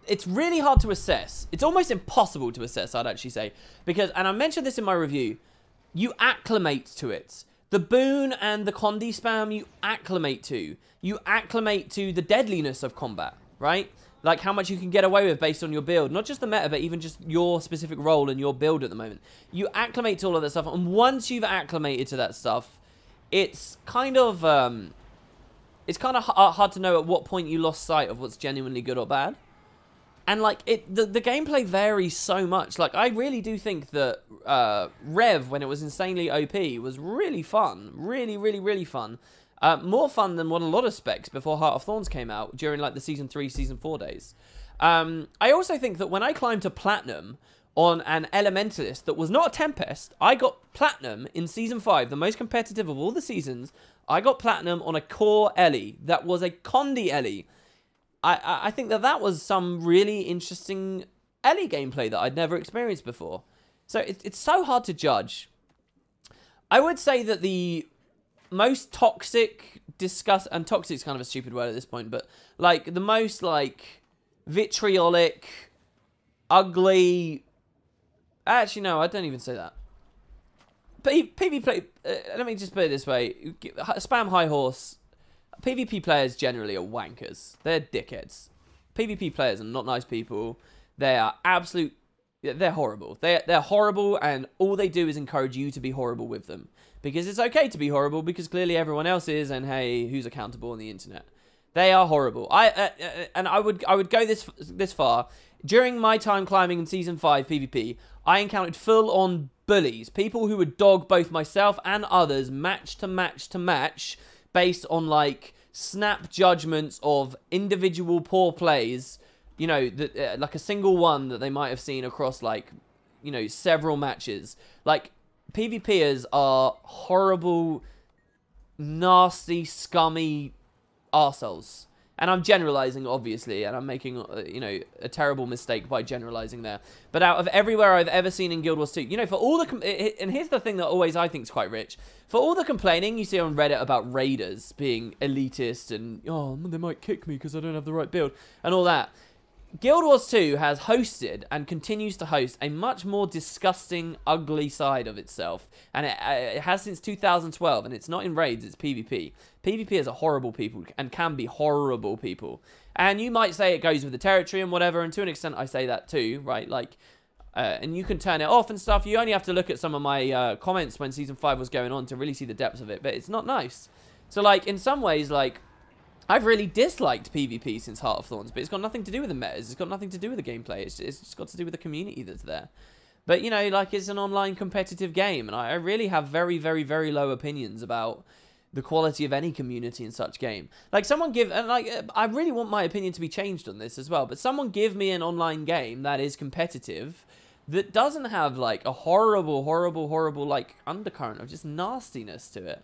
It's really hard to assess. It's almost impossible to assess, I'd actually say. Because, and I mentioned this in my review, you acclimate to it. The boon and the Condi spam, you acclimate to. You acclimate to the deadliness of combat, right? Like how much you can get away with based on your build. Not just the meta, but even just your specific role and your build at the moment. You acclimate to all of that stuff, and once you've acclimated to that stuff, it's kind of hard to know at what point you lost sight of what's genuinely good or bad. And, like, the gameplay varies so much. Like, I really do think that Rev, when it was insanely OP, was really fun. Really, really, really fun. More fun than what a lot of specs before Heart of Thorns came out during, like, the Season 3, Season 4 days. I also think that when I climbed to Platinum on an Elementalist that was not a Tempest, I got Platinum in Season 5, the most competitive of all the seasons. I got Platinum on a core Ellie that was a Condi Ellie. I think that was some really interesting Ellie gameplay that I'd never experienced before. So it's so hard to judge. I would say that the most toxic, and toxic's kind of a stupid word at this point, but like the most like vitriolic, ugly... Actually, no, I don't even say that. PvP, let me just put it this way. Spam High Horse... PvP players generally are wankers. They're dickheads. PvP players are not nice people. They are they're horrible. They're horrible, and all they do is encourage you to be horrible with them. Because it's okay to be horrible, because clearly everyone else is, and hey, who's accountable on the internet? They are horrible. And I would go this far. During my time climbing in Season 5 PvP, I encountered full-on bullies. People who would dog both myself and others match to match to match, based on, like, snap judgments of individual poor plays, you know, that like a single one that they might have seen across, like, you know, several matches. Like, PvPers are horrible, nasty, scummy arseholes. And I'm generalizing, obviously, and I'm making, you know, a terrible mistake by generalizing there. But out of everywhere I've ever seen in Guild Wars 2, you know, for all the... And here's the thing that always I think is quite rich. For all the complaining you see on Reddit about raiders being elitist and, oh, they might kick me because I don't have the right build, and all that. Guild Wars 2 has hosted and continues to host a much more disgusting, ugly side of itself. And it has since 2012, and it's not in raids, it's PvP. PvPers are horrible people and can be horrible people. And you might say it goes with the territory and whatever, and to an extent I say that too, right? Like, And you can turn it off and stuff. You only have to look at some of my comments when Season 5 was going on to really see the depths of it. But it's not nice. So, like, in some ways, like, I've really disliked PvP since Heart of Thorns. But it's got nothing to do with the metas. It's got nothing to do with the gameplay. It's just got to do with the community that's there. But, you know, like, it's an online competitive game. And I really have very, very, very low opinions about the quality of any community in such game. Like, someone give, and like, I really want my opinion to be changed on this as well, but someone give me an online game that is competitive, that doesn't have, like, a horrible, like, undercurrent of just nastiness to it.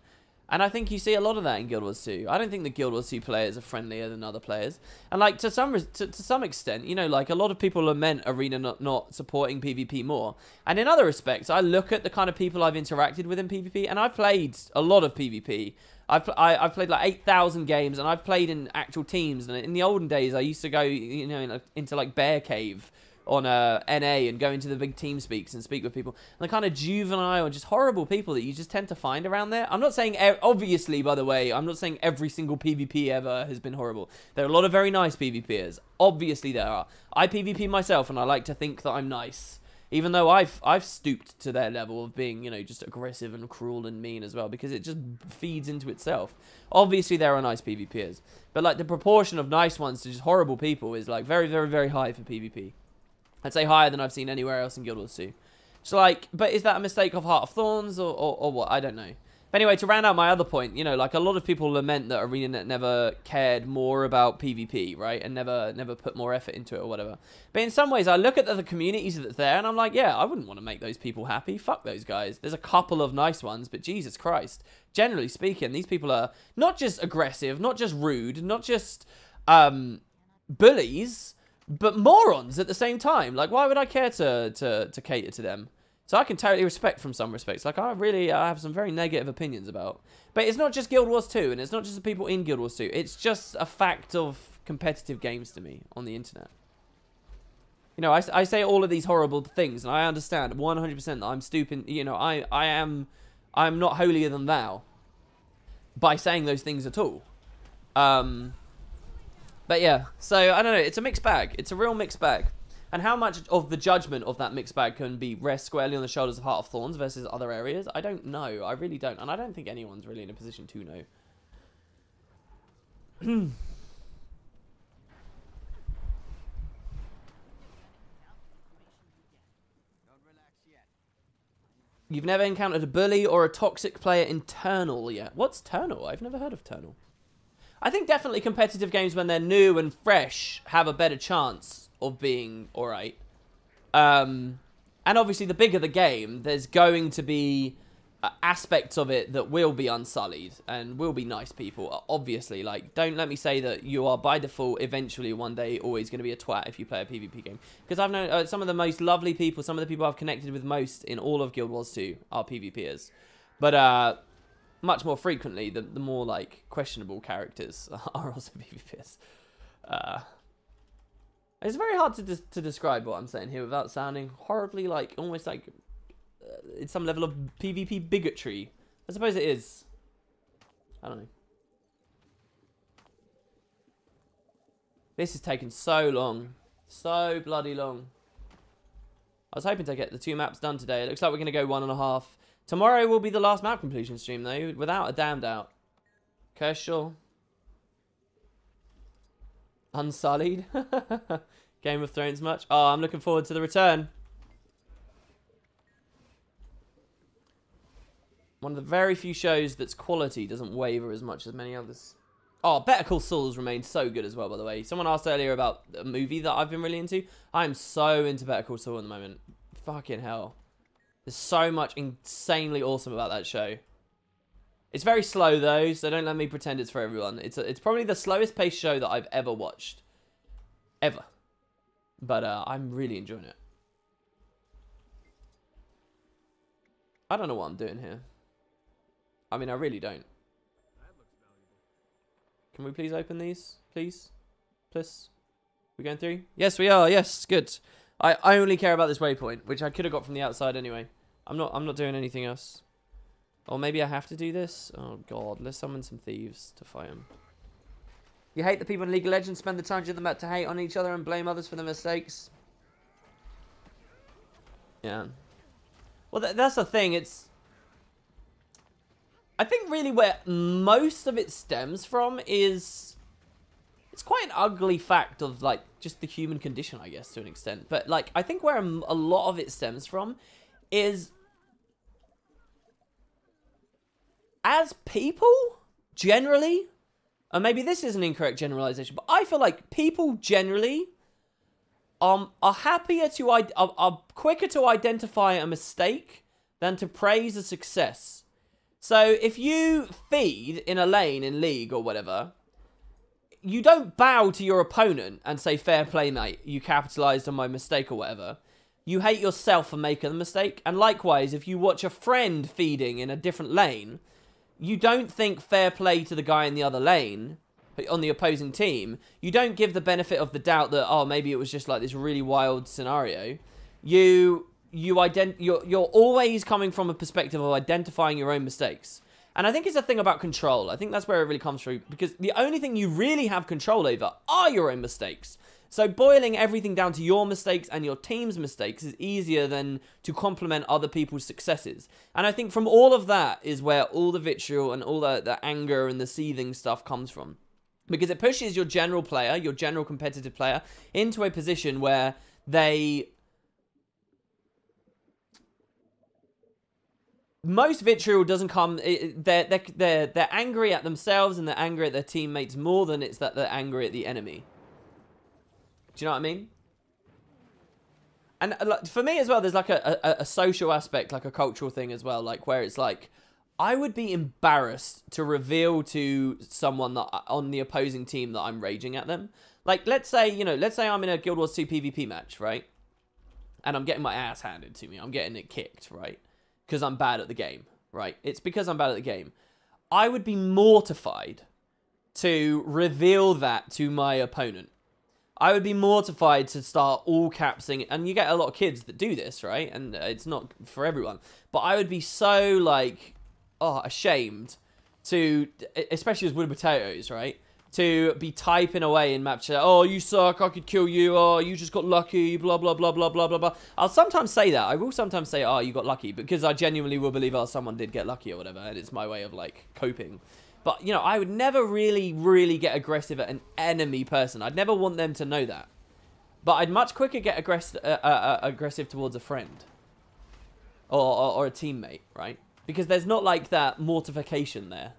And I think you see a lot of that in Guild Wars 2. I don't think the Guild Wars 2 players are friendlier than other players. And, like, to some extent, you know, like, a lot of people lament Arena not supporting PvP more. And in other respects, I look at the kind of people I've interacted with in PvP, and I've played a lot of PvP. I've played, like, 8,000 games, and I've played in actual teams. And in the olden days, I used to go, you know, into, like, Bear Cave on NA and go into the big team speaks and speak with people. And the kind of juvenile and just horrible people that you just tend to find around there. I'm not saying, obviously, by the way, I'm not saying every single PvP ever has been horrible. There are a lot of very nice PvPers. Obviously there are. I PvP myself and I like to think that I'm nice. Even though I've stooped to their level of being, you know, just aggressive and cruel and mean as well, because it just feeds into itself. Obviously there are nice PvPers. But like the proportion of nice ones to just horrible people is like very, very, very high for PvP. I'd say higher than I've seen anywhere else in Guild Wars 2. So, like, but is that a mistake of Heart of Thorns or what? I don't know. But anyway, to round out my other point, you know, like, a lot of people lament that ArenaNet never cared more about PvP, right? And never put more effort into it or whatever. But in some ways, I look at the communities that's there, and I'm like, yeah, I wouldn't want to make those people happy. Fuck those guys. There's a couple of nice ones, but Jesus Christ. Generally speaking, these people are not just aggressive, not just rude, not just bullies, but morons at the same time. Like, why would I care to cater to them? So I can totally respect from some respects. Like, I have some very negative opinions about. But it's not just Guild Wars 2, and it's not just the people in Guild Wars 2. It's just a fact of competitive games to me on the internet. You know, I say all of these horrible things, and I understand 100% that I'm stupid. You know, I'm not holier than thou by saying those things at all. But yeah, so I don't know. It's a mixed bag. It's a real mixed bag. And how much of the judgment of that mixed bag can be rest squarely on the shoulders of Heart of Thorns versus other areas? I don't know. I really don't. And I don't think anyone's really in a position to know. You've never encountered a bully or a toxic player in Turnal yet. What's Turnal? I've never heard of Turnal. I think definitely competitive games, when they're new and fresh, have a better chance of being alright. And obviously, the bigger the game, there's going to be aspects of it that will be unsullied and will be nice people. Obviously, like, don't let me say that you are by default, eventually, one day, always going to be a twat if you play a PvP game. Because I've known some of the most lovely people, some of the people I've connected with most in all of Guild Wars 2 are PvPers. But, much more frequently, the more, like, questionable characters are also PvPers. It's very hard to describe what I'm saying here without sounding horribly, like, almost like it's some level of PvP bigotry. I suppose it is. I don't know. This is taking so long. So bloody long. I was hoping to get the 2 maps done today. It looks like we're going to go 1.5. Tomorrow will be the last map completion stream, though, without a damn doubt. Kershaw. Unsullied. Game of Thrones much? Oh, I'm looking forward to the return. One of the very few shows that's quality doesn't waver as much as many others. Oh, Better Call Saul's remained so good as well, by the way. Someone asked earlier about a movie that I've been really into. I'm so into Better Call Saul at the moment. Fucking hell. There's so much insanely awesome about that show. It's very slow, though, so don't let me pretend it's for everyone. It's probably the slowest paced show that I've ever watched. Ever. But I'm really enjoying it. I don't know what I'm doing here. I mean, I really don't. Can we please open these? Please? Please? We going through? Yes, we are. Yes, good. I only care about this waypoint, which I could have got from the outside anyway. I'm not doing anything else. Or maybe I have to do this? Oh, God. Let's summon some thieves to fight them. You hate the people in League of Legends spend the time to them to hate on each other and blame others for their mistakes? Yeah. Well, that's the thing. I think really where most of it stems from is... It's quite an ugly fact of, like, just the human condition, I guess, to an extent. But, like, I think where a lot of it stems from is... As people, generally... And maybe this is an incorrect generalization, but I feel like people generally are happier to... are quicker to identify a mistake than to praise a success. So, if you feed in a lane in League or whatever... You don't bow to your opponent and say, fair play, mate, you capitalized on my mistake or whatever. You hate yourself for making the mistake. And likewise, if you watch a friend feeding in a different lane, you don't think fair play to the guy in the other lane, on the opposing team. You don't give the benefit of the doubt that, oh, maybe it was just like this really wild scenario. You're always coming from a perspective of identifying your own mistakes. And I think it's a thing about control. I think that's where it really comes through. Because the only thing you really have control over are your own mistakes. So boiling everything down to your mistakes and your team's mistakes is easier than to compliment other people's successes. And I think from all of that is where all the vitriol and all the anger and the seething stuff comes from. Because it pushes your general player, your general competitive player, into a position where they... Most vitriol doesn't come... They're angry at themselves and they're angry at their teammates more than it's that they're angry at the enemy. Do you know what I mean? And for me as well, there's like a social aspect, like a cultural thing as well, like where it's like, I would be embarrassed to reveal to someone that on the opposing team that I'm raging at them. Like, let's say, you know, let's say I'm in a Guild Wars 2 PvP match, right? And I'm getting my ass handed to me. I'm getting it kicked, right? Because I'm bad at the game, right? It's because I'm bad at the game. I would be mortified to reveal that to my opponent. I would be mortified to start all capsing, and you get a lot of kids that do this, right? And it's not for everyone. But I would be so, like, ashamed to, especially as Wood Potatoes, right? To be typing away in map chat, oh, you suck, I could kill you, oh, you just got lucky, blah, blah, blah, blah, blah, blah, blah. I'll sometimes say that. I will sometimes say, oh, you got lucky, because I genuinely will believe, oh, someone did get lucky or whatever, and it's my way of, like, coping. But, you know, I would never really get aggressive at an enemy person. I'd never want them to know that. But I'd much quicker get aggressive towards a friend. Or a teammate, right? Because there's not, like, that mortification there.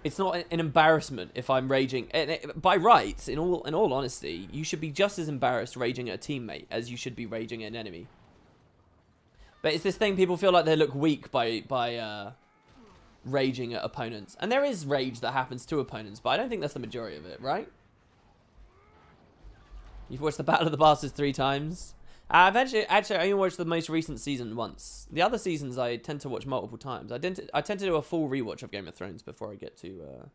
It's not an embarrassment if I'm raging. By rights, in all honesty, you should be just as embarrassed raging at a teammate as you should be raging at an enemy. But it's this thing, people feel like they look weak by raging at opponents. And there is rage that happens to opponents, but I don't think that's the majority of it, right? You've watched the Battle of the Bastards 3 times. I've actually I only watched the most recent season once. The other seasons I tend to watch multiple times. I tend to do a full rewatch of Game of Thrones before I get to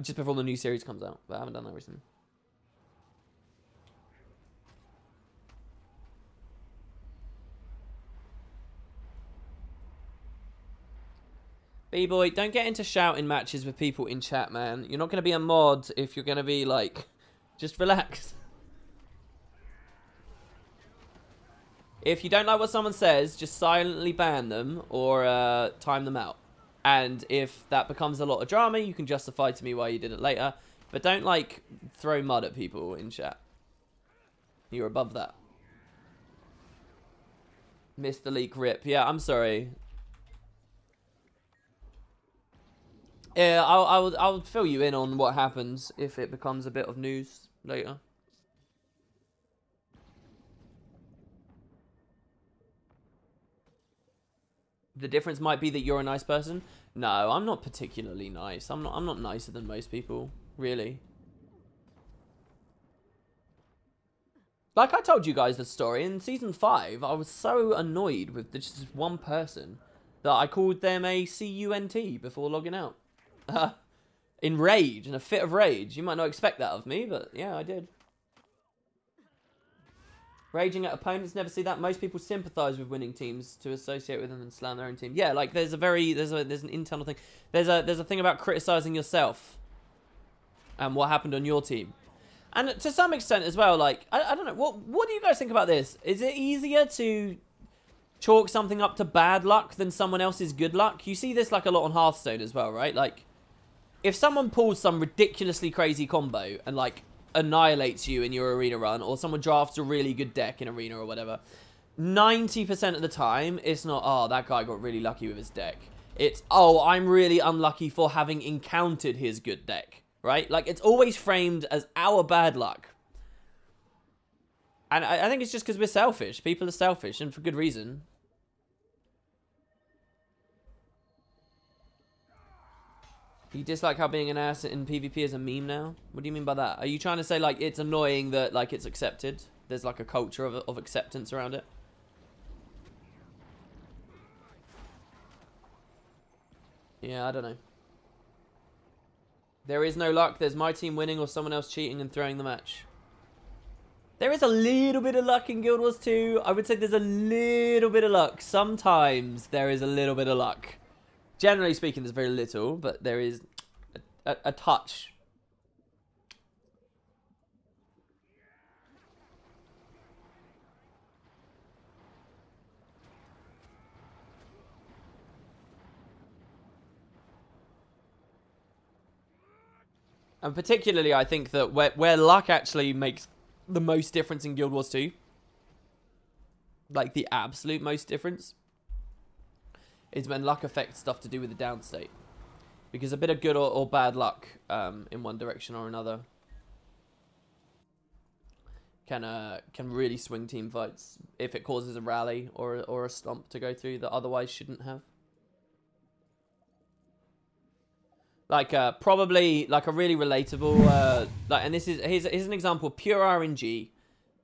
just before the new series comes out. But I haven't done that recently. B-boy, don't get into shouting matches with people in chat, man. You're not going to be a mod if you're going to be like, just relax. If you don't like what someone says, just silently ban them or time them out. And if that becomes a lot of drama, you can justify to me why you did it later. But don't, like, throw mud at people in chat. You're above that. Mr. Leak rip. Yeah, I'm sorry. Yeah, I'll fill you in on what happens if it becomes a bit of news later. The difference might be that you're a nice person. No, I'm not particularly nice. I'm not nicer than most people, really. Like I told you guys the story in season 5, I was so annoyed with just one person that I called them a CUNT before logging out. In rage, in a fit of rage. You might not expect that of me, but yeah, I did. Raging at opponents, never see that. Most people sympathise with winning teams to associate with them and slam their own team. Yeah, like there's an internal thing. There's a thing about criticising yourself and what happened on your team. And to some extent as well, like, I don't know, what do you guys think about this? Is it easier to chalk something up to bad luck than someone else's good luck? You see this like a lot on Hearthstone as well, right? Like, if someone pulls some ridiculously crazy combo and like annihilates you in your arena run, or someone drafts a really good deck in arena or whatever, 90% of the time, it's not, oh, that guy got really lucky with his deck. It's, oh, I'm really unlucky for having encountered his good deck, right? Like, it's always framed as our bad luck. And I think it's just because we're selfish. People are selfish, and for good reason. You dislike how being an ass in PvP is a meme now? What do you mean by that? Are you trying to say, like, it's annoying that, like, it's accepted? There's, like, a culture of acceptance around it? Yeah, I don't know. There is no luck. There's my team winning or someone else cheating and throwing the match. There is a little bit of luck in Guild Wars 2. I would say there's a little bit of luck. Sometimes there is a little bit of luck. Generally speaking, there's very little, but there is a touch. And particularly, I think that where luck actually makes the most difference in Guild Wars 2, like the absolute most difference, is when luck affects stuff to do with the downstate. Because a bit of good or bad luck in one direction or another can really swing team fights if it causes a rally or a stomp to go through that otherwise shouldn't have. Like, probably, like, a really relatable, like, and this is, here's an example of pure RNG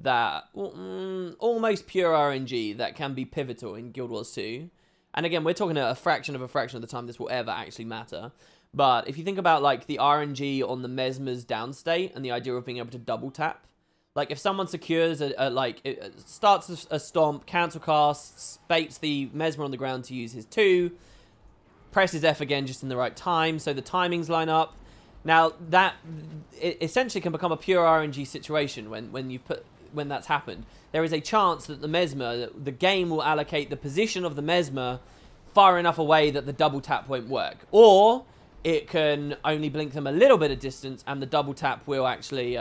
that, almost pure RNG that can be pivotal in Guild Wars 2. And again, we're talking a fraction of the time this will ever actually matter. But if you think about, like, the RNG on the Mesmer's downstate and the idea of being able to double tap, like, if someone secures starts a stomp, cancel casts, baits the Mesmer on the ground to use his 2, presses F again just in the right time, so the timings line up. Now, that it essentially can become a pure RNG situation when that's happened. There is a chance that the Mesmer, the game will allocate the position of the Mesmer far enough away that the double tap won't work. Or it can only blink them a little bit of distance and the double tap will actually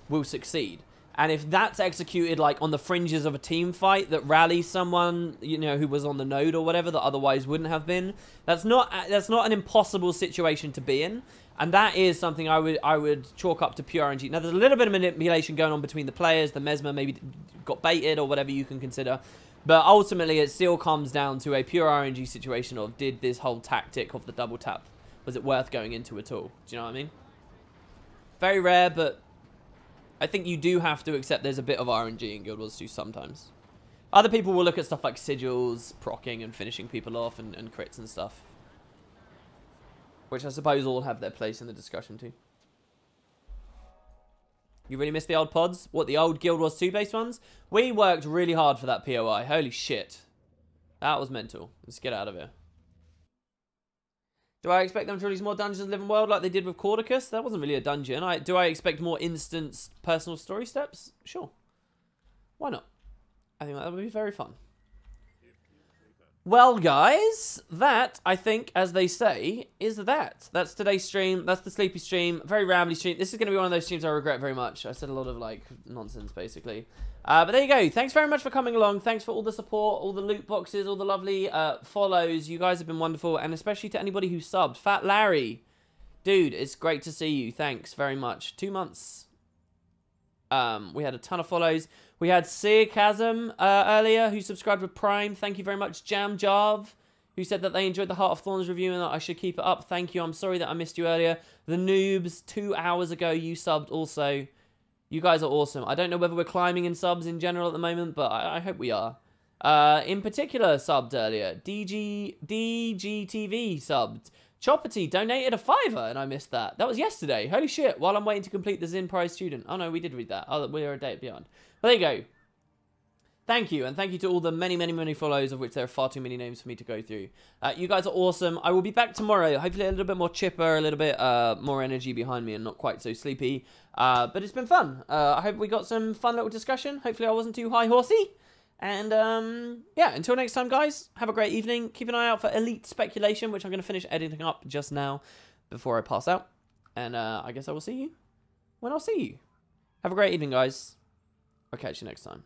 will succeed. And if that's executed like on the fringes of a team fight that rallies someone, you know, who was on the node or whatever that otherwise wouldn't have been, that's not an impossible situation to be in. And that is something I would chalk up to pure RNG. Now, there's a little bit of manipulation going on between the players. The Mesmer maybe got baited or whatever you can consider. But ultimately, it still comes down to a pure RNG situation of, did this whole tactic of the double tap, was it worth going into at all? Do you know what I mean? Very rare, but I think you do have to accept there's a bit of RNG in Guild Wars 2 sometimes. Other people will look at stuff like sigils, proccing and finishing people off and crits and stuff. Which I suppose all have their place in the discussion too. You really miss the old pods? What, the old Guild Wars 2 based ones? We worked really hard for that POI. Holy shit. That was mental. Let's get out of here. Do I expect them to release more Dungeons Living World like they did with Cordicus? That wasn't really a dungeon. Do I expect more instant personal story steps? Sure. Why not? I think that would be very fun. Well, guys, that, I think, as they say, is that. That's today's stream. That's the sleepy stream. Very rambly stream. This is going to be one of those streams I regret very much. I said a lot of, like, nonsense, basically. But there you go. Thanks very much for coming along. Thanks for all the support, all the loot boxes, all the lovely follows. You guys have been wonderful, and especially to anybody who subbed. Fat Larry. Dude, it's great to see you. Thanks very much. 2 months. We had a ton of follows. We had Sarcasm earlier, who subscribed with Prime. Thank you very much. Jam Jarv, who said that they enjoyed the Heart of Thorns review and that I should keep it up. Thank you. I'm sorry that I missed you earlier. The Noobs, 2 hours ago, you subbed also. You guys are awesome. I don't know whether we're climbing in subs in general at the moment, but I hope we are. In particular, subbed earlier. DGTV subbed. Chopperty donated a $5 and I missed that. That was yesterday. Holy shit. While I'm waiting to complete the Zin Prize student. Oh no, we did read that. Oh, we're a day beyond. But there you go. Thank you, and thank you to all the many, many, many follows, of which there are far too many names for me to go through. You guys are awesome. I will be back tomorrow, hopefully a little bit more chipper, a little bit more energy behind me and not quite so sleepy. But it's been fun. I hope we got some fun little discussion. Hopefully I wasn't too high-horsey. And, yeah, until next time, guys, have a great evening. Keep an eye out for Elite Speculation, which I'm going to finish editing up just now before I pass out. And I guess I will see you when I'll see you. Have a great evening, guys. I'll catch you next time.